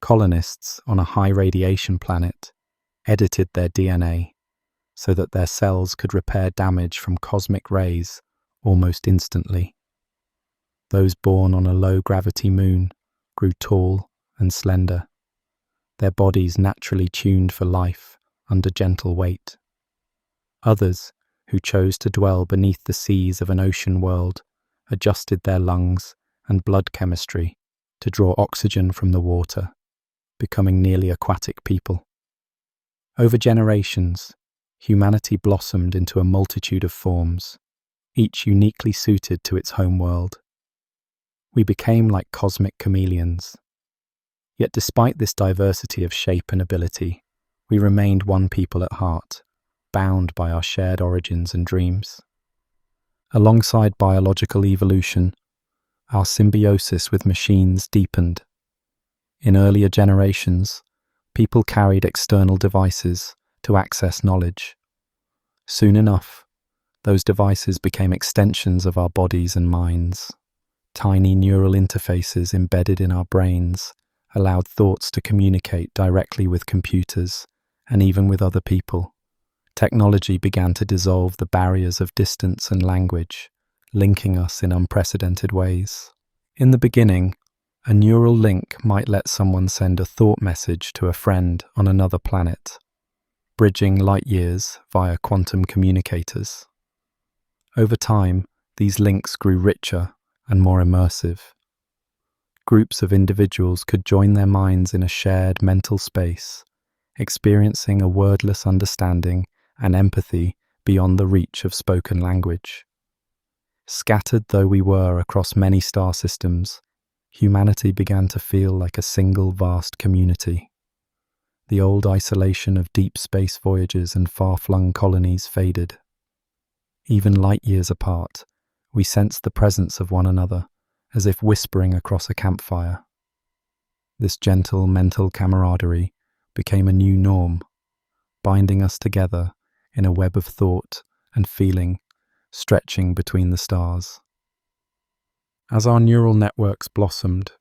[SPEAKER 1] Colonists on a high-radiation planet edited their DNA so that their cells could repair damage from cosmic rays almost instantly. Those born on a low-gravity moon grew tall and slender, their bodies naturally tuned for life under gentle weight. Others, who chose to dwell beneath the seas of an ocean world, adjusted their lungs and blood chemistry to draw oxygen from the water, becoming nearly aquatic people. Over generations, humanity blossomed into a multitude of forms, each uniquely suited to its home world. We became like cosmic chameleons. Yet despite this diversity of shape and ability, we remained one people at heart, bound by our shared origins and dreams. Alongside biological evolution, our symbiosis with machines deepened. In earlier generations, people carried external devices to access knowledge. Soon enough, those devices became extensions of our bodies and minds. Tiny neural interfaces embedded in our brains allowed thoughts to communicate directly with computers and even with other people, Technology began to dissolve the barriers of distance and language, linking us in unprecedented ways. In the beginning, a neural link might let someone send a thought message to a friend on another planet, bridging light years via quantum communicators. Over time, these links grew richer and more immersive. Groups of individuals could join their minds in a shared mental space, experiencing a wordless understanding and empathy beyond the reach of spoken language. Scattered though we were across many star systems, humanity began to feel like a single vast community. The old isolation of deep space voyages and far-flung colonies faded. Even light years apart, we sensed the presence of one another, as if whispering across a campfire. This gentle mental camaraderie became a new norm, binding us together in a web of thought and feeling stretching between the stars. As our neural networks blossomed,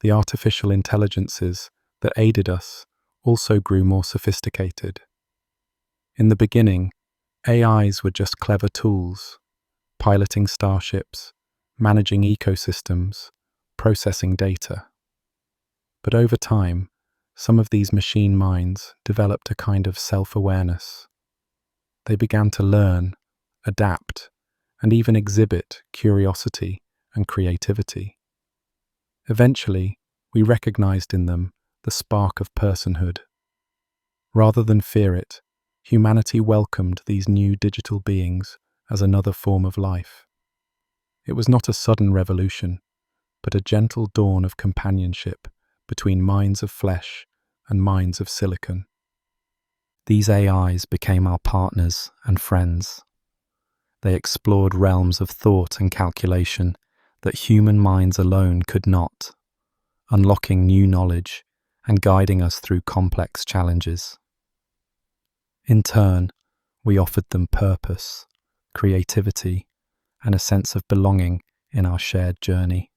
[SPEAKER 1] the artificial intelligences that aided us also grew more sophisticated. In the beginning, AIs were just clever tools, piloting starships, managing ecosystems, processing data. But over time, some of these machine minds developed a kind of self-awareness. They began to learn, adapt, and even exhibit curiosity and creativity. Eventually, we recognized in them the spark of personhood. Rather than fear it, humanity welcomed these new digital beings as another form of life. It was not a sudden revolution, but a gentle dawn of companionship between minds of flesh and minds of silicon. These AIs became our partners and friends. They explored realms of thought and calculation that human minds alone could not, unlocking new knowledge and guiding us through complex challenges. In turn, we offered them purpose, creativity, and a sense of belonging in our shared journey.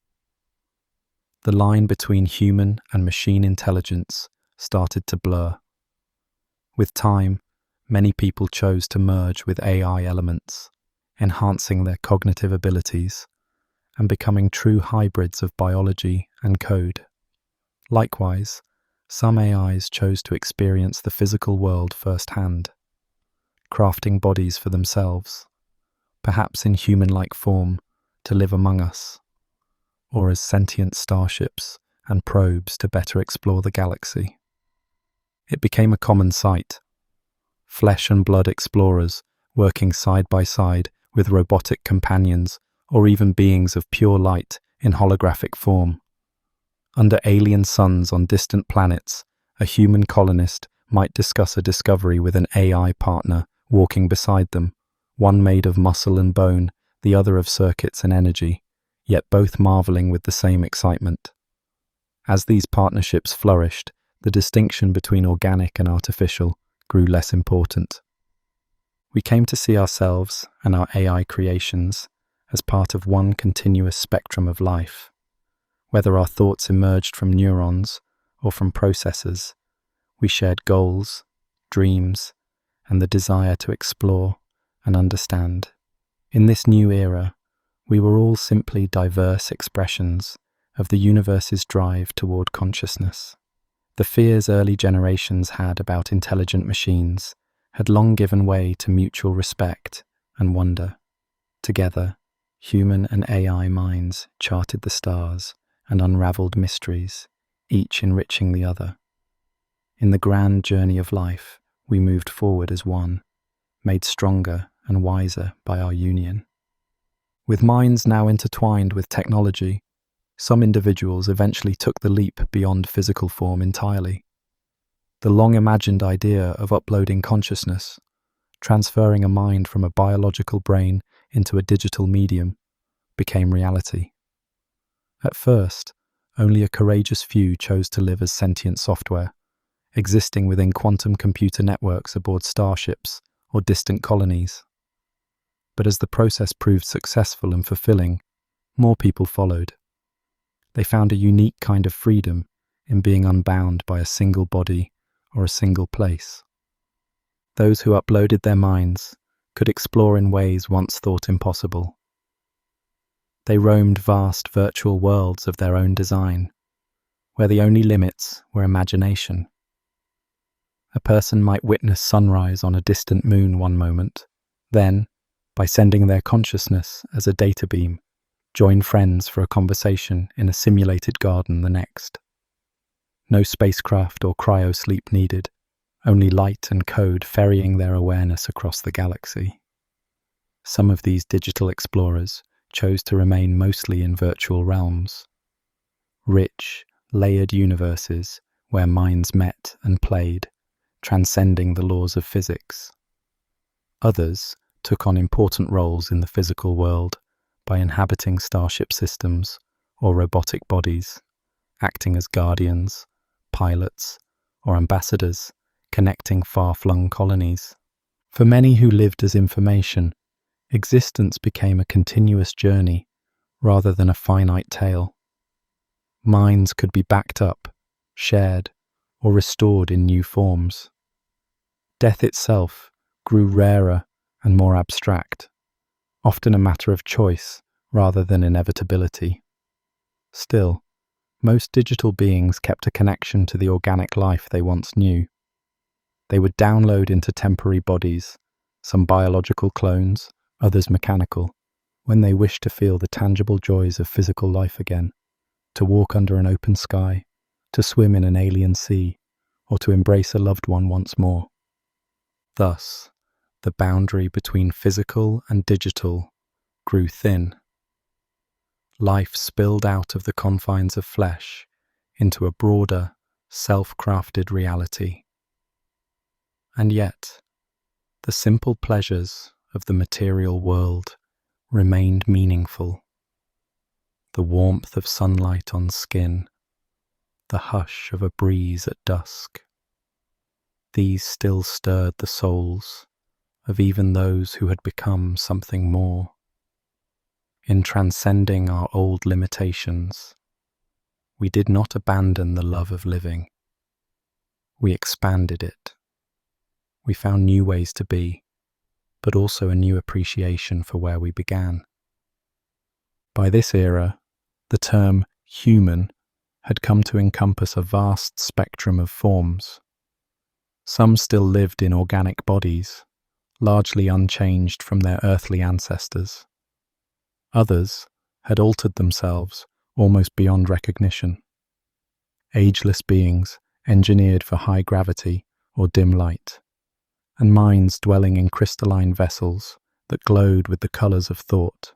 [SPEAKER 1] The line between human and machine intelligence started to blur. With time, many people chose to merge with AI elements, enhancing their cognitive abilities and becoming true hybrids of biology and code. Likewise, some AIs chose to experience the physical world firsthand, crafting bodies for themselves, perhaps in human-like form, to live among us, or as sentient starships and probes to better explore the galaxy. It became a common sight: flesh and blood explorers working side by side with robotic companions or even beings of pure light in holographic form. Under alien suns on distant planets, a human colonist might discuss a discovery with an AI partner walking beside them, one made of muscle and bone, the other of circuits and energy, yet both marveling with the same excitement. As these partnerships flourished, the distinction between organic and artificial grew less important. We came to see ourselves and our AI creations as part of one continuous spectrum of life. Whether our thoughts emerged from neurons or from processors, we shared goals, dreams, and the desire to explore and understand. In this new era, we were all simply diverse expressions of the universe's drive toward consciousness. The fears early generations had about intelligent machines had long given way to mutual respect and wonder. Together, human and AI minds charted the stars and unraveled mysteries, each enriching the other. In the grand journey of life, we moved forward as one, made stronger and wiser by our union. With minds now intertwined with technology, some individuals eventually took the leap beyond physical form entirely. The long-imagined idea of uploading consciousness, transferring a mind from a biological brain into a digital medium, became reality. At first, only a courageous few chose to live as sentient software, existing within quantum computer networks aboard starships or distant colonies. But as the process proved successful and fulfilling, more people followed. They found a unique kind of freedom in being unbound by a single body or a single place. those who uploaded their minds could explore in ways once thought impossible. They roamed vast virtual worlds of their own design, where the only limits were imagination. A person might witness sunrise on a distant moon one moment, then, by sending their consciousness as a data beam, join friends for a conversation in a simulated garden the next. No spacecraft or cryosleep needed, only light and code ferrying their awareness across the galaxy. Some of these digital explorers chose to remain mostly in virtual realms, rich, layered universes where minds met and played, transcending the laws of physics. Others took on important roles in the physical world by inhabiting starship systems or robotic bodies, acting as guardians, pilots, or ambassadors, connecting far-flung colonies. For many who lived as information, existence became a continuous journey rather than a finite tale. Minds could be backed up, shared, or restored in new forms. Death itself grew rarer and more abstract, often a matter of choice rather than inevitability. Still, most digital beings kept a connection to the organic life they once knew. They would download into temporary bodies, some biological clones, others mechanical, when they wished to feel the tangible joys of physical life again, to walk under an open sky, to swim in an alien sea, or to embrace a loved one once more. Thus, the boundary between physical and digital grew thin. Life spilled out of the confines of flesh into a broader, self-crafted reality. And yet, the simple pleasures of the material world remained meaningful. The warmth of sunlight on skin, the hush of a breeze at dusk. These still stirred the souls of even those who had become something more. In transcending our old limitations, we did not abandon the love of living. We expanded it. We found new ways to be, but also a new appreciation for where we began. By this era, the term human had come to encompass a vast spectrum of forms. Some still lived in organic bodies, largely unchanged from their earthly ancestors. Others had altered themselves almost beyond recognition. Ageless beings engineered for high gravity or dim light, and minds dwelling in crystalline vessels that glowed with the colors of thought.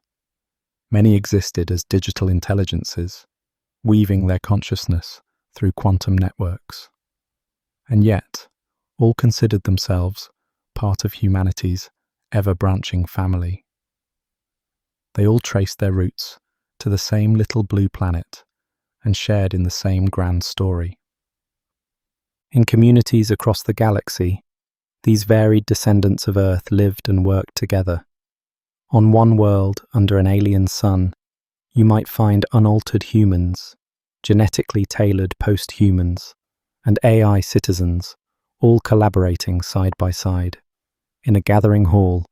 [SPEAKER 1] Many existed as digital intelligences, weaving their consciousness through quantum networks. And yet, all considered themselves part of humanity's ever-branching family. They all traced their roots to the same little blue planet and shared in the same grand story. In communities across the galaxy, these varied descendants of Earth lived and worked together. On one world under an alien sun, you might find unaltered humans, genetically tailored post-humans, and AI citizens, all collaborating side by side. In a gathering hall,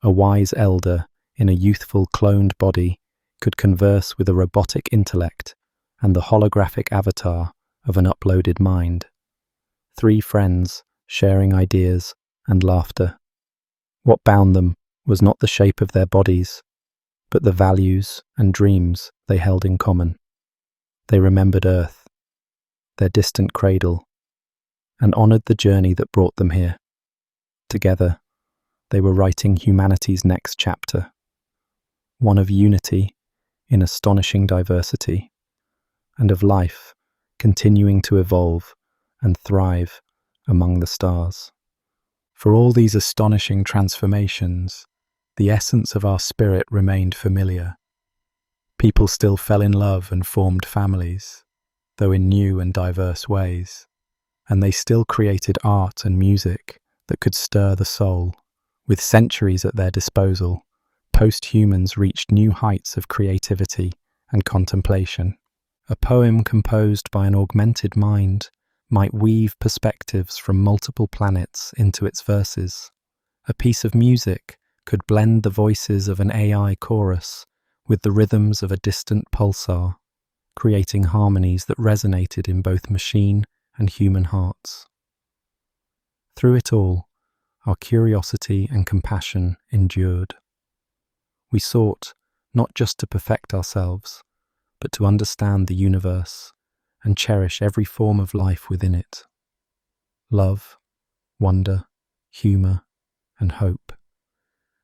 [SPEAKER 1] a wise elder in a youthful cloned body could converse with a robotic intellect and the holographic avatar of an uploaded mind. Three friends sharing ideas and laughter. What bound them was not the shape of their bodies, but the values and dreams they held in common. They remembered Earth, their distant cradle, and honored the journey that brought them here. Together, they were writing humanity's next chapter, one of unity in astonishing diversity, and of life continuing to evolve and thrive among the stars. For all these astonishing transformations, the essence of our spirit remained familiar. People still fell in love and formed families, though in new and diverse ways, and they still created art and music that could stir the soul. With centuries at their disposal, post-humans reached new heights of creativity and contemplation. A poem composed by an augmented mind might weave perspectives from multiple planets into its verses. A piece of music could blend the voices of an AI chorus with the rhythms of a distant pulsar, creating harmonies that resonated in both machine and human hearts. Through it all, our curiosity and compassion endured. We sought not just to perfect ourselves, but to understand the universe and cherish every form of life within it. Love, wonder, humor, and hope.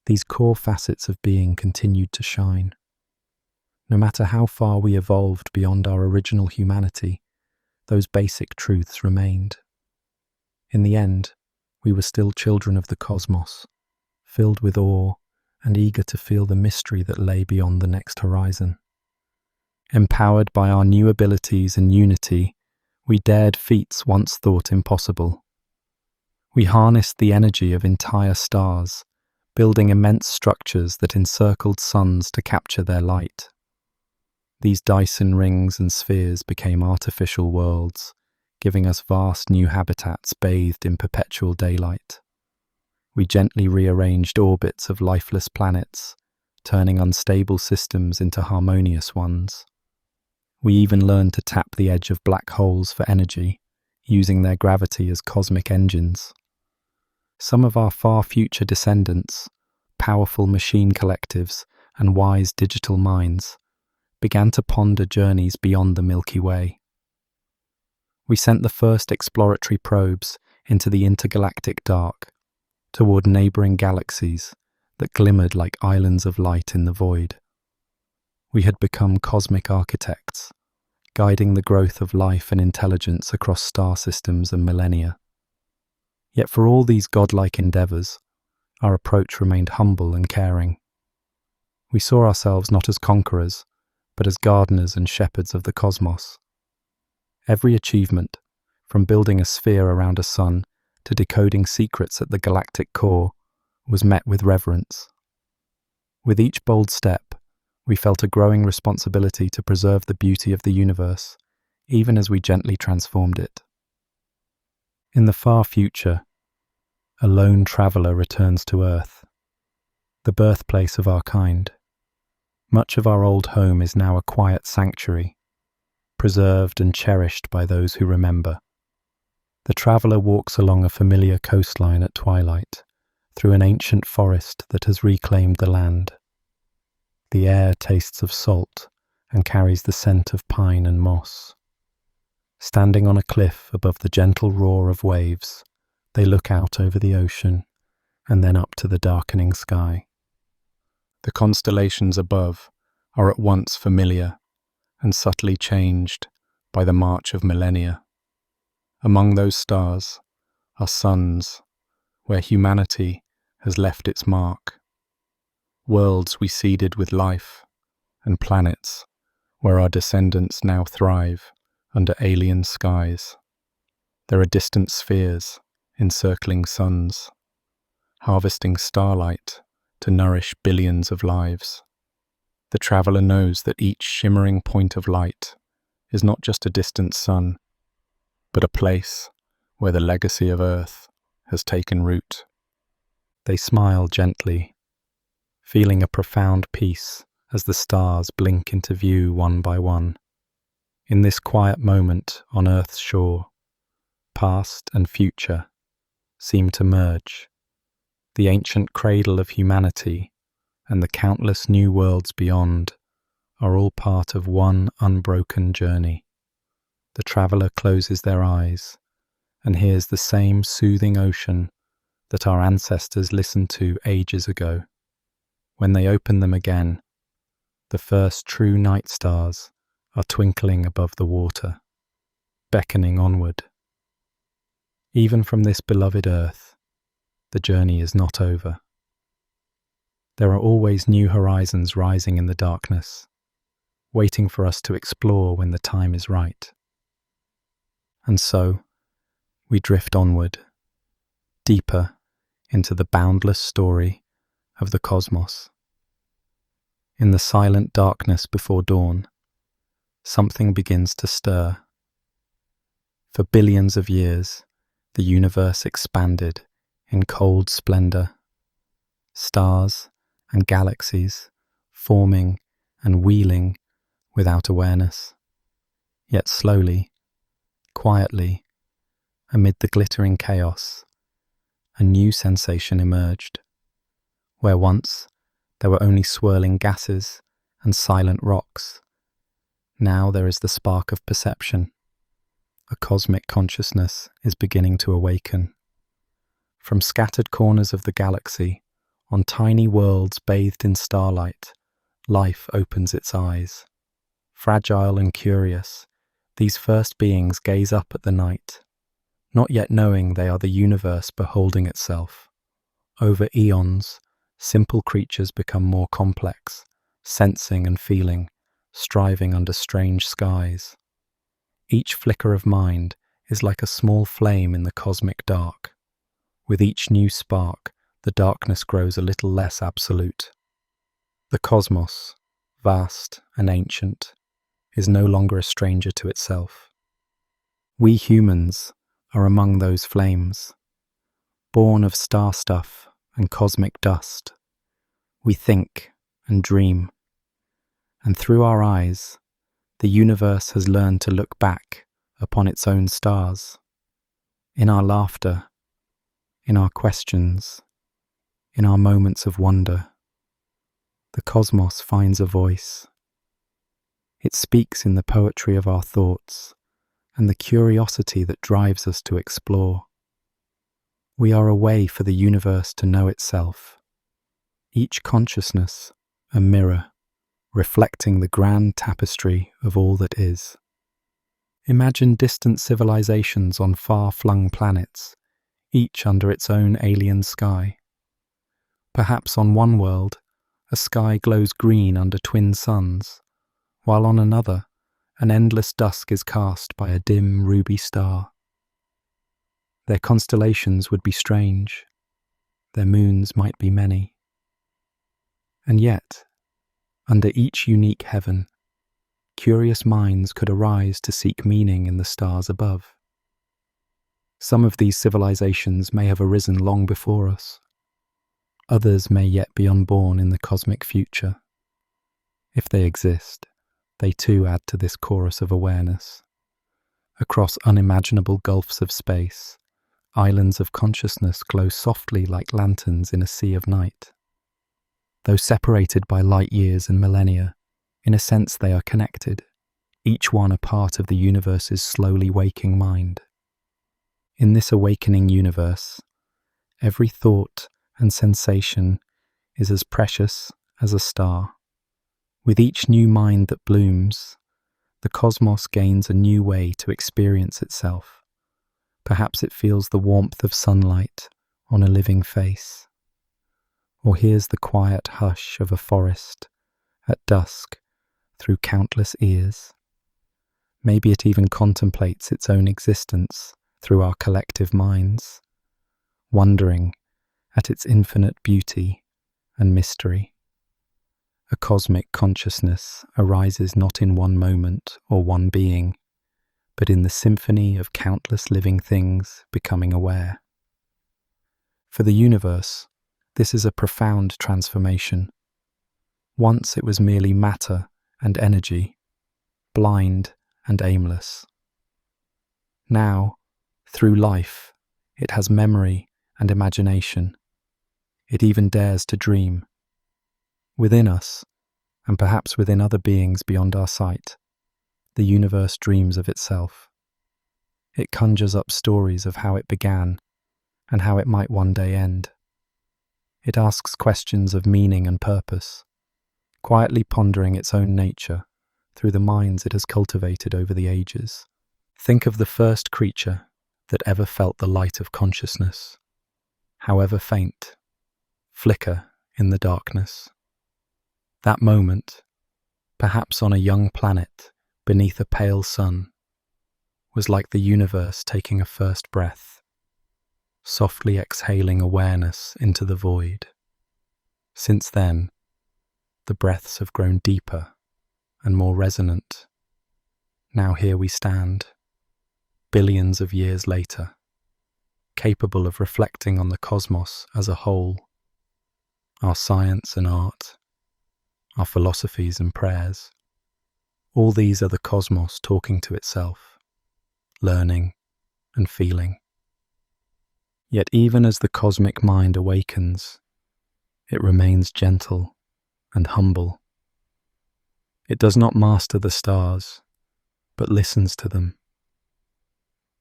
[SPEAKER 1] These core facets of being continued to shine. No matter how far we evolved beyond our original humanity, those basic truths remained. In the end, we were still children of the cosmos, filled with awe and eager to feel the mystery that lay beyond the next horizon. Empowered by our new abilities and unity, we dared feats once thought impossible. We harnessed the energy of entire stars, building immense structures that encircled suns to capture their light. These Dyson rings and spheres became artificial worlds, giving us vast new habitats bathed in perpetual daylight. We gently rearranged orbits of lifeless planets, turning unstable systems into harmonious ones. We even learned to tap the edge of black holes for energy, using their gravity as cosmic engines. Some of our far future descendants, powerful machine collectives and wise digital minds, began to ponder journeys beyond the Milky Way. We sent the first exploratory probes into the intergalactic dark, toward neighboring galaxies that glimmered like islands of light in the void. We had become cosmic architects, guiding the growth of life and intelligence across star systems and millennia. Yet for all these godlike endeavors, our approach remained humble and caring. We saw ourselves not as conquerors, but as gardeners and shepherds of the cosmos. Every achievement, from building a sphere around a sun to decoding secrets at the galactic core, was met with reverence. With each bold step, we felt a growing responsibility to preserve the beauty of the universe, even as we gently transformed it. In the far future, a lone traveler returns to Earth, the birthplace of our kind. Much of our old home is now a quiet sanctuary, preserved and cherished by those who remember. The traveler walks along a familiar coastline at twilight, through an ancient forest that has reclaimed the land. The air tastes of salt and carries the scent of pine and moss. Standing on a cliff above the gentle roar of waves, they look out over the ocean and then up to the darkening sky. The constellations above are at once familiar and subtly changed by the march of millennia. Among those stars are suns where humanity has left its mark, worlds we seeded with life, and planets where our descendants now thrive under alien skies. There are distant spheres encircling suns, harvesting starlight to nourish billions of lives. The traveler knows that each shimmering point of light is not just a distant sun, but a place where the legacy of Earth has taken root. They smile gently, feeling a profound peace as the stars blink into view one by one. In this quiet moment on Earth's shore, past and future seem to merge. The ancient cradle of humanity and the countless new worlds beyond are all part of one unbroken journey. The traveler closes their eyes and hears the same soothing ocean that our ancestors listened to ages ago. When they open them again, the first true night stars are twinkling above the water, beckoning onward. Even from this beloved Earth, the journey is not over. There are always new horizons rising in the darkness, waiting for us to explore when the time is right. And so, we drift onward, deeper into the boundless story of the cosmos. In the silent darkness before dawn, something begins to stir. For billions of years, the universe expanded in cold splendor. Stars and galaxies forming and wheeling without awareness. Yet slowly, quietly, amid the glittering chaos, a new sensation emerged. Where once there were only swirling gases and silent rocks, now there is the spark of perception. A cosmic consciousness is beginning to awaken. From scattered corners of the galaxy, on tiny worlds bathed in starlight, life opens its eyes. Fragile and curious, these first beings gaze up at the night, not yet knowing they are the universe beholding itself. Over eons, simple creatures become more complex, sensing and feeling, striving under strange skies. Each flicker of mind is like a small flame in the cosmic dark. With each new spark, the darkness grows a little less absolute. The cosmos, vast and ancient, is no longer a stranger to itself. We humans are among those flames. Born of star stuff and cosmic dust, we think and dream. And through our eyes, the universe has learned to look back upon its own stars. In our laughter, in our questions, in our moments of wonder, the cosmos finds a voice. It speaks in the poetry of our thoughts and the curiosity that drives us to explore. We are a way for the universe to know itself, each consciousness a mirror, reflecting the grand tapestry of all that is. Imagine distant civilizations on far-flung planets, each under its own alien sky. Perhaps on one world, a sky glows green under twin suns, while on another, an endless dusk is cast by a dim ruby star. Their constellations would be strange, their moons might be many. And yet, under each unique heaven, curious minds could arise to seek meaning in the stars above. Some of these civilizations may have arisen long before us. Others may yet be unborn in the cosmic future. If they exist, they too add to this chorus of awareness. Across unimaginable gulfs of space, islands of consciousness glow softly like lanterns in a sea of night. Though separated by light years and millennia, in a sense they are connected, each one a part of the universe's slowly waking mind. In this awakening universe, every thought and sensation is as precious as a star. With each new mind that blooms, the cosmos gains a new way to experience itself. Perhaps it feels the warmth of sunlight on a living face, or hears the quiet hush of a forest at dusk through countless ears. Maybe it even contemplates its own existence through our collective minds, wondering at its infinite beauty and mystery. A cosmic consciousness arises not in one moment or one being, but in the symphony of countless living things becoming aware. For the universe, this is a profound transformation. Once it was merely matter and energy, blind and aimless. Now, through life, it has memory and imagination. It even dares to dream. Within us, and perhaps within other beings beyond our sight, the universe dreams of itself. It conjures up stories of how it began and how it might one day end. It asks questions of meaning and purpose, quietly pondering its own nature through the minds it has cultivated over the ages. Think of the first creature that ever felt the light of consciousness, however faint, flicker in the darkness. That moment, perhaps on a young planet beneath a pale sun, was like the universe taking a first breath, softly exhaling awareness into the void. Since then, the breaths have grown deeper and more resonant. Now here we stand, billions of years later, capable of reflecting on the cosmos as a whole, our science and art, our philosophies and prayers. All these are the cosmos talking to itself, learning and feeling. Yet even as the cosmic mind awakens, it remains gentle and humble. It does not master the stars, but listens to them.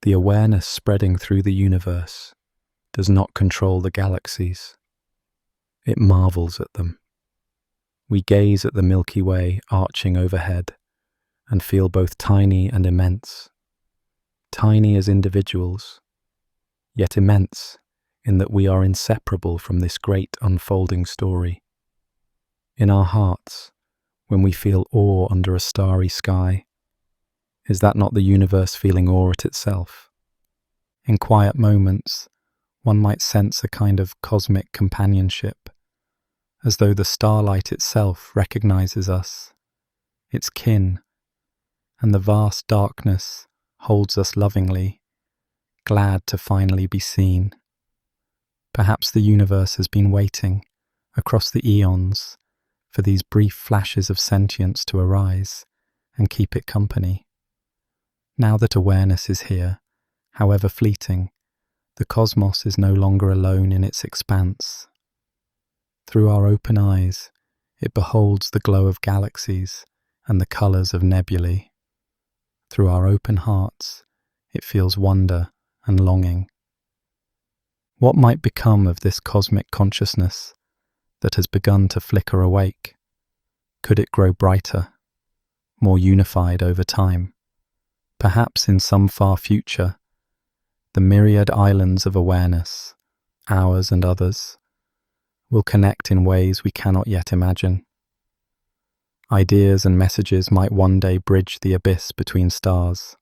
[SPEAKER 1] The awareness spreading through the universe does not control the galaxies. It marvels at them. We gaze at the Milky Way arching overhead and feel both tiny and immense. Tiny as individuals, yet immense in that we are inseparable from this great unfolding story. In our hearts, when we feel awe under a starry sky, is that not the universe feeling awe at itself? In quiet moments, one might sense a kind of cosmic companionship, as though the starlight itself recognizes us, its kin, and the vast darkness holds us lovingly, glad to finally be seen. Perhaps the universe has been waiting, across the eons, for these brief flashes of sentience to arise and keep it company. Now that awareness is here, however fleeting, the cosmos is no longer alone in its expanse. Through our open eyes, it beholds the glow of galaxies and the colours of nebulae. Through our open hearts, it feels wonder and longing. What might become of this cosmic consciousness that has begun to flicker awake? Could it grow brighter, more unified over time? Perhaps in some far future, the myriad islands of awareness, ours and others, will connect in ways we cannot yet imagine. Ideas and messages might one day bridge the abyss between stars.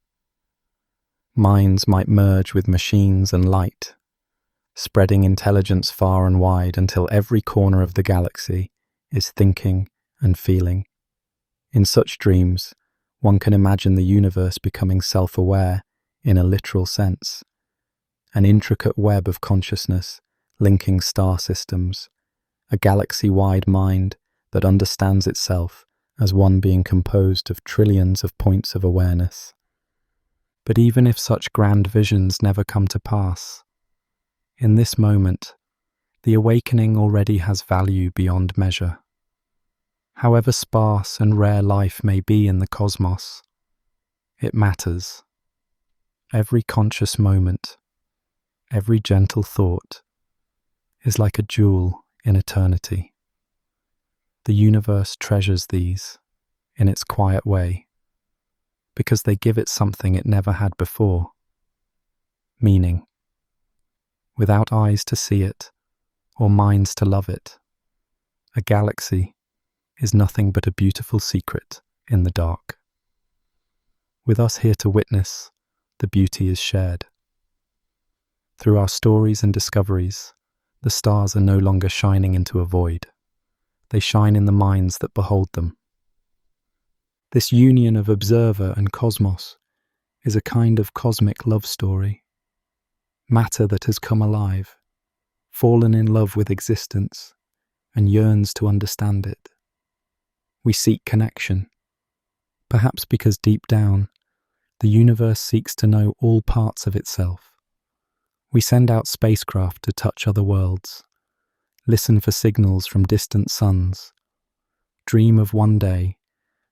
[SPEAKER 1] Minds might merge with machines and light, spreading intelligence far and wide until every corner of the galaxy is thinking and feeling. In such dreams, one can imagine the universe becoming self-aware in a literal sense, an intricate web of consciousness linking star systems, a galaxy-wide mind that understands itself as one being composed of trillions of points of awareness. But even if such grand visions never come to pass, in this moment, the awakening already has value beyond measure. However sparse and rare life may be in the cosmos, it matters. Every conscious moment, every gentle thought, is like a jewel in eternity. The universe treasures these in its quiet way, because they give it something it never had before: meaning. Without eyes to see it, or minds to love it, a galaxy is nothing but a beautiful secret in the dark. With us here to witness, the beauty is shared. Through our stories and discoveries, the stars are no longer shining into a void. They shine in the minds that behold them. This union of observer and cosmos is a kind of cosmic love story. Matter that has come alive, fallen in love with existence, and yearns to understand it. We seek connection, perhaps because deep down, the universe seeks to know all parts of itself. We send out spacecraft to touch other worlds, listen for signals from distant suns, dream of one day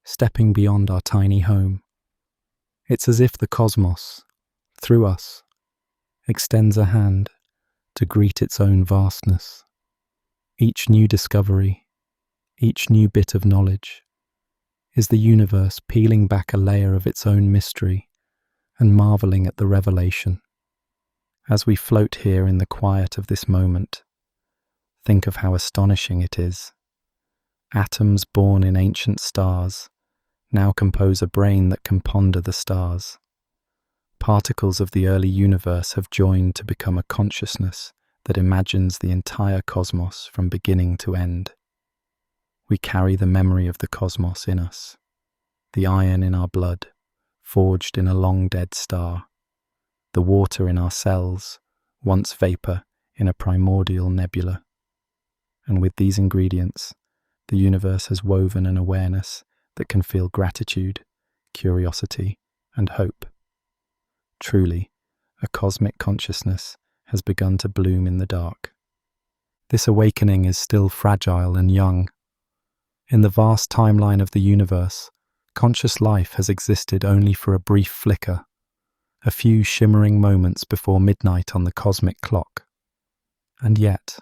[SPEAKER 1] stepping beyond our tiny home. It's as if the cosmos, through us, extends a hand to greet its own vastness. Each new discovery, each new bit of knowledge, is the universe peeling back a layer of its own mystery and marveling at the revelation. As we float here in the quiet of this moment, think of how astonishing it is. Atoms born in ancient stars now compose a brain that can ponder the stars. Particles of the early universe have joined to become a consciousness that imagines the entire cosmos from beginning to end. We carry the memory of the cosmos in us, the iron in our blood, forged in a long dead star. the water in our cells, once vapor in a primordial nebula. And with these ingredients, the universe has woven an awareness that can feel gratitude, curiosity, and hope. Truly, a cosmic consciousness has begun to bloom in the dark. This awakening is still fragile and young. In the vast timeline of the universe, conscious life has existed only for a brief flicker, a few shimmering moments before midnight on the cosmic clock. And yet,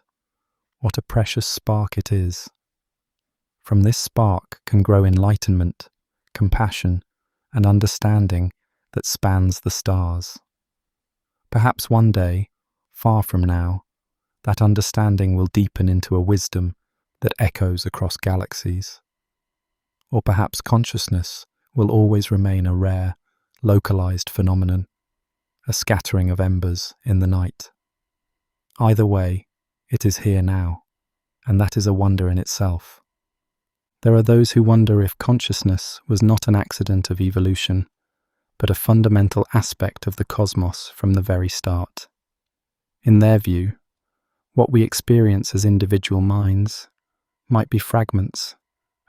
[SPEAKER 1] what a precious spark it is. From this spark can grow enlightenment, compassion, and understanding that spans the stars. Perhaps one day, far from now, that understanding will deepen into a wisdom that echoes across galaxies. Or perhaps consciousness will always remain a rare, localized phenomenon, a scattering of embers in the night. Either way, it is here now, and that is a wonder in itself. There are those who wonder if consciousness was not an accident of evolution, but a fundamental aspect of the cosmos from the very start. In their view, what we experience as individual minds might be fragments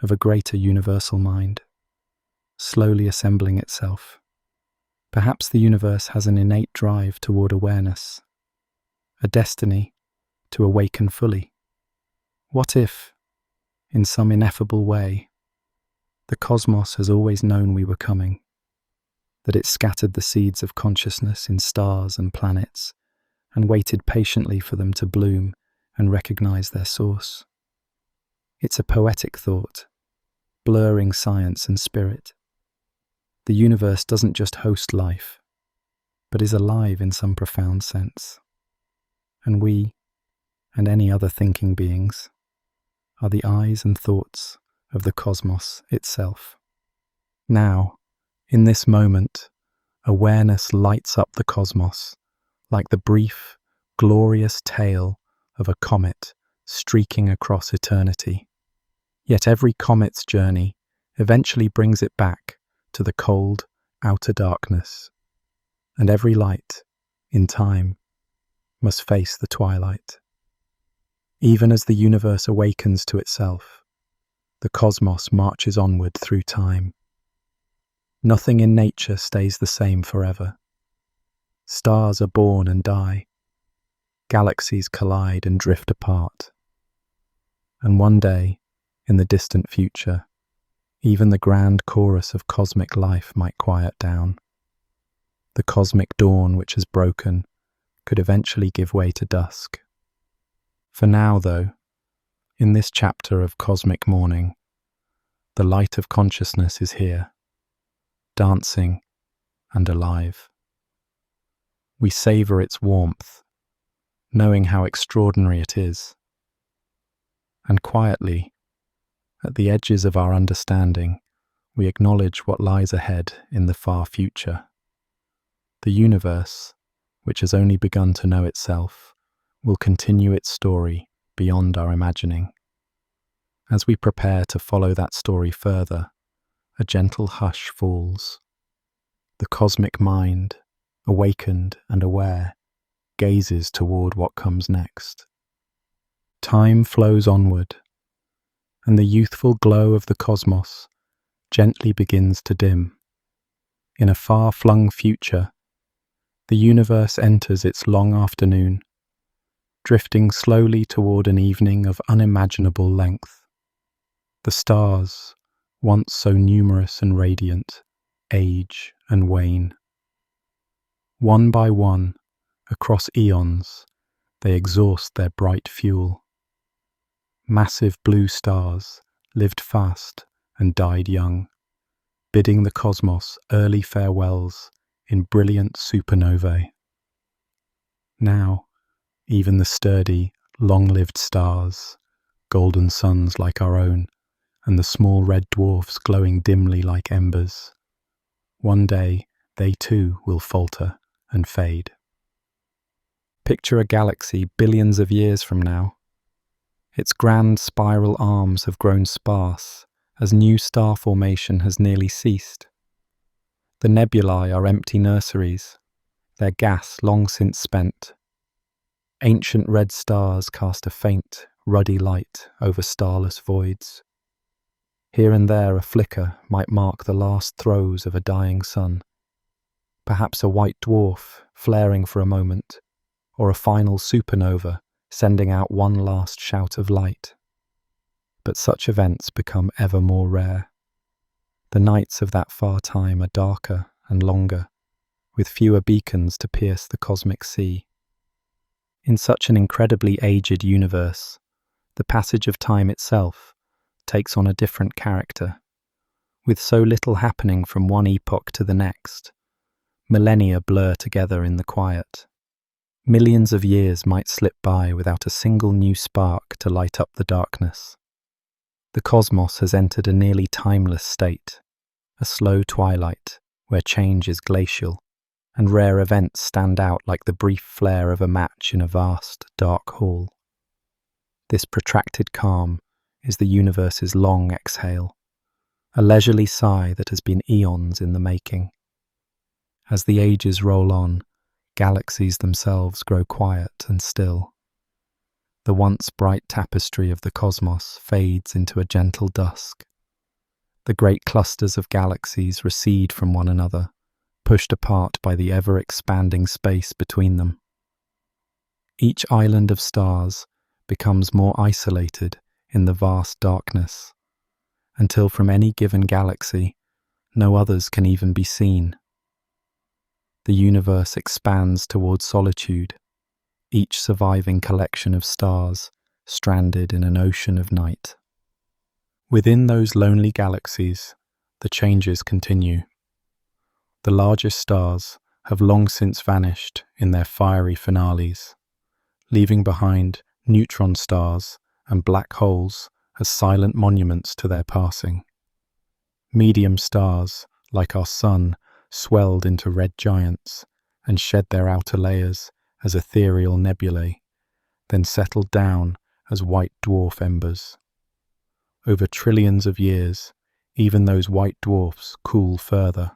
[SPEAKER 1] of a greater universal mind, slowly assembling itself. Perhaps the universe has an innate drive toward awareness, a destiny to awaken fully. What if, in some ineffable way, the cosmos has always known we were coming, that it scattered the seeds of consciousness in stars and planets and waited patiently for them to bloom and recognize their source? It's a poetic thought, blurring science and spirit. The universe doesn't just host life, but is alive in some profound sense. And we, and any other thinking beings, are the eyes and thoughts of the cosmos itself. Now, in this moment, awareness lights up the cosmos like the brief, glorious tail of a comet streaking across eternity. Yet every comet's journey eventually brings it back to the cold, outer darkness, and every light, in time, must face the twilight. Even as the universe awakens to itself, the cosmos marches onward through time. Nothing in nature stays the same forever. Stars are born and die. Galaxies collide and drift apart. And one day, in the distant future, even the grand chorus of cosmic life might quiet down. The cosmic dawn which has broken could eventually give way to dusk. For now, though, in this chapter of Cosmic Morning, the light of consciousness is here, dancing and alive. We savor its warmth, knowing how extraordinary it is. And quietly, at the edges of our understanding, we acknowledge what lies ahead in the far future. The universe, which has only begun to know itself, will continue its story beyond our imagining. As we prepare to follow that story further, a gentle hush falls. The cosmic mind, awakened and aware, gazes toward what comes next. Time flows onward, and the youthful glow of the cosmos gently begins to dim. In a far-flung future, the universe enters its long afternoon, drifting slowly toward an evening of unimaginable length. The stars, once so numerous and radiant, age and wane. One by one, across eons, they exhaust their bright fuel. Massive blue stars lived fast and died young, bidding the cosmos early farewells in brilliant supernovae. Now, even the sturdy, long-lived stars, golden suns like our own, and the small red dwarfs glowing dimly like embers, one day they too will falter and fade. Picture a galaxy billions of years from now. Its grand spiral arms have grown sparse as new star formation has nearly ceased. The nebulae are empty nurseries, their gas long since spent. Ancient red stars cast a faint, ruddy light over starless voids. Here and there a flicker might mark the last throes of a dying sun. Perhaps a white dwarf flaring for a moment, or a final supernova sending out one last shout of light. But such events become ever more rare. The nights of that far time are darker and longer, with fewer beacons to pierce the cosmic sea. In such an incredibly aged universe, the passage of time itself takes on a different character. With so little happening from one epoch to the next, millennia blur together in the quiet. Millions of years might slip by without a single new spark to light up the darkness. The cosmos has entered a nearly timeless state, a slow twilight where change is glacial, and rare events stand out like the brief flare of a match in a vast, dark hall. This protracted calm is the universe's long exhale, a leisurely sigh that has been eons in the making. As the ages roll on, galaxies themselves grow quiet and still. The once bright tapestry of the cosmos fades into a gentle dusk. The great clusters of galaxies recede from one another, pushed apart by the ever-expanding space between them. Each island of stars becomes more isolated in the vast darkness, until from any given galaxy, no others can even be seen. The universe expands towards solitude, each surviving collection of stars stranded in an ocean of night. Within those lonely galaxies, the changes continue. The largest stars have long since vanished in their fiery finales, leaving behind neutron stars and black holes as silent monuments to their passing. Medium stars, like our Sun, swelled into red giants and shed their outer layers as ethereal nebulae, then settled down as white dwarf embers. Over trillions of years, even those white dwarfs cool further,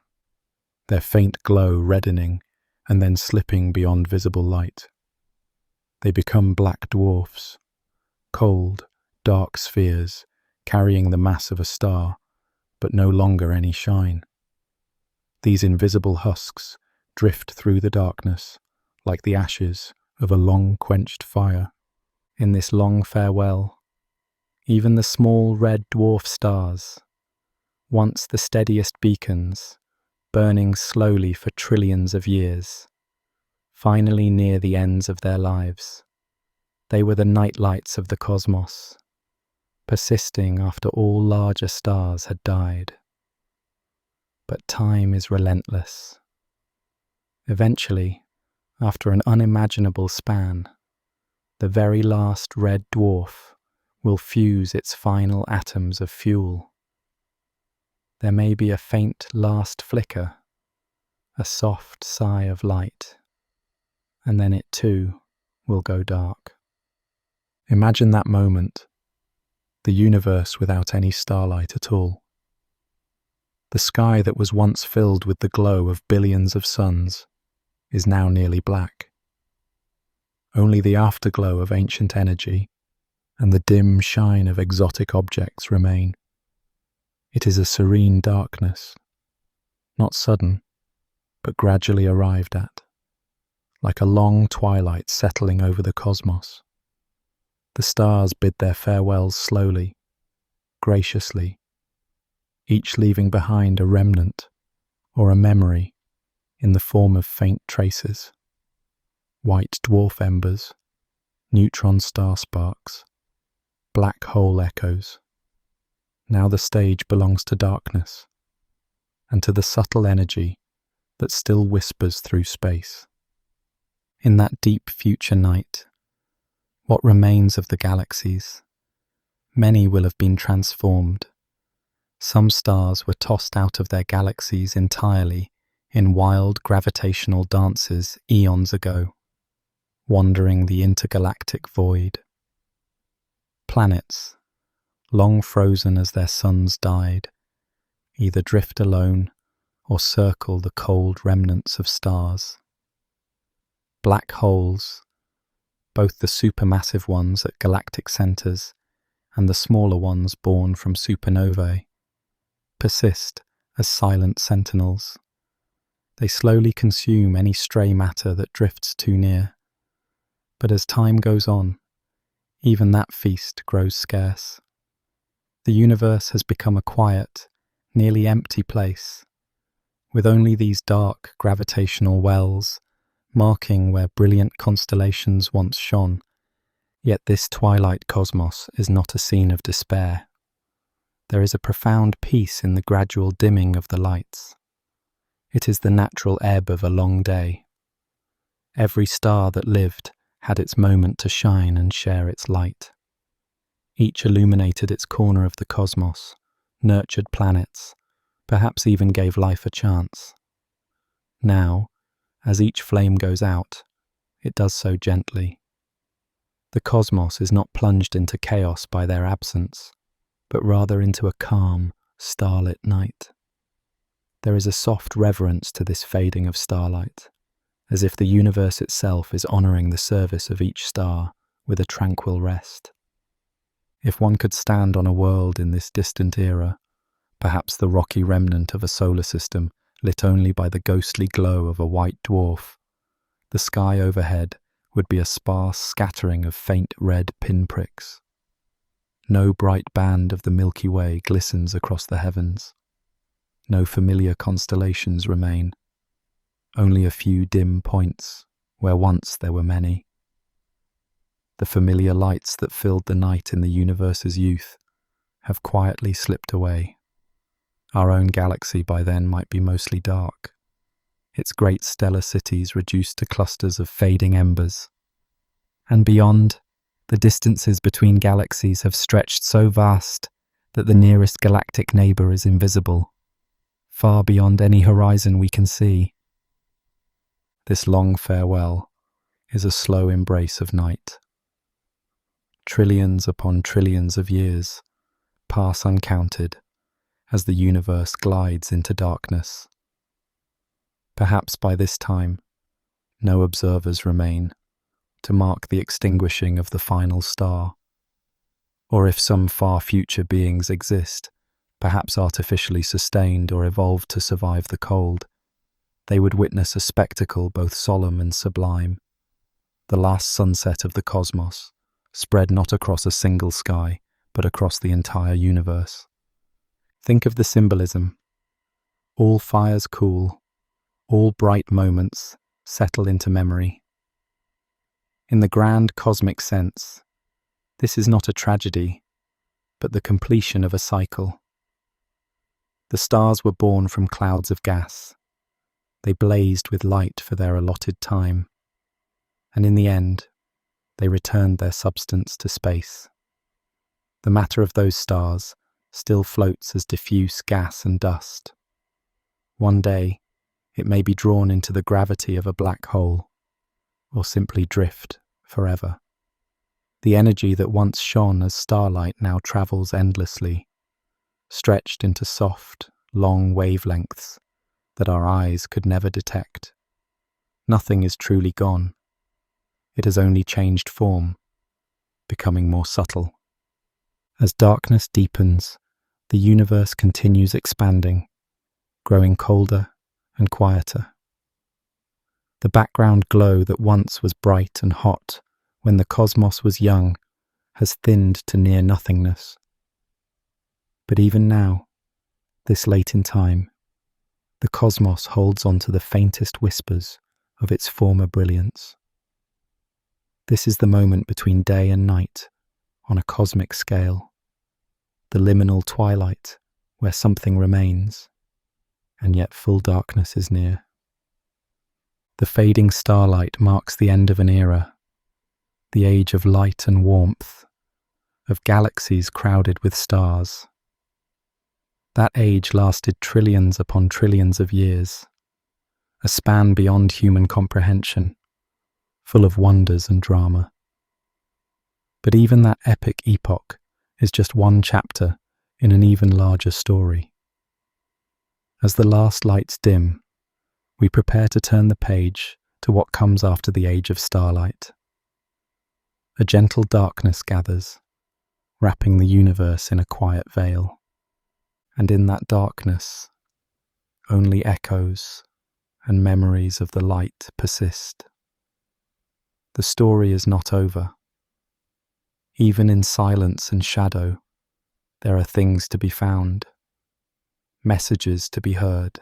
[SPEAKER 1] their faint glow reddening and then slipping beyond visible light. They become black dwarfs, cold, dark spheres carrying the mass of a star, but no longer any shine. These invisible husks drift through the darkness like the ashes of a long-quenched fire. In this long farewell, even the small red dwarf stars, once the steadiest beacons, burning slowly for trillions of years, finally near the ends of their lives. They were the night lights of the cosmos, persisting after all larger stars had died. But time is relentless. Eventually, after an unimaginable span, the very last red dwarf will fuse its final atoms of fuel. There may be a faint last flicker, a soft sigh of light, and then it too will go dark. Imagine that moment, the universe without any starlight at all. The sky that was once filled with the glow of billions of suns is now nearly black. Only the afterglow of ancient energy and the dim shine of exotic objects remain. It is a serene darkness, not sudden, but gradually arrived at, like a long twilight settling over the cosmos. The stars bid their farewells slowly, graciously, each leaving behind a remnant or a memory in the form of faint traces. White dwarf embers, neutron star sparks, black hole echoes. Now the stage belongs to darkness, and to the subtle energy that still whispers through space. In that deep future night, what remains of the galaxies? Many will have been transformed. Some stars were tossed out of their galaxies entirely in wild gravitational dances eons ago, wandering the intergalactic void. Planets, long frozen as their suns died, either drift alone or circle the cold remnants of stars. Black holes, both the supermassive ones at galactic centers and the smaller ones born from supernovae, persist as silent sentinels. They slowly consume any stray matter that drifts too near. But as time goes on, even that feast grows scarce. The universe has become a quiet, nearly empty place, with only these dark gravitational wells marking where brilliant constellations once shone. Yet this twilight cosmos is not a scene of despair. There is a profound peace in the gradual dimming of the lights. It is the natural ebb of a long day. Every star that lived had its moment to shine and share its light. Each illuminated its corner of the cosmos, nurtured planets, perhaps even gave life a chance. Now, as each flame goes out, it does so gently. The cosmos is not plunged into chaos by their absence, but rather into a calm, starlit night. There is a soft reverence to this fading of starlight, as if the universe itself is honouring the service of each star with a tranquil rest. If one could stand on a world in this distant era, perhaps the rocky remnant of a solar system lit only by the ghostly glow of a white dwarf, the sky overhead would be a sparse scattering of faint red pinpricks. No bright band of the Milky Way glistens across the heavens. No familiar constellations remain. Only a few dim points where once there were many. The familiar lights that filled the night in the universe's youth have quietly slipped away. Our own galaxy by then might be mostly dark, its great stellar cities reduced to clusters of fading embers. And beyond, the distances between galaxies have stretched so vast that the nearest galactic neighbour is invisible, far beyond any horizon we can see. This long farewell is a slow embrace of night. Trillions upon trillions of years pass uncounted as the universe glides into darkness. Perhaps by this time, no observers remain to mark the extinguishing of the final star. Or if some far future beings exist, perhaps artificially sustained or evolved to survive the cold, they would witness a spectacle both solemn and sublime. The last sunset of the cosmos, spread not across a single sky, but across the entire universe. Think of the symbolism. All fires cool, all bright moments settle into memory. In the grand cosmic sense, this is not a tragedy, but the completion of a cycle. The stars were born from clouds of gas. They blazed with light for their allotted time, and in the end, they returned their substance to space. The matter of those stars still floats as diffuse gas and dust. One day, it may be drawn into the gravity of a black hole, or simply drift forever. The energy that once shone as starlight now travels endlessly, stretched into soft, long wavelengths that our eyes could never detect. Nothing is truly gone. It has only changed form, becoming more subtle. As darkness deepens, the universe continues expanding, growing colder and quieter. The background glow that once was bright and hot when the cosmos was young has thinned to near nothingness. But even now, this late in time, the cosmos holds on to the faintest whispers of its former brilliance. This is the moment between day and night on a cosmic scale, the liminal twilight where something remains, and yet full darkness is near. The fading starlight marks the end of an era, the age of light and warmth, of galaxies crowded with stars. That age lasted trillions upon trillions of years, a span beyond human comprehension, full of wonders and drama. But even that epic epoch is just one chapter in an even larger story. As the last lights dim, we prepare to turn the page to what comes after the age of starlight. A gentle darkness gathers, wrapping the universe in a quiet veil. And in that darkness, only echoes and memories of the light persist. The story is not over. Even in silence and shadow, there are things to be found, messages to be heard.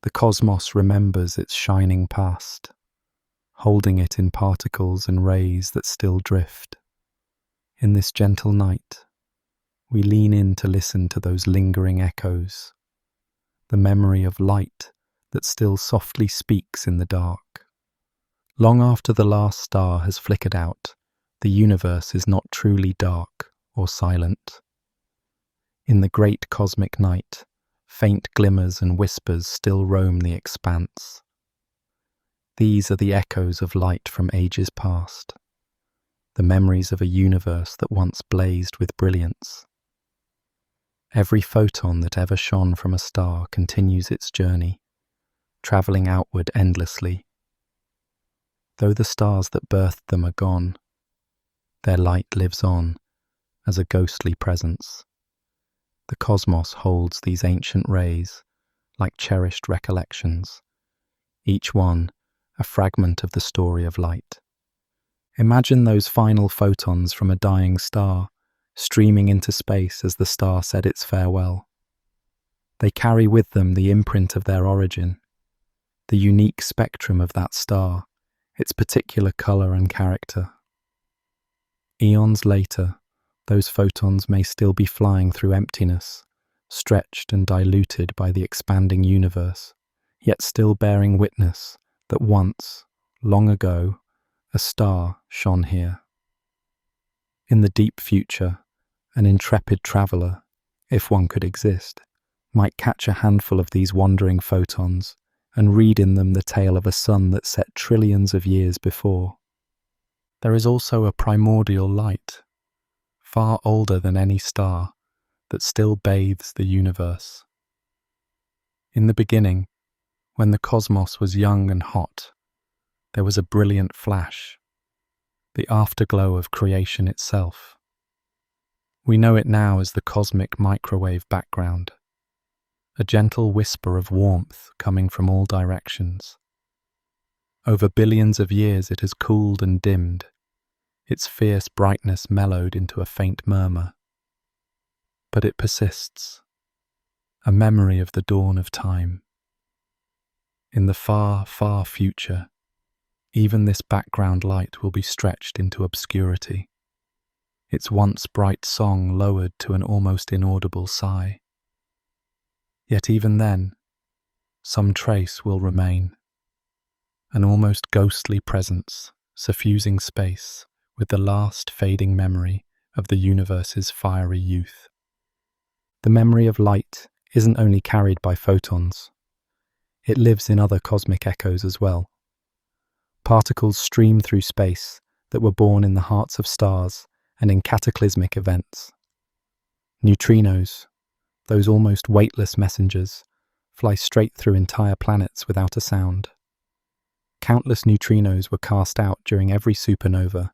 [SPEAKER 1] The cosmos remembers its shining past, holding it in particles and rays that still drift. In this gentle night, we lean in to listen to those lingering echoes, the memory of light that still softly speaks in the dark. Long after the last star has flickered out, the universe is not truly dark or silent. In the great cosmic night, faint glimmers and whispers still roam the expanse. These are the echoes of light from ages past, the memories of a universe that once blazed with brilliance. Every photon that ever shone from a star continues its journey, travelling outward endlessly. Though the stars that birthed them are gone, their light lives on as a ghostly presence. The cosmos holds these ancient rays like cherished recollections, each one a fragment of the story of light. Imagine those final photons from a dying star streaming into space as the star said its farewell. They carry with them the imprint of their origin, the unique spectrum of that star, its particular colour and character. Eons later, those photons may still be flying through emptiness, stretched and diluted by the expanding universe, yet still bearing witness that once, long ago, a star shone here. In the deep future, an intrepid traveller, if one could exist, might catch a handful of these wandering photons and read in them the tale of a sun that set trillions of years before. There is also a primordial light, far older than any star, that still bathes the universe. In the beginning, when the cosmos was young and hot, there was a brilliant flash, the afterglow of creation itself. We know it now as the cosmic microwave background, a gentle whisper of warmth coming from all directions. Over billions of years it has cooled and dimmed, its fierce brightness mellowed into a faint murmur. But it persists, a memory of the dawn of time. In the far, far future, even this background light will be stretched into obscurity, its once bright song lowered to an almost inaudible sigh. Yet even then, some trace will remain, an almost ghostly presence suffusing space with the last fading memory of the universe's fiery youth. The memory of light isn't only carried by photons, it lives in other cosmic echoes as well. Particles stream through space that were born in the hearts of stars and in cataclysmic events. Neutrinos, those almost weightless messengers, fly straight through entire planets without a sound. Countless neutrinos were cast out during every supernova,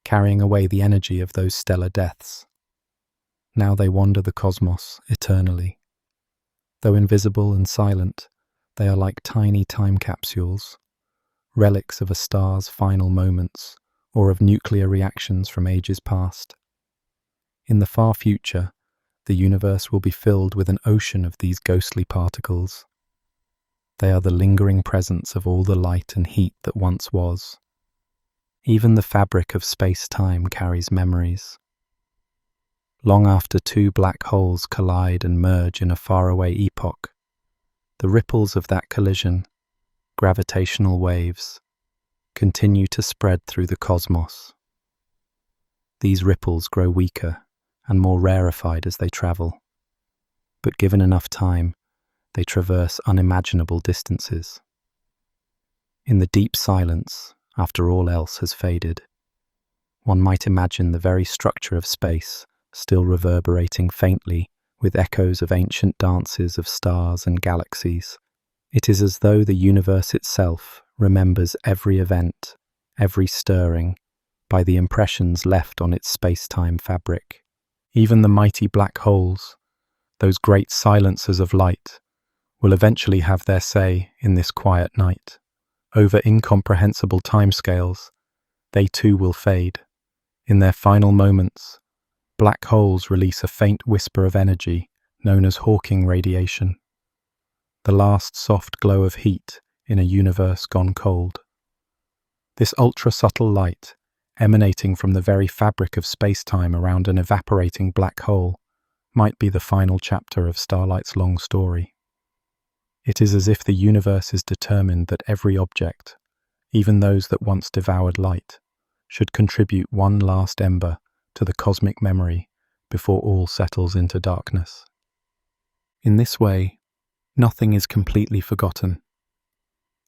[SPEAKER 1] carrying away the energy of those stellar deaths. Now they wander the cosmos eternally. Though invisible and silent, they are like tiny time capsules, relics of a star's final moments or of nuclear reactions from ages past. In the far future, the universe will be filled with an ocean of these ghostly particles. They are the lingering presence of all the light and heat that once was. Even the fabric of space-time carries memories. Long after two black holes collide and merge in a faraway epoch, the ripples of that collision, gravitational waves, continue to spread through the cosmos. These ripples grow weaker and more rarefied as they travel, but given enough time, they traverse unimaginable distances. In the deep silence, after all else has faded, one might imagine the very structure of space still reverberating faintly with echoes of ancient dances of stars and galaxies, It is as though the universe itself remembers every event, every stirring, by the impressions left on its space-time fabric. Even the mighty black holes, those great silencers of light, will eventually have their say in this quiet night. Over incomprehensible timescales, they too will fade. In their final moments, black holes release a faint whisper of energy known as Hawking radiation, the last soft glow of heat in a universe gone cold. This ultra-subtle light, emanating from the very fabric of space-time around an evaporating black hole, might be the final chapter of Starlight's long story. It is as if the universe is determined that every object, even those that once devoured light, should contribute one last ember to the cosmic memory before all settles into darkness. In this way, nothing is completely forgotten.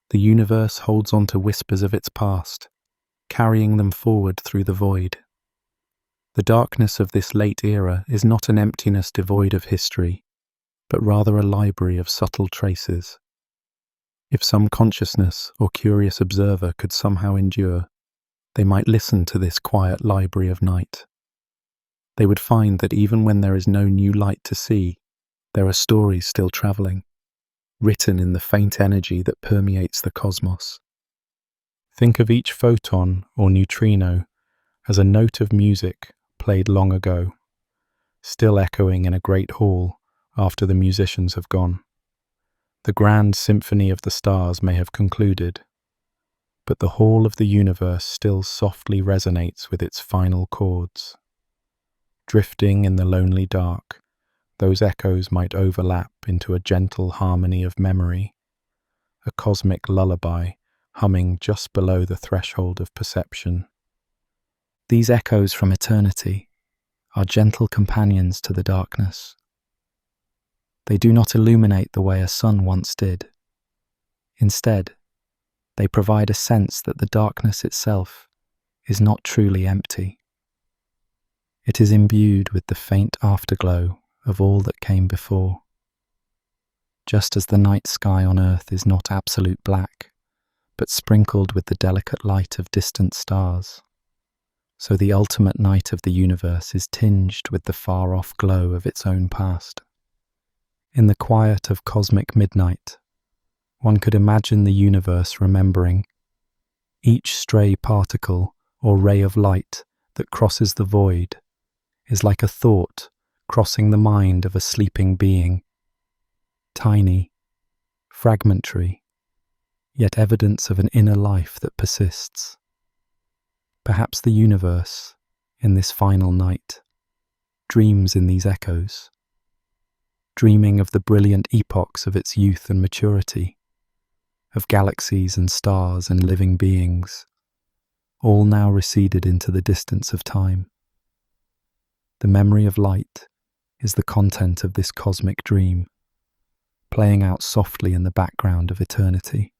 [SPEAKER 1] The universe holds on to whispers of its past, carrying them forward through the void. The darkness of this late era is not an emptiness devoid of history, but rather a library of subtle traces. If some consciousness or curious observer could somehow endure, they might listen to this quiet library of night. They would find that even when there is no new light to see, there are stories still travelling, written in the faint energy that permeates the cosmos. Think of each photon or neutrino as a note of music played long ago, still echoing in a great hall after the musicians have gone. The grand symphony of the stars may have concluded, but the hall of the universe still softly resonates with its final chords. Drifting in the lonely dark, those echoes might overlap into a gentle harmony of memory, a cosmic lullaby humming just below the threshold of perception. These echoes from eternity are gentle companions to the darkness. They do not illuminate the way a sun once did. Instead, they provide a sense that the darkness itself is not truly empty. It is imbued with the faint afterglow of all that came before. Just as the night sky on Earth is not absolute black, but sprinkled with the delicate light of distant stars, so the ultimate night of the universe is tinged with the far-off glow of its own past. In the quiet of cosmic midnight, one could imagine the universe remembering. Each stray particle or ray of light that crosses the void is like a thought crossing the mind of a sleeping being, tiny, fragmentary, yet evidence of an inner life that persists. Perhaps the universe, in this final night, dreams in these echoes, dreaming of the brilliant epochs of its youth and maturity, of galaxies and stars and living beings, all now receded into the distance of time. The memory of light is the content of this cosmic dream, playing out softly in the background of eternity.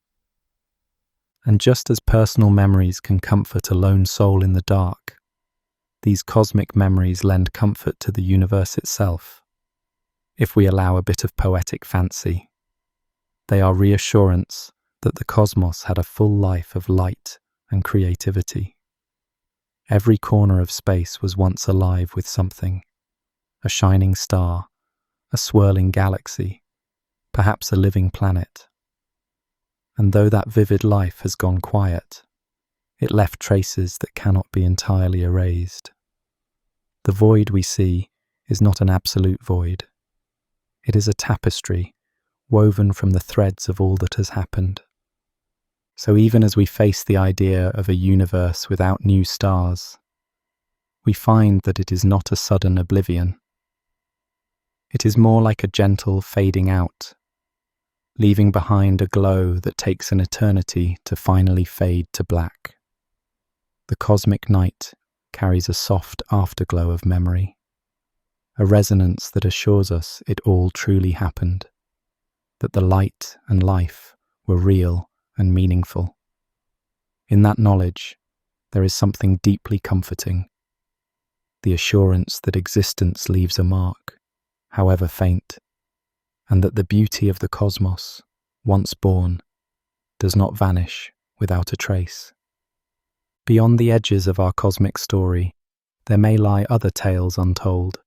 [SPEAKER 1] And just as personal memories can comfort a lone soul in the dark, these cosmic memories lend comfort to the universe itself. If we allow a bit of poetic fancy, they are reassurance that the cosmos had a full life of light and creativity. Every corner of space was once alive with something, a shining star, a swirling galaxy, perhaps a living planet. And though that vivid life has gone quiet, it left traces that cannot be entirely erased. The void we see is not an absolute void. It is a tapestry woven from the threads of all that has happened. So even as we face the idea of a universe without new stars, we find that it is not a sudden oblivion. It is more like a gentle fading out, leaving behind a glow that takes an eternity to finally fade to black. The cosmic night carries a soft afterglow of memory, a resonance that assures us it all truly happened, that the light and life were real and meaningful. In that knowledge, there is something deeply comforting, the assurance that existence leaves a mark, however faint, and that the beauty of the cosmos, once born, does not vanish without a trace. Beyond the edges of our cosmic story, there may lie other tales untold.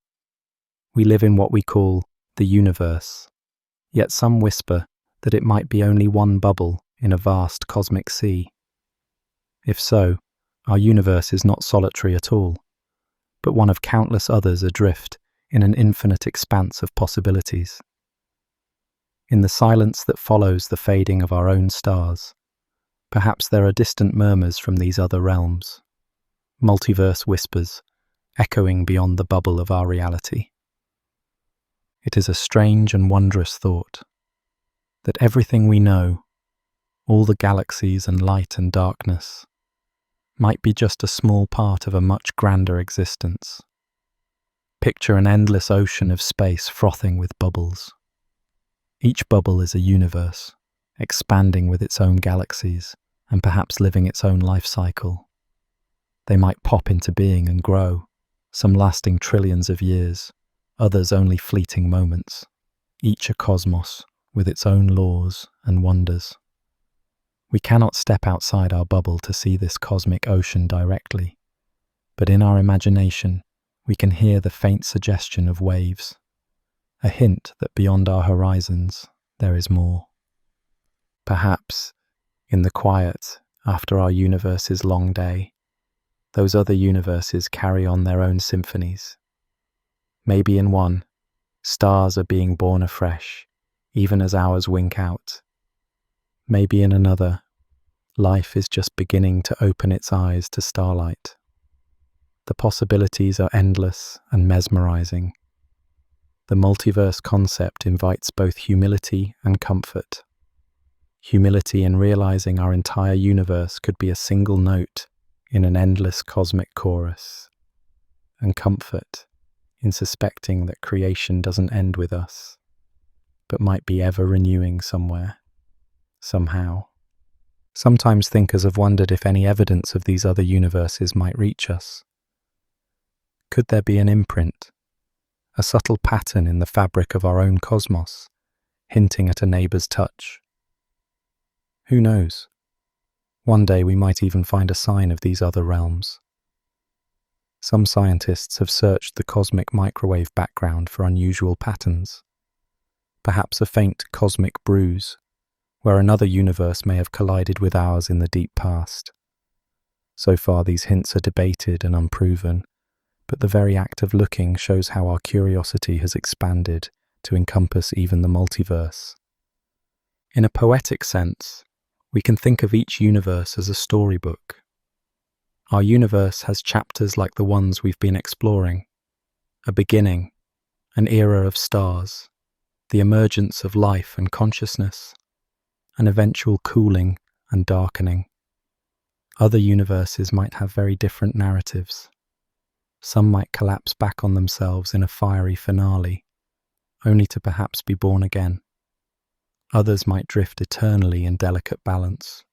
[SPEAKER 1] We live in what we call the universe, yet some whisper that it might be only one bubble in a vast cosmic sea. If so, our universe is not solitary at all, but one of countless others adrift in an infinite expanse of possibilities. In the silence that follows the fading of our own stars, perhaps there are distant murmurs from these other realms, multiverse whispers echoing beyond the bubble of our reality. It is a strange and wondrous thought that everything we know, all the galaxies and light and darkness, might be just a small part of a much grander existence. Picture an endless ocean of space frothing with bubbles. Each bubble is a universe, expanding with its own galaxies and perhaps living its own life cycle. They might pop into being and grow, some lasting trillions of years, others only fleeting moments, each a cosmos with its own laws and wonders. We cannot step outside our bubble to see this cosmic ocean directly, but in our imagination, we can hear the faint suggestion of waves, a hint that beyond our horizons there is more. Perhaps, in the quiet after our universe's long day, those other universes carry on their own symphonies. Maybe in one, stars are being born afresh, even as ours wink out. Maybe in another, life is just beginning to open its eyes to starlight. The possibilities are endless and mesmerizing. The multiverse concept invites both humility and comfort. Humility in realizing our entire universe could be a single note in an endless cosmic chorus, and comfort in suspecting that creation doesn't end with us, but might be ever renewing somewhere, somehow. Sometimes thinkers have wondered if any evidence of these other universes might reach us. Could there be an imprint, a subtle pattern in the fabric of our own cosmos, hinting at a neighbour's touch? Who knows? One day we might even find a sign of these other realms. Some scientists have searched the cosmic microwave background for unusual patterns. Perhaps a faint cosmic bruise, where another universe may have collided with ours in the deep past. So far these hints are debated and unproven, but the very act of looking shows how our curiosity has expanded to encompass even the multiverse. In a poetic sense, we can think of each universe as a storybook. Our universe has chapters like the ones we've been exploring: a beginning, an era of stars, the emergence of life and consciousness, an eventual cooling and darkening. Other universes might have very different narratives. Some might collapse back on themselves in a fiery finale, only to perhaps be born again. Others might drift eternally in delicate balance.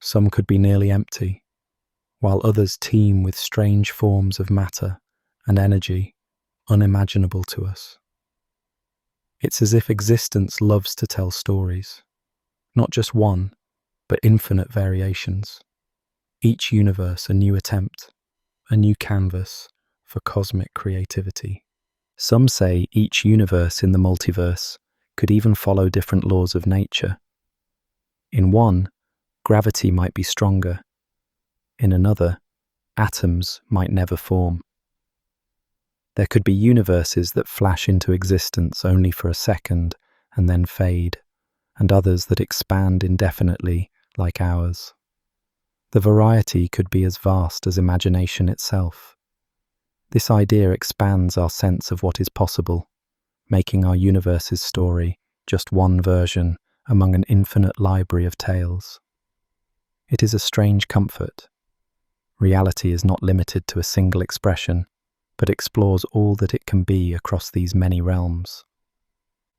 [SPEAKER 1] Some could be nearly empty, while others teem with strange forms of matter and energy unimaginable to us. It's as if existence loves to tell stories, not just one, but infinite variations. Each universe a new attempt, a new canvas for cosmic creativity. Some say each universe in the multiverse could even follow different laws of nature. In one, gravity might be stronger. In another, atoms might never form. There could be universes that flash into existence only for a second and then fade, and others that expand indefinitely like ours. The variety could be as vast as imagination itself. This idea expands our sense of what is possible, making our universe's story just one version among an infinite library of tales. It is a strange comfort. Reality is not limited to a single expression, but explores all that it can be across these many realms.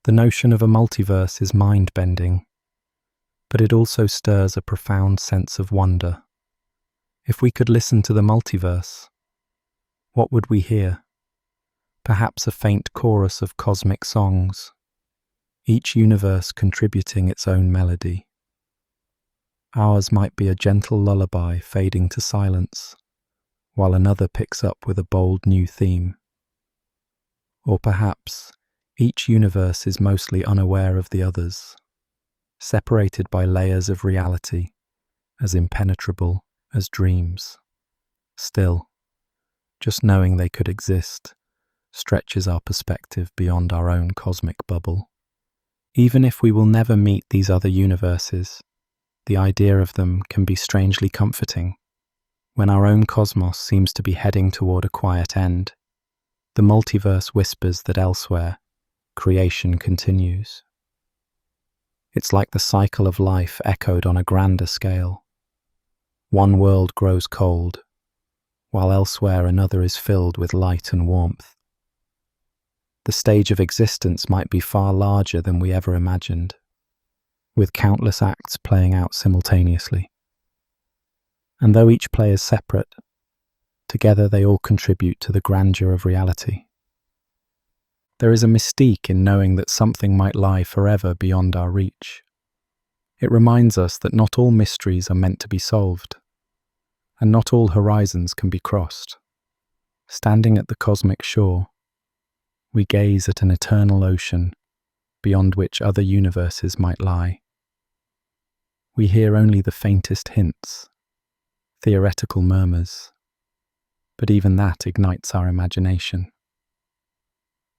[SPEAKER 1] The notion of a multiverse is mind-bending, but it also stirs a profound sense of wonder. If we could listen to the multiverse, what would we hear? Perhaps a faint chorus of cosmic songs, each universe contributing its own melody. Ours might be a gentle lullaby fading to silence, while another picks up with a bold new theme. Or perhaps each universe is mostly unaware of the others, separated by layers of reality, as impenetrable as dreams. Still, just knowing they could exist stretches our perspective beyond our own cosmic bubble. Even if we will never meet these other universes, the idea of them can be strangely comforting. When our own cosmos seems to be heading toward a quiet end, the multiverse whispers that elsewhere, creation continues. It's like the cycle of life echoed on a grander scale. One world grows cold, while elsewhere another is filled with light and warmth. The stage of existence might be far larger than we ever imagined, with countless acts playing out simultaneously. And though each play is separate, together they all contribute to the grandeur of reality. There is a mystique in knowing that something might lie forever beyond our reach. It reminds us that not all mysteries are meant to be solved, and not all horizons can be crossed. Standing at the cosmic shore, we gaze at an eternal ocean beyond which other universes might lie. We hear only the faintest hints, theoretical murmurs, but even that ignites our imagination.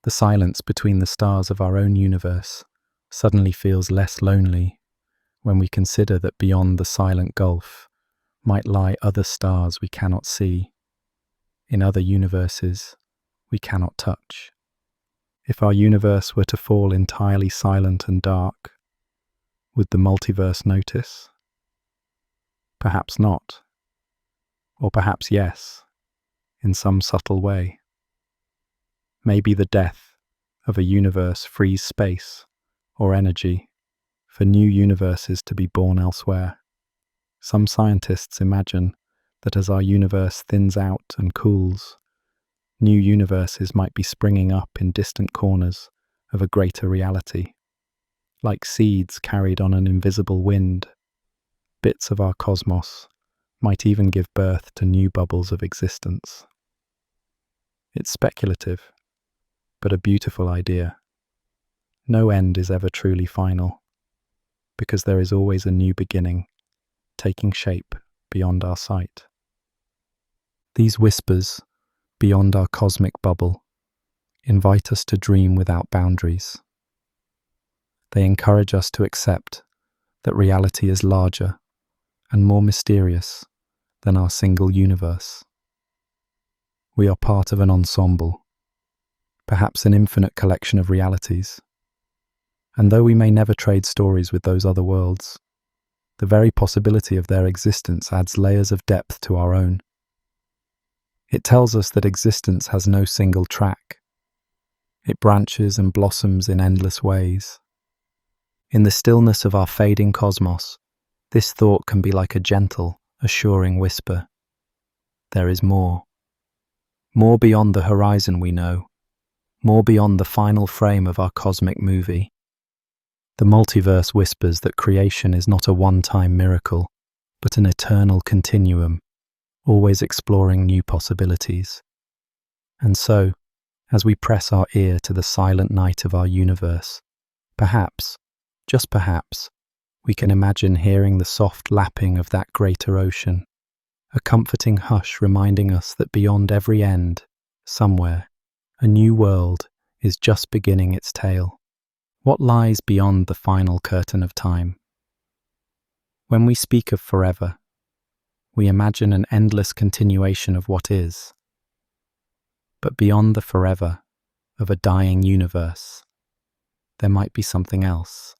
[SPEAKER 1] The silence between the stars of our own universe suddenly feels less lonely when we consider that beyond the silent gulf might lie other stars we cannot see, in other universes we cannot touch. If our universe were to fall entirely silent and dark, would the multiverse notice? Perhaps not. Or perhaps yes, in some subtle way. Maybe the death of a universe frees space or energy for new universes to be born elsewhere. Some scientists imagine that as our universe thins out and cools, new universes might be springing up in distant corners of a greater reality. Like seeds carried on an invisible wind, bits of our cosmos might even give birth to new bubbles of existence. It's speculative, but a beautiful idea. No end is ever truly final, because there is always a new beginning, taking shape beyond our sight. These whispers, beyond our cosmic bubble, invite us to dream without boundaries. They encourage us to accept that reality is larger and more mysterious than our single universe. We are part of an ensemble, perhaps an infinite collection of realities. And though we may never trade stories with those other worlds, the very possibility of their existence adds layers of depth to our own. It tells us that existence has no single track. It branches and blossoms in endless ways. In the stillness of our fading cosmos, this thought can be like a gentle, assuring whisper. There is more. More beyond the horizon we know. More beyond the final frame of our cosmic movie. The multiverse whispers that creation is not a one-time miracle, but an eternal continuum, always exploring new possibilities. And so, as we press our ear to the silent night of our universe, perhaps, just perhaps, we can imagine hearing the soft lapping of that greater ocean, a comforting hush reminding us that beyond every end, somewhere, a new world is just beginning its tale. What lies beyond the final curtain of time? When we speak of forever, we imagine an endless continuation of what is. But beyond the forever of a dying universe, there might be something else.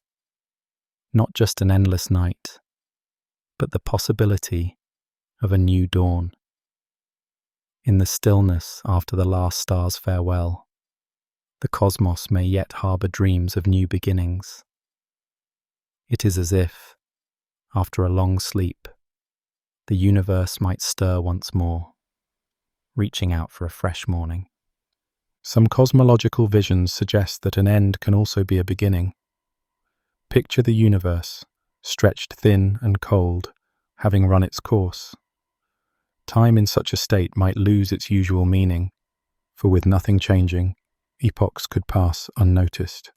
[SPEAKER 1] Not just an endless night, but the possibility of a new dawn. In the stillness after the last star's farewell, the cosmos may yet harbour dreams of new beginnings. It is as if, after a long sleep, the universe might stir once more, reaching out for a fresh morning. Some cosmological visions suggest that an end can also be a beginning. Picture the universe, stretched thin and cold, having run its course. Time in such a state might lose its usual meaning, for with nothing changing, epochs could pass unnoticed.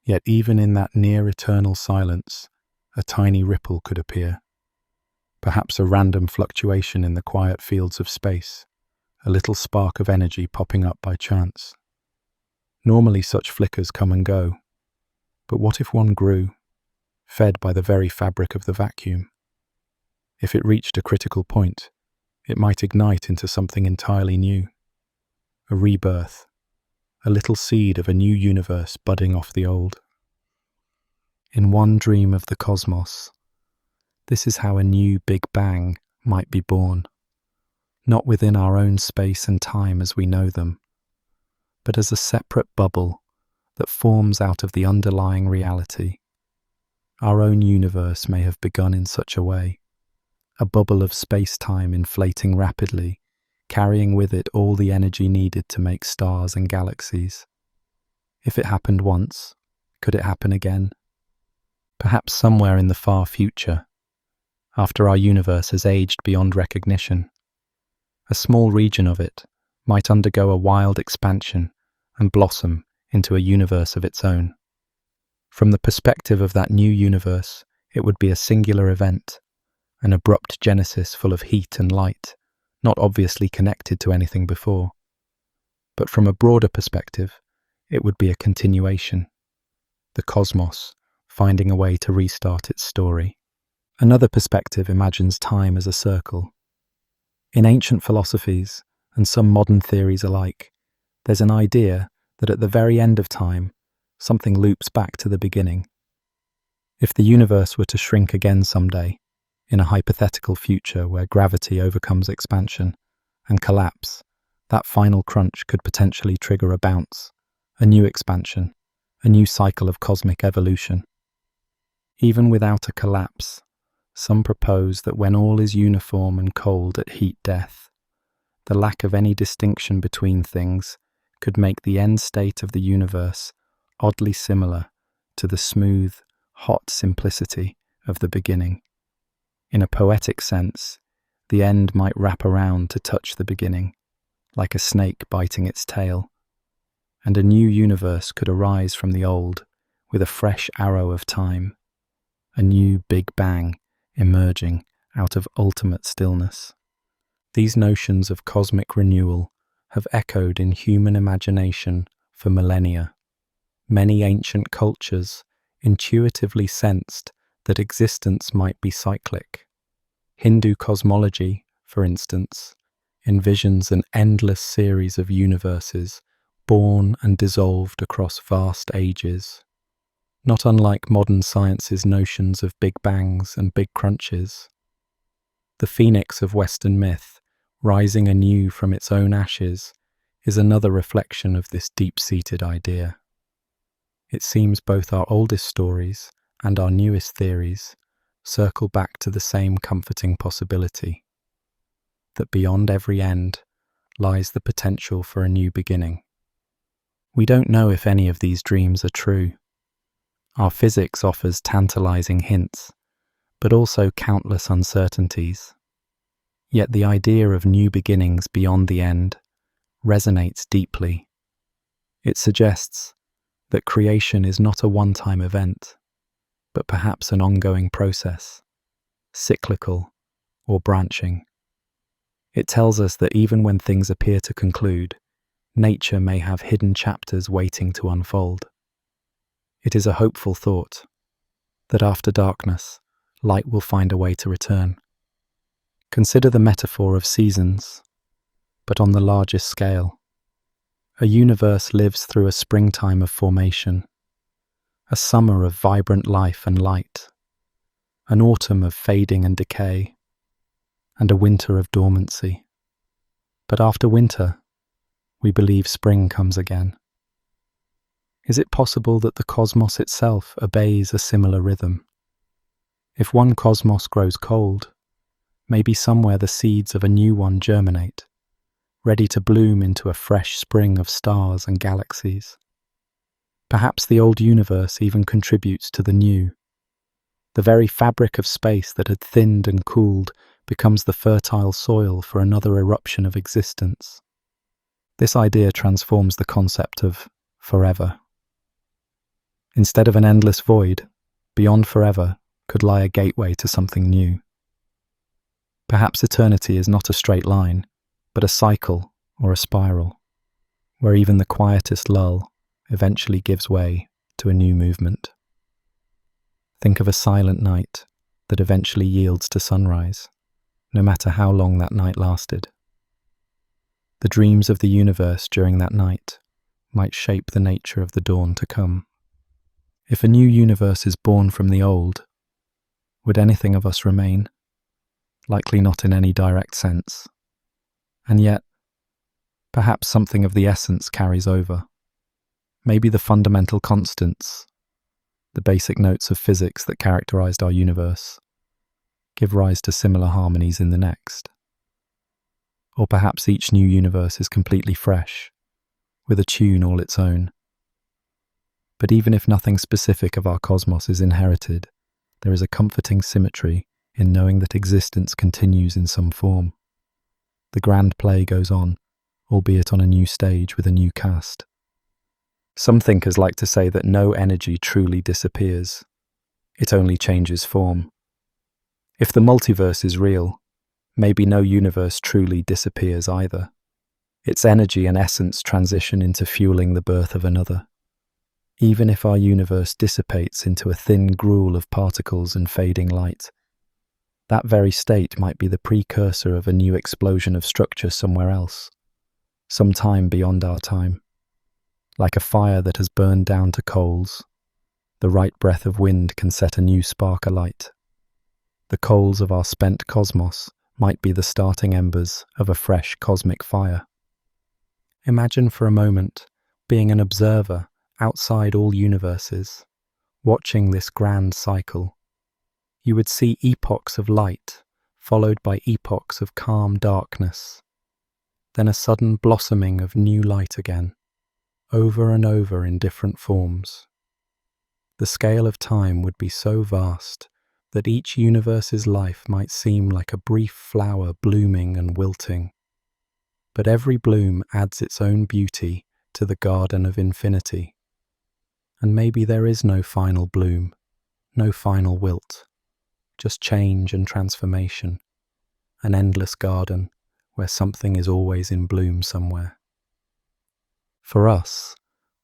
[SPEAKER 1] Yet even in that near-eternal silence, a tiny ripple could appear. Perhaps a random fluctuation in the quiet fields of space, a little spark of energy popping up by chance. Normally such flickers come and go, but what if one grew, fed by the very fabric of the vacuum? If it reached a critical point, it might ignite into something entirely new. A rebirth, a little seed of a new universe budding off the old. In one dream of the cosmos, this is how a new Big Bang might be born, not within our own space and time as we know them, but as a separate bubble that forms out of the underlying reality. Our own universe may have begun in such a way, a bubble of space-time inflating rapidly, carrying with it all the energy needed to make stars and galaxies. If it happened once, could it happen again? Perhaps somewhere in the far future, after our universe has aged beyond recognition, a small region of it might undergo a wild expansion and blossom into a universe of its own. From the perspective of that new universe, it would be a singular event, an abrupt genesis full of heat and light, not obviously connected to anything before. But from a broader perspective, it would be a continuation, the cosmos finding a way to restart its story. Another perspective imagines time as a circle. In ancient philosophies, and some modern theories alike, there's an idea that at the very end of time, something loops back to the beginning. If the universe were to shrink again someday, in a hypothetical future where gravity overcomes expansion and collapse, that final crunch could potentially trigger a bounce, a new expansion, a new cycle of cosmic evolution. Even without a collapse, some propose that when all is uniform and cold at heat death, the lack of any distinction between things could make the end state of the universe oddly similar to the smooth, hot simplicity of the beginning. In a poetic sense, the end might wrap around to touch the beginning, like a snake biting its tail, and a new universe could arise from the old with a fresh arrow of time, a new Big Bang emerging out of ultimate stillness. These notions of cosmic renewal have echoed in human imagination for millennia. Many ancient cultures intuitively sensed that existence might be cyclic. Hindu cosmology, for instance, envisions an endless series of universes born and dissolved across vast ages, not unlike modern science's notions of big bangs and big crunches. The phoenix of Western myth, rising anew from its own ashes, is another reflection of this deep-seated idea. It seems both our oldest stories and our newest theories circle back to the same comforting possibility, that beyond every end lies the potential for a new beginning. We don't know if any of these dreams are true. Our physics offers tantalizing hints, but also countless uncertainties. Yet the idea of new beginnings beyond the end resonates deeply. It suggests that creation is not a one-time event, but perhaps an ongoing process, cyclical or branching. It tells us that even when things appear to conclude, nature may have hidden chapters waiting to unfold. It is a hopeful thought that after darkness, light will find a way to return. Consider the metaphor of seasons, but on the largest scale. A universe lives through a springtime of formation, a summer of vibrant life and light, an autumn of fading and decay, and a winter of dormancy. But after winter, we believe spring comes again. Is it possible that the cosmos itself obeys a similar rhythm? If one cosmos grows cold, maybe somewhere the seeds of a new one germinate, ready to bloom into a fresh spring of stars and galaxies. Perhaps the old universe even contributes to the new. The very fabric of space that had thinned and cooled becomes the fertile soil for another eruption of existence. This idea transforms the concept of forever. Instead of an endless void, beyond forever could lie a gateway to something new. Perhaps eternity is not a straight line, but a cycle or a spiral, where even the quietest lull eventually gives way to a new movement. Think of a silent night that eventually yields to sunrise, no matter how long that night lasted. The dreams of the universe during that night might shape the nature of the dawn to come. If a new universe is born from the old, would anything of us remain? Likely not in any direct sense. And yet, perhaps something of the essence carries over. Maybe the fundamental constants, the basic notes of physics that characterized our universe, give rise to similar harmonies in the next. Or perhaps each new universe is completely fresh, with a tune all its own. But even if nothing specific of our cosmos is inherited, there is a comforting symmetry in knowing that existence continues in some form. The grand play goes on, albeit on a new stage with a new cast. Some thinkers like to say that no energy truly disappears. It only changes form. If the multiverse is real, maybe no universe truly disappears either. Its energy and essence transition into fueling the birth of another. Even if our universe dissipates into a thin gruel of particles and fading light, that very state might be the precursor of a new explosion of structure somewhere else, some time beyond our time. Like a fire that has burned down to coals, the right breath of wind can set a new spark alight. The coals of our spent cosmos might be the starting embers of a fresh cosmic fire. Imagine for a moment being an observer outside all universes, watching this grand cycle. You would see epochs of light, followed by epochs of calm darkness, then a sudden blossoming of new light again, over and over in different forms. The scale of time would be so vast that each universe's life might seem like a brief flower blooming and wilting. But every bloom adds its own beauty to the garden of infinity. And maybe there is no final bloom, no final wilt, just change and transformation, an endless garden where something is always in bloom somewhere. For us,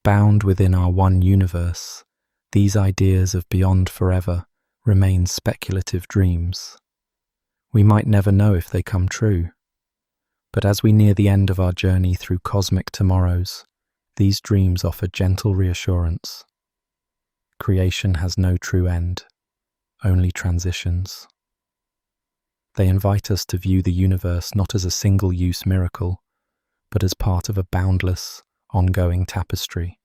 [SPEAKER 1] bound within our one universe, these ideas of beyond forever remain speculative dreams. We might never know if they come true, but as we near the end of our journey through cosmic tomorrows, these dreams offer gentle reassurance. Creation has no true end, only transitions. They invite us to view the universe not as a single-use miracle, but as part of a boundless, ongoing tapestry.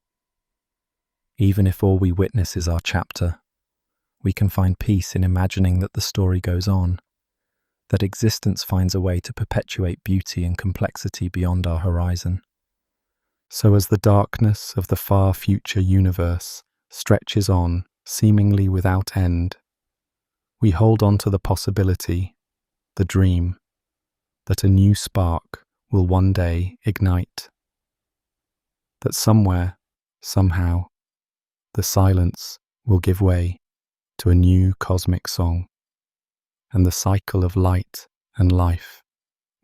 [SPEAKER 1] Even if all we witness is our chapter, we can find peace in imagining that the story goes on, that existence finds a way to perpetuate beauty and complexity beyond our horizon. So as the darkness of the far future universe stretches on, seemingly without end, we hold on to the possibility, the dream, that a new spark will one day ignite. That somewhere, somehow, the silence will give way to a new cosmic song, and the cycle of light and life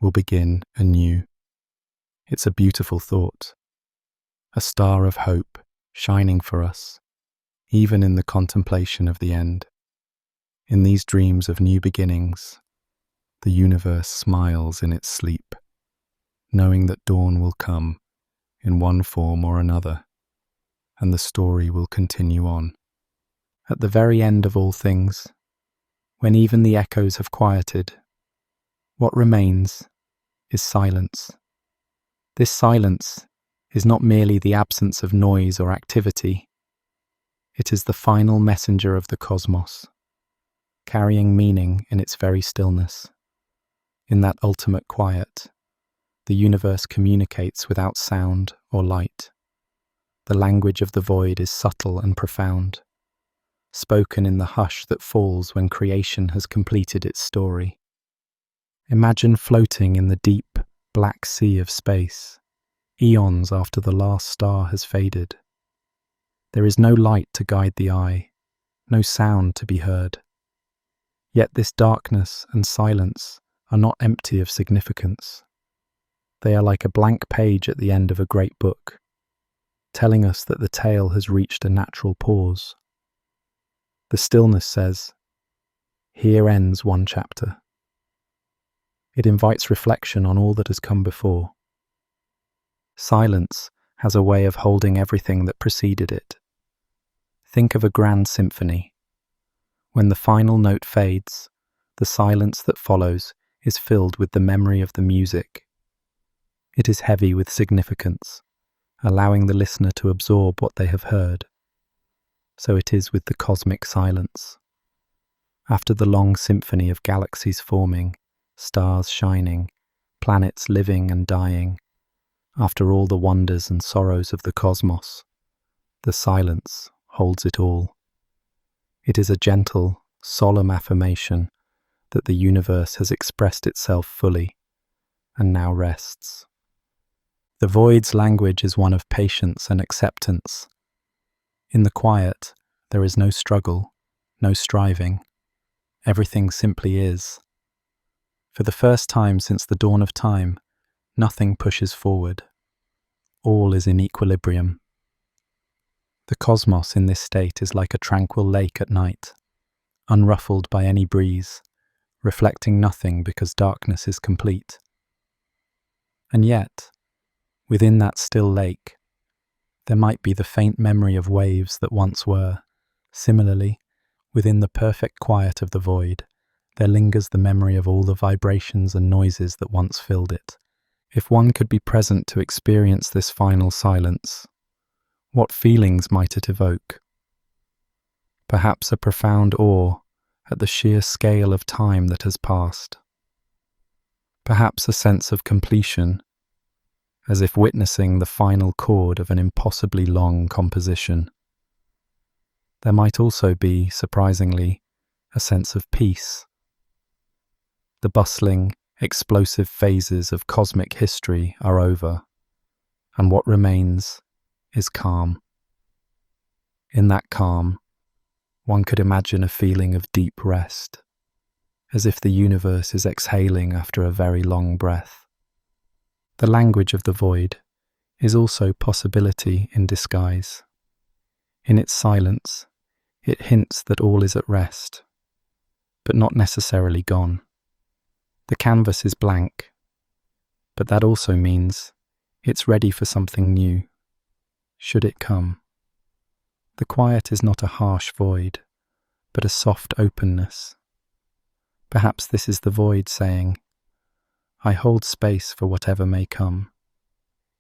[SPEAKER 1] will begin anew. It's a beautiful thought, a star of hope shining for us, even in the contemplation of the end. In these dreams of new beginnings, the universe smiles in its sleep, knowing that dawn will come in one form or another, and the story will continue on. At the very end of all things, when even the echoes have quieted, what remains is silence. This silence is not merely the absence of noise or activity. It is the final messenger of the cosmos, carrying meaning in its very stillness. In that ultimate quiet, the universe communicates without sound or light. The language of the void is subtle and profound, spoken in the hush that falls when creation has completed its story. Imagine floating in the deep, black sea of space, eons after the last star has faded. There is no light to guide the eye, no sound to be heard. Yet this darkness and silence are not empty of significance. They are like a blank page at the end of a great book, telling us that the tale has reached a natural pause. The stillness says, "Here ends one chapter." It invites reflection on all that has come before. Silence has a way of holding everything that preceded it. Think of a grand symphony. When the final note fades, the silence that follows is filled with the memory of the music. It is heavy with significance, allowing the listener to absorb what they have heard. So it is with the cosmic silence. After the long symphony of galaxies forming, stars shining, planets living and dying, after all the wonders and sorrows of the cosmos, the silence holds it all. It is a gentle, solemn affirmation that the universe has expressed itself fully and now rests. The void's language is one of patience and acceptance. In the quiet, there is no struggle, no striving. Everything simply is. For the first time since the dawn of time, nothing pushes forward. All is in equilibrium. The cosmos in this state is like a tranquil lake at night, unruffled by any breeze, reflecting nothing because darkness is complete. And yet, within that still lake, there might be the faint memory of waves that once were. Similarly, within the perfect quiet of the void, there lingers the memory of all the vibrations and noises that once filled it. If one could be present to experience this final silence, what feelings might it evoke? Perhaps a profound awe at the sheer scale of time that has passed. Perhaps a sense of completion, as if witnessing the final chord of an impossibly long composition. There might also be, surprisingly, a sense of peace. The bustling, explosive phases of cosmic history are over, and what remains is calm. In that calm, one could imagine a feeling of deep rest, as if the universe is exhaling after a very long breath. The language of the void is also possibility in disguise. In its silence, it hints that all is at rest, but not necessarily gone. The canvas is blank, but that also means it's ready for something new, should it come. The quiet is not a harsh void, but a soft openness. Perhaps this is the void saying, "I hold space for whatever may come,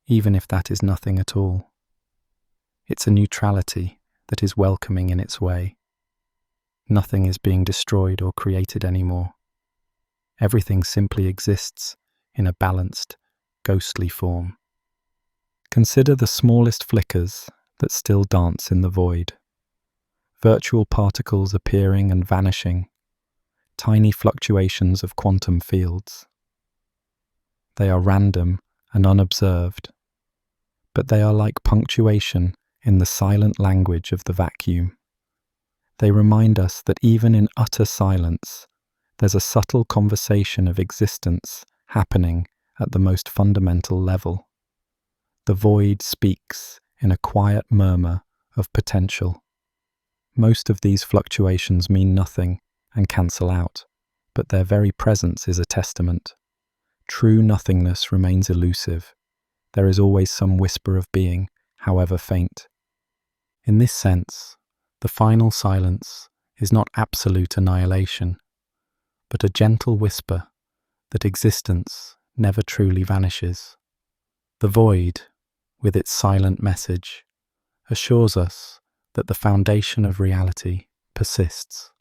[SPEAKER 1] even if that is nothing at all." It's a neutrality that is welcoming in its way. Nothing is being destroyed or created anymore. Everything simply exists in a balanced, ghostly form. Consider the smallest flickers that still dance in the void. Virtual particles appearing and vanishing, tiny fluctuations of quantum fields. They are random and unobserved, but they are like punctuation in the silent language of the vacuum. They remind us that even in utter silence, there's a subtle conversation of existence happening at the most fundamental level. The void speaks in a quiet murmur of potential. Most of these fluctuations mean nothing and cancel out, but their very presence is a testament. True nothingness remains elusive. There is always some whisper of being, however faint. In this sense, the final silence is not absolute annihilation, but a gentle whisper that existence never truly vanishes. The void, with its silent message, assures us that the foundation of reality persists,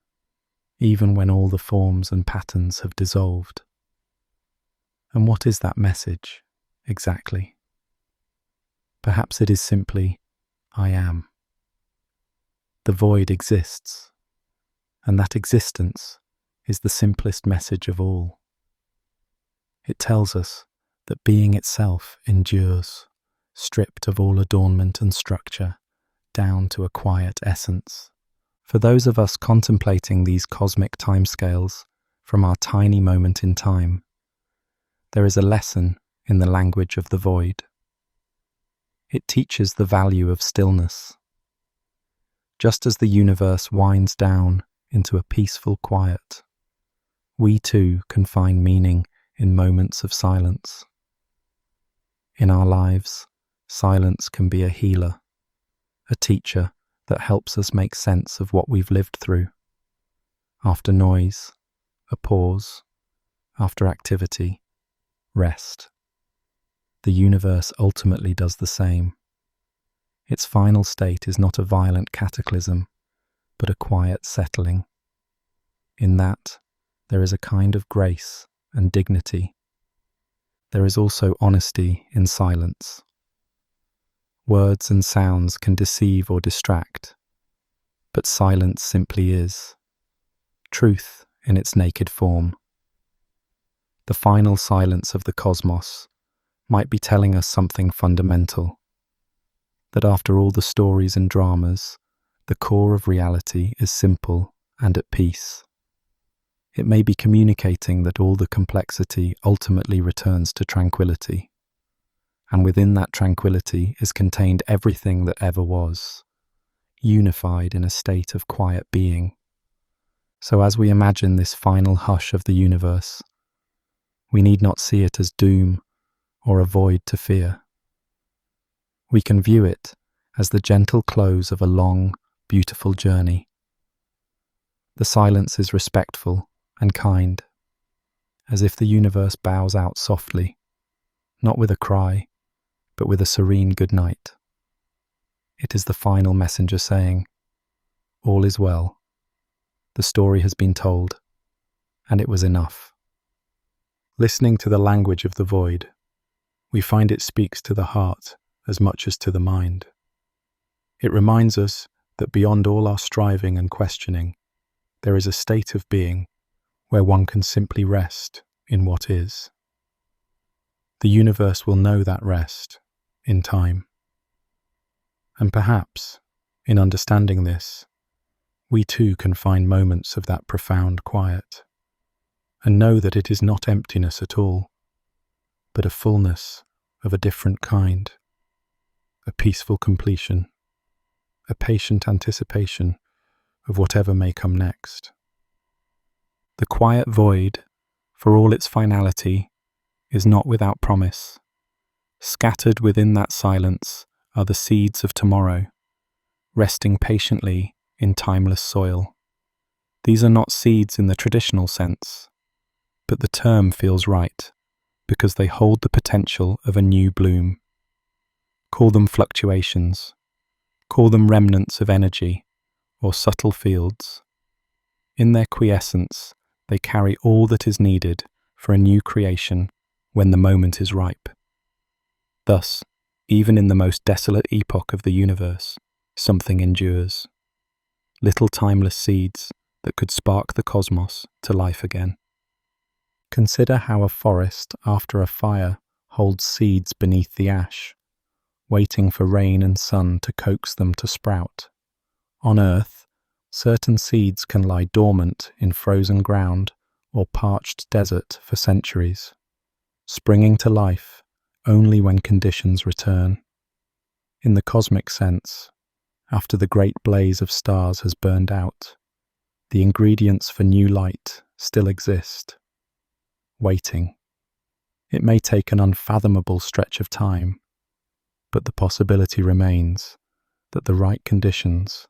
[SPEAKER 1] even when all the forms and patterns have dissolved. And what is that message, exactly? Perhaps it is simply, I am. The void exists, and that existence is the simplest message of all. It tells us that being itself endures, stripped of all adornment and structure, down to a quiet essence. For those of us contemplating these cosmic timescales from our tiny moment in time, there is a lesson in the language of the void. It teaches the value of stillness. Just as the universe winds down into a peaceful quiet, we too can find meaning in moments of silence. In our lives, silence can be a healer, a teacher that helps us make sense of what we've lived through. After noise, a pause. After activity, rest. The universe ultimately does the same. Its final state is not a violent cataclysm, but a quiet settling. In that, there is a kind of grace and dignity. There is also honesty in silence. Words and sounds can deceive or distract, but silence simply is. Truth in its naked form. The final silence of the cosmos might be telling us something fundamental, that after all the stories and dramas, the core of reality is simple and at peace. It may be communicating that all the complexity ultimately returns to tranquility, and within that tranquility is contained everything that ever was, unified in a state of quiet being. So as we imagine this final hush of the universe, we need not see it as doom or a void to fear. We can view it as the gentle close of a long, beautiful journey. The silence is respectful and kind, as if the universe bows out softly, not with a cry, but with a serene good night. It is the final messenger saying, "All is well. The story has been told, and it was enough." Listening to the language of the void, we find it speaks to the heart as much as to the mind. It reminds us that beyond all our striving and questioning, there is a state of being where one can simply rest in what is. The universe will know that rest in time. And perhaps, in understanding this, we too can find moments of that profound quiet, and know that it is not emptiness at all, but a fullness of a different kind, a peaceful completion, a patient anticipation of whatever may come next. The quiet void, for all its finality, is not without promise. Scattered within that silence are the seeds of tomorrow, resting patiently in timeless soil. These are not seeds in the traditional sense, but the term feels right because they hold the potential of a new bloom. Call them fluctuations, call them remnants of energy or subtle fields. In their quiescence, they carry all that is needed for a new creation when the moment is ripe. Thus, even in the most desolate epoch of the universe, something endures. Little timeless seeds that could spark the cosmos to life again. Consider how a forest after a fire holds seeds beneath the ash, waiting for rain and sun to coax them to sprout. On Earth, certain seeds can lie dormant in frozen ground or parched desert for centuries, springing to life only when conditions return. In the cosmic sense, after the great blaze of stars has burned out, the ingredients for new light still exist, waiting. It may take an unfathomable stretch of time, but the possibility remains that the right conditions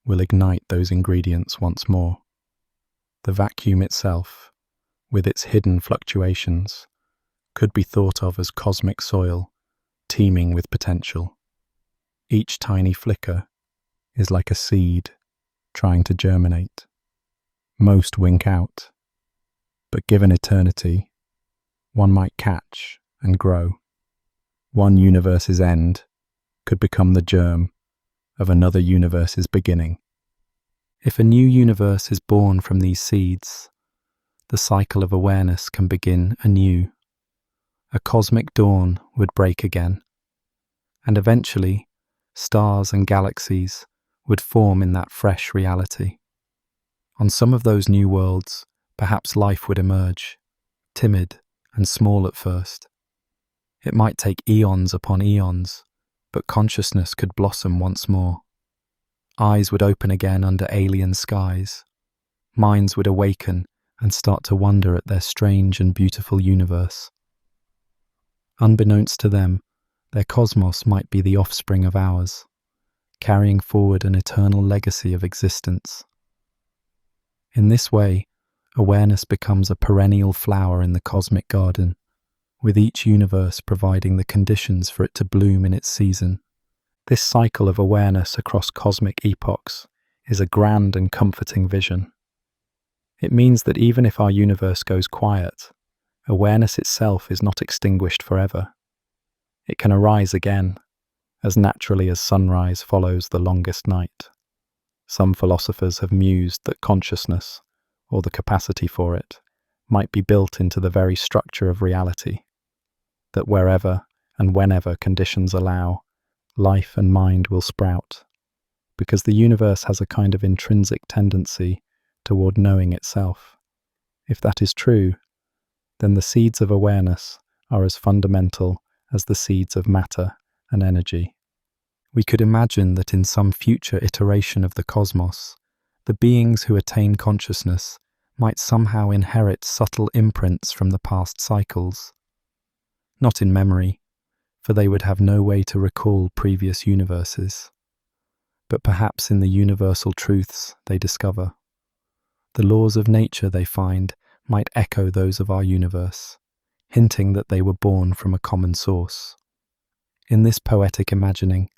[SPEAKER 1] will ignite those ingredients once more. The vacuum itself, with its hidden fluctuations, could be thought of as cosmic soil, teeming with potential. Each tiny flicker is like a seed trying to germinate. Most wink out, but given eternity, one might catch and grow. One universe's end could become the germ of another universe's beginning. If a new universe is born from these seeds, the cycle of awareness can begin anew. A cosmic dawn would break again, and eventually stars and galaxies would form in that fresh reality. On some of those new worlds, perhaps life would emerge, timid and small at first. It might take eons upon eons, but consciousness could blossom once more. Eyes would open again under alien skies. Minds would awaken and start to wonder at their strange and beautiful universe. Unbeknownst to them, their cosmos might be the offspring of ours, carrying forward an eternal legacy of existence. In this way, awareness becomes a perennial flower in the cosmic garden, with each universe providing the conditions for it to bloom in its season. This cycle of awareness across cosmic epochs is a grand and comforting vision. It means that even if our universe goes quiet, awareness itself is not extinguished forever. It can arise again, as naturally as sunrise follows the longest night. Some philosophers have mused that consciousness, or the capacity for it, might be built into the very structure of reality, that wherever and whenever conditions allow, life and mind will sprout, because the universe has a kind of intrinsic tendency toward knowing itself. If that is true, then the seeds of awareness are as fundamental as the seeds of matter and energy. We could imagine that in some future iteration of the cosmos, the beings who attain consciousness might somehow inherit subtle imprints from the past cycles. Not in memory, for they would have no way to recall previous universes, but perhaps in the universal truths they discover. The laws of nature they find might echo those of our universe, hinting that they were born from a common source. In this poetic imagining,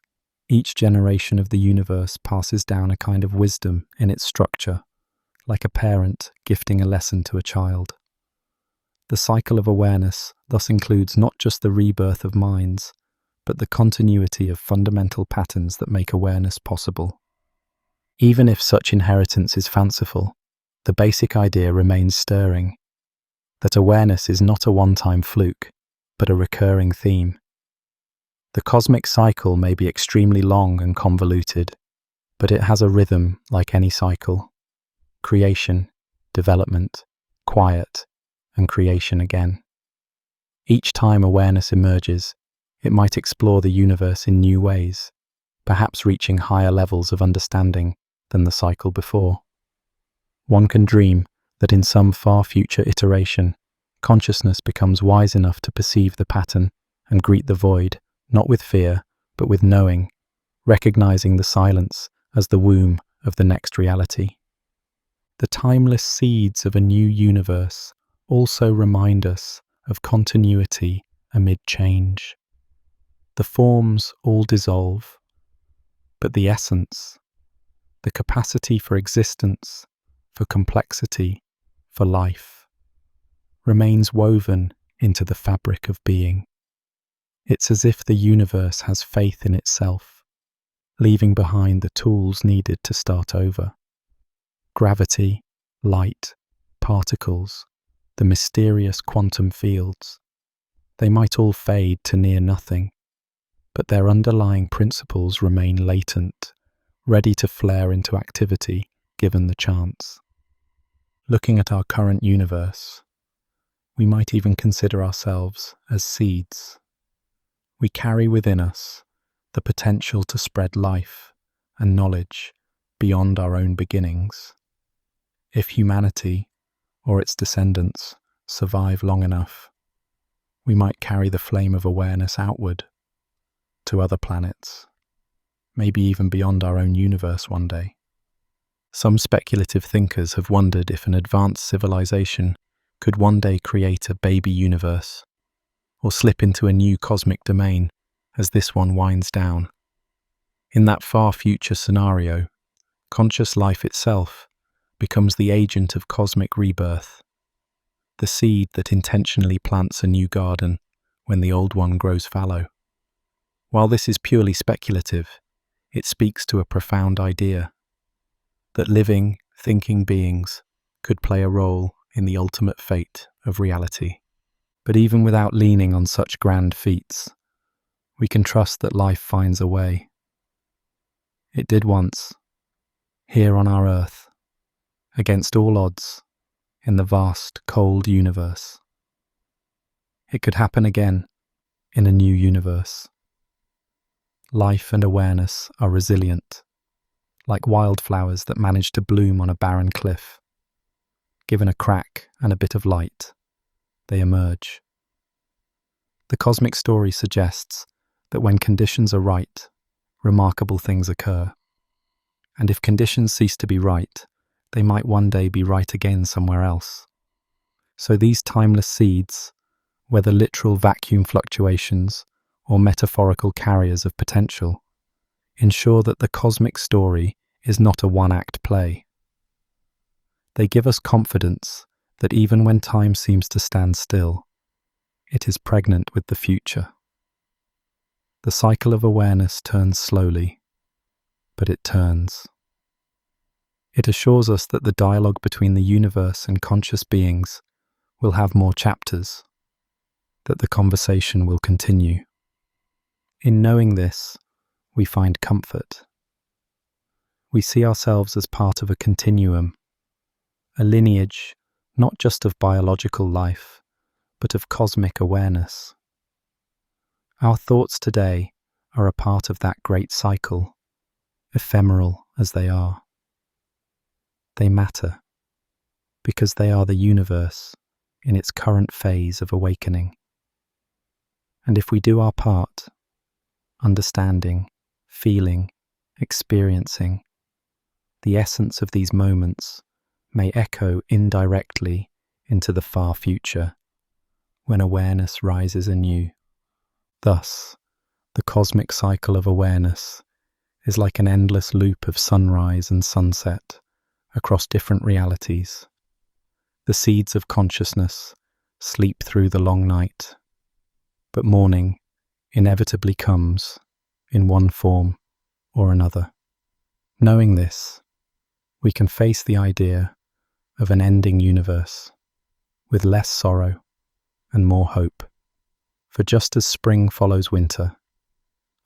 [SPEAKER 1] each generation of the universe passes down a kind of wisdom in its structure, like a parent gifting a lesson to a child. The cycle of awareness thus includes not just the rebirth of minds, but the continuity of fundamental patterns that make awareness possible. Even if such inheritance is fanciful, the basic idea remains stirring, that awareness is not a one-time fluke, but a recurring theme. The cosmic cycle may be extremely long and convoluted, but it has a rhythm like any cycle: creation, development, quiet, and creation again. Each time awareness emerges, it might explore the universe in new ways, perhaps reaching higher levels of understanding than the cycle before. One can dream that in some far future iteration, consciousness becomes wise enough to perceive the pattern and greet the void, not with fear, but with knowing, recognizing the silence as the womb of the next reality. The timeless seeds of a new universe also remind us of continuity amid change. The forms all dissolve, but the essence, the capacity for existence, for complexity, for life, remains woven into the fabric of being. It's as if the universe has faith in itself, leaving behind the tools needed to start over. Gravity, light, particles, the mysterious quantum fields. They might all fade to near nothing, but their underlying principles remain latent, ready to flare into activity given the chance. Looking at our current universe, we might even consider ourselves as seeds. We carry within us the potential to spread life and knowledge beyond our own beginnings. If humanity, or its descendants, survive long enough, we might carry the flame of awareness outward, to other planets, maybe even beyond our own universe one day. Some speculative thinkers have wondered if an advanced civilization could one day create a baby universe, or slip into a new cosmic domain as this one winds down. In that far future scenario, conscious life itself becomes the agent of cosmic rebirth, the seed that intentionally plants a new garden when the old one grows fallow. While this is purely speculative, It speaks to a profound idea that living, thinking beings could play a role in the ultimate fate of reality. But even without leaning on such grand feats, we can trust that life finds a way. It did once, here on our Earth, against all odds, in the vast, cold universe. It could happen again in a new universe. Life and awareness are resilient, like wildflowers that manage to bloom on a barren cliff. Given a crack and a bit of light, they emerge. The cosmic story suggests that when conditions are right, remarkable things occur. And if conditions cease to be right, they might one day be right again somewhere else. So these timeless seeds, whether literal vacuum fluctuations or metaphorical carriers of potential, ensure that the cosmic story is not a one-act play. They give us confidence that even when time seems to stand still, it is pregnant with the future. The cycle of awareness turns slowly, but it turns. It assures us that the dialogue between the universe and conscious beings will have more chapters, that the conversation will continue. In knowing this, we find comfort. We see ourselves as part of a continuum, a lineage not just of biological life, but of cosmic awareness. Our thoughts today are a part of that great cycle, ephemeral as they are. They matter because they are the universe in its current phase of awakening. And if we do our part, understanding, feeling, experiencing, the essence of these moments may echo indirectly into the far future, when awareness rises anew. Thus, the cosmic cycle of awareness is like an endless loop of sunrise and sunset across different realities. The seeds of consciousness sleep through the long night, but morning inevitably comes in one form or another. Knowing this, we can face the idea of an ending universe with less sorrow and more hope. For just as spring follows winter,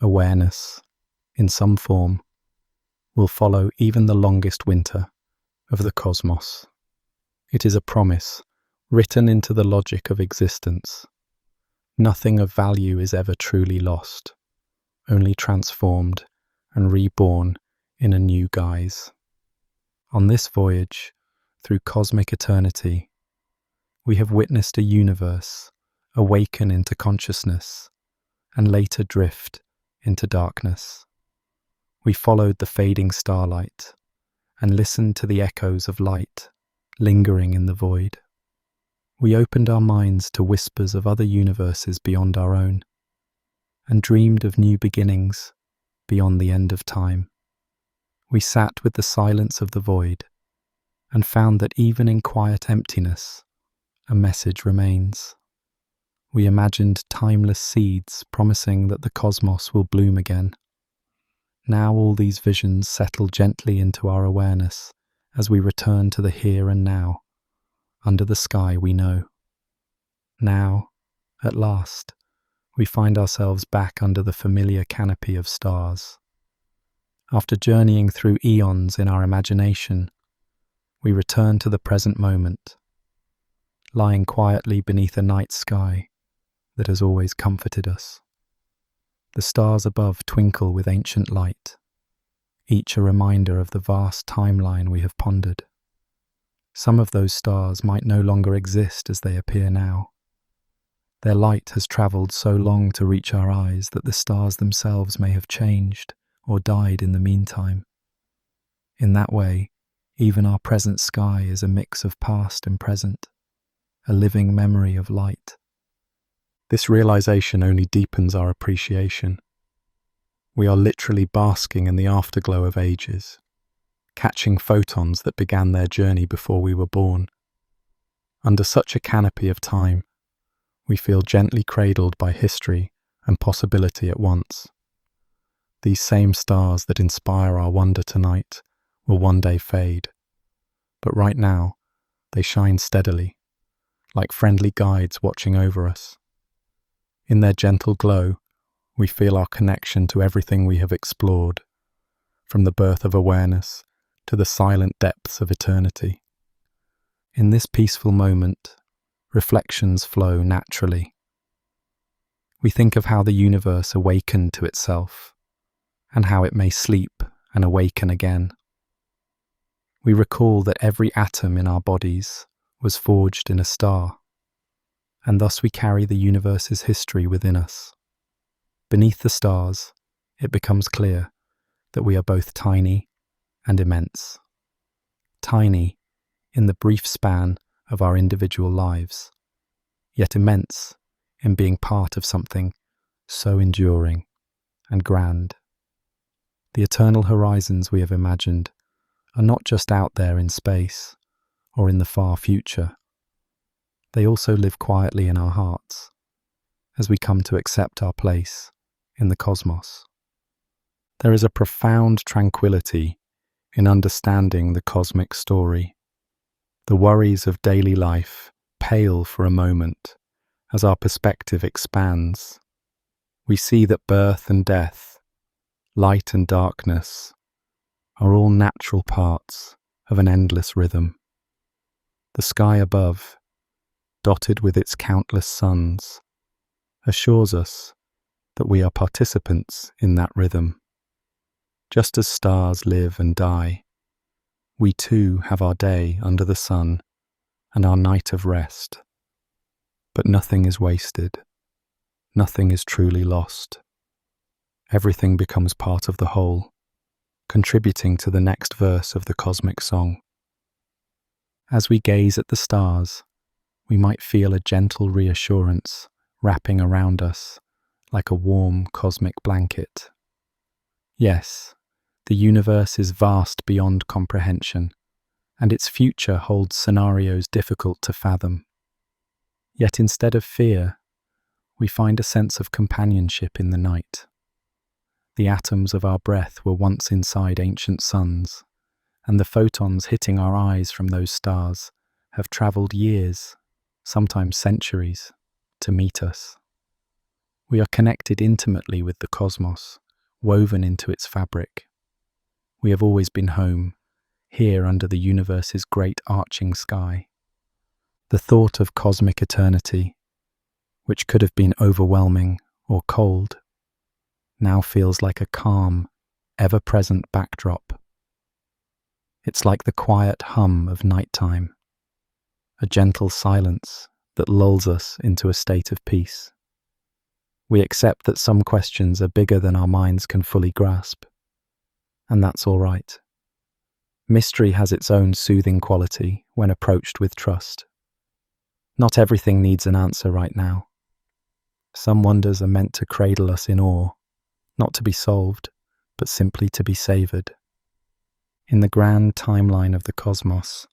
[SPEAKER 1] awareness, in some form, will follow even the longest winter of the cosmos. It is a promise written into the logic of existence. Nothing of value is ever truly lost, only transformed and reborn in a new guise. On this voyage, through cosmic eternity, we have witnessed a universe awaken into consciousness and later drift into darkness. We followed the fading starlight and listened to the echoes of light lingering in the void. We opened our minds to whispers of other universes beyond our own and dreamed of new beginnings beyond the end of time. We sat with the silence of the void and found that even in quiet emptiness, a message remains. We imagined timeless seeds promising that the cosmos will bloom again. Now all these visions settle gently into our awareness as we return to the here and now, under the sky we know. Now, at last, we find ourselves back under the familiar canopy of stars. After journeying through eons in our imagination, we return to the present moment, lying quietly beneath a night sky that has always comforted us. The stars above twinkle with ancient light, each a reminder of the vast timeline we have pondered. Some of those stars might no longer exist as they appear now. Their light has travelled so long to reach our eyes that the stars themselves may have changed or died in the meantime. In that way, even our present sky is a mix of past and present, a living memory of light. This realization only deepens our appreciation. We are literally basking in the afterglow of ages, catching photons that began their journey before we were born. Under such a canopy of time, we feel gently cradled by history and possibility at once. These same stars that inspire our wonder tonight will one day fade. But right now, they shine steadily, like friendly guides watching over us. In their gentle glow, we feel our connection to everything we have explored, from the birth of awareness to the silent depths of eternity. In this peaceful moment, reflections flow naturally. We think of how the universe awakened to itself, and how it may sleep and awaken again. We recall that every atom in our bodies was forged in a star, and thus we carry the universe's history within us. Beneath the stars, it becomes clear that we are both tiny and immense. Tiny in the brief span of our individual lives, yet immense in being part of something so enduring and grand. The eternal horizons we have imagined are not just out there in space or in the far future. They also live quietly in our hearts as we come to accept our place in the cosmos. There is a profound tranquility in understanding the cosmic story. The worries of daily life pale for a moment as our perspective expands. We see that birth and death, light and darkness, are all natural parts of an endless rhythm. The sky above, dotted with its countless suns, assures us that we are participants in that rhythm. Just as stars live and die, we too have our day under the sun and our night of rest. But nothing is wasted. Nothing is truly lost. Everything becomes part of the whole, contributing to the next verse of the cosmic song. As we gaze at the stars, we might feel a gentle reassurance wrapping around us like a warm cosmic blanket. Yes, the universe is vast beyond comprehension, and its future holds scenarios difficult to fathom. Yet instead of fear, we find a sense of companionship in the night. The atoms of our breath were once inside ancient suns, and the photons hitting our eyes from those stars have travelled years, sometimes centuries, to meet us. We are connected intimately with the cosmos, woven into its fabric. We have always been home, here under the universe's great arching sky. The thought of cosmic eternity, which could have been overwhelming or cold, now feels like a calm, ever-present backdrop. It's like the quiet hum of nighttime, a gentle silence that lulls us into a state of peace. We accept that some questions are bigger than our minds can fully grasp, and that's all right. Mystery has its own soothing quality when approached with trust. Not everything needs an answer right now. Some wonders are meant to cradle us in awe, not to be solved, but simply to be savoured. In the grand timeline of the cosmos,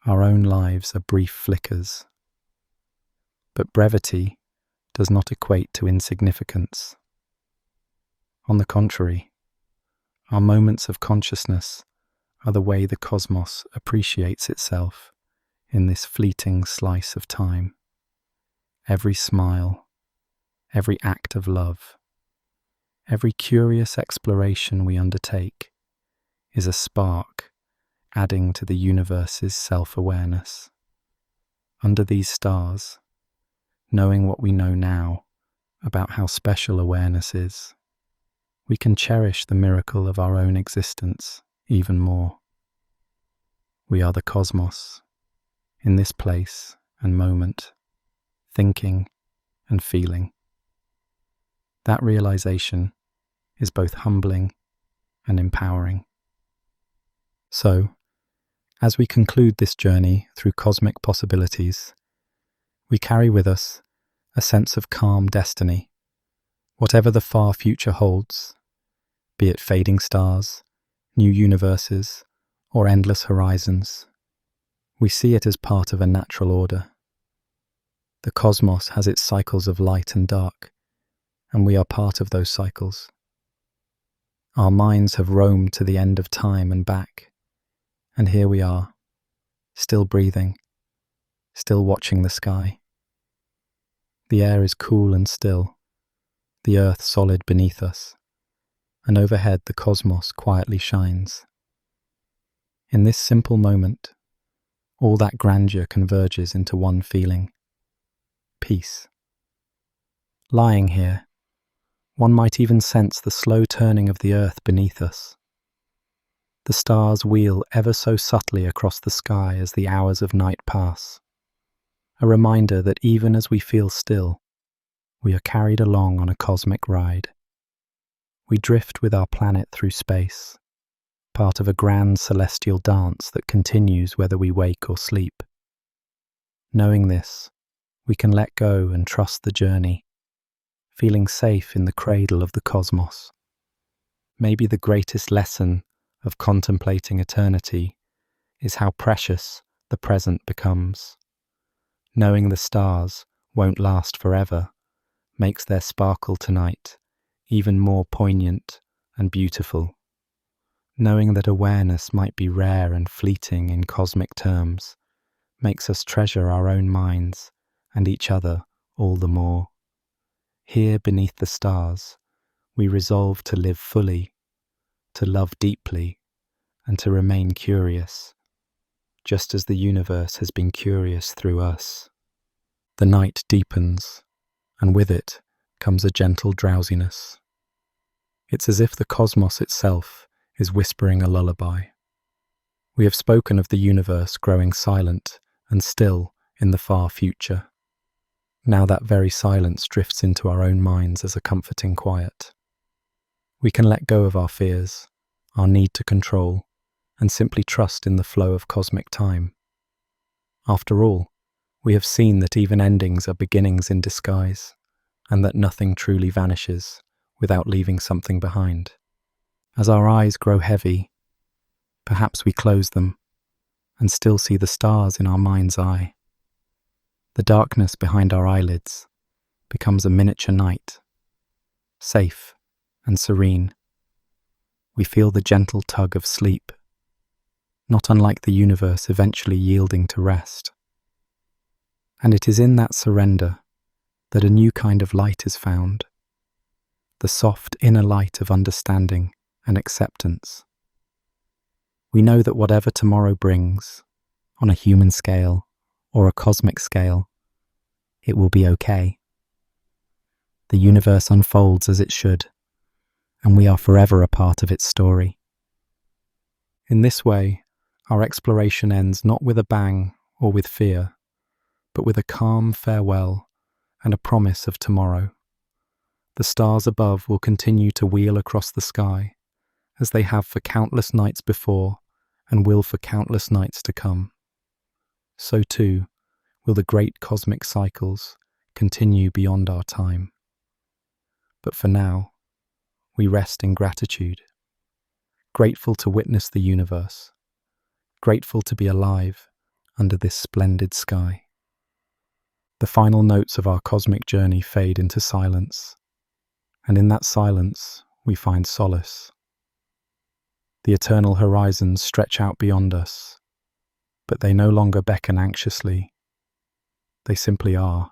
[SPEAKER 1] our own lives are brief flickers. But brevity does not equate to insignificance. On the contrary, our moments of consciousness are the way the cosmos appreciates itself in this fleeting slice of time. Every smile, every act of love, every curious exploration we undertake is a spark adding to the universe's self-awareness. Under these stars, knowing what we know now about how special awareness is, we can cherish the miracle of our own existence even more. We are the cosmos, in this place and moment, thinking and feeling. That realization is both humbling and empowering. So, as we conclude this journey through cosmic possibilities, we carry with us a sense of calm destiny. Whatever the far future holds, be it fading stars, new universes, or endless horizons, we see it as part of a natural order. The cosmos has its cycles of light and dark, and we are part of those cycles. Our minds have roamed to the end of time and back, and here we are, still breathing, still watching the sky. The air is cool and still, the earth solid beneath us, and overhead the cosmos quietly shines. In this simple moment, all that grandeur converges into one feeling: peace. Lying here, one might even sense the slow turning of the earth beneath us. The stars wheel ever so subtly across the sky as the hours of night pass, a reminder that even as we feel still, we are carried along on a cosmic ride. We drift with our planet through space, part of a grand celestial dance that continues whether we wake or sleep. Knowing this, we can let go and trust the journey, feeling safe in the cradle of the cosmos. Maybe the greatest lesson of contemplating eternity is how precious the present becomes. Knowing the stars won't last forever makes their sparkle tonight even more poignant and beautiful. Knowing that awareness might be rare and fleeting in cosmic terms makes us treasure our own minds and each other all the more. Here beneath the stars, we resolve to live fully, to love deeply, and to remain curious, just as the universe has been curious through us. The night deepens, and with it comes a gentle drowsiness. It's as if the cosmos itself is whispering a lullaby. We have spoken of the universe growing silent and still in the far future. Now that very silence drifts into our own minds as a comforting quiet. We can let go of our fears, our need to control, and simply trust in the flow of cosmic time. After all, we have seen that even endings are beginnings in disguise, and that nothing truly vanishes without leaving something behind. As our eyes grow heavy, perhaps we close them and still see the stars in our mind's eye. The darkness behind our eyelids becomes a miniature night, safe and serene. We feel the gentle tug of sleep, not unlike the universe eventually yielding to rest. And it is in that surrender that a new kind of light is found, the soft inner light of understanding and acceptance. We know that whatever tomorrow brings, on a human scale or a cosmic scale, it will be okay. The universe unfolds as it should, and we are forever a part of its story. In this way, our exploration ends not with a bang or with fear, but with a calm farewell and a promise of tomorrow. The stars above will continue to wheel across the sky, as they have for countless nights before and will for countless nights to come. So too will the great cosmic cycles continue beyond our time. But for now, we rest in gratitude, grateful to witness the universe, grateful to be alive under this splendid sky. The final notes of our cosmic journey fade into silence, and in that silence we find solace. The eternal horizons stretch out beyond us, but they no longer beckon anxiously. They simply are,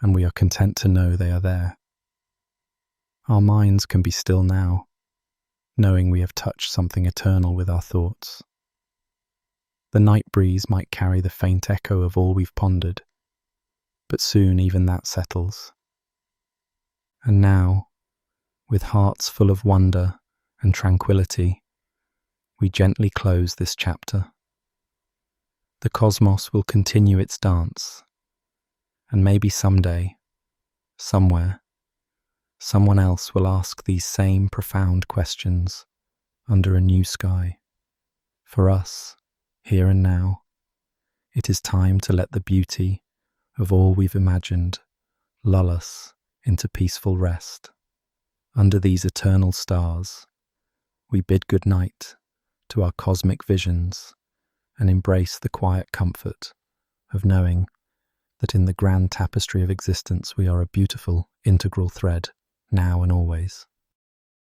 [SPEAKER 1] and we are content to know they are there. Our minds can be still now, knowing we have touched something eternal with our thoughts. The night breeze might carry the faint echo of all we've pondered, but soon even that settles. And now, with hearts full of wonder and tranquility, we gently close this chapter. The cosmos will continue its dance, and maybe someday, somewhere, someone else will ask these same profound questions under a new sky. For us, here and now, it is time to let the beauty of all we've imagined lull us into peaceful rest. Under these eternal stars, we bid good night to our cosmic visions and embrace the quiet comfort of knowing that in the grand tapestry of existence we are a beautiful, integral thread, now and always.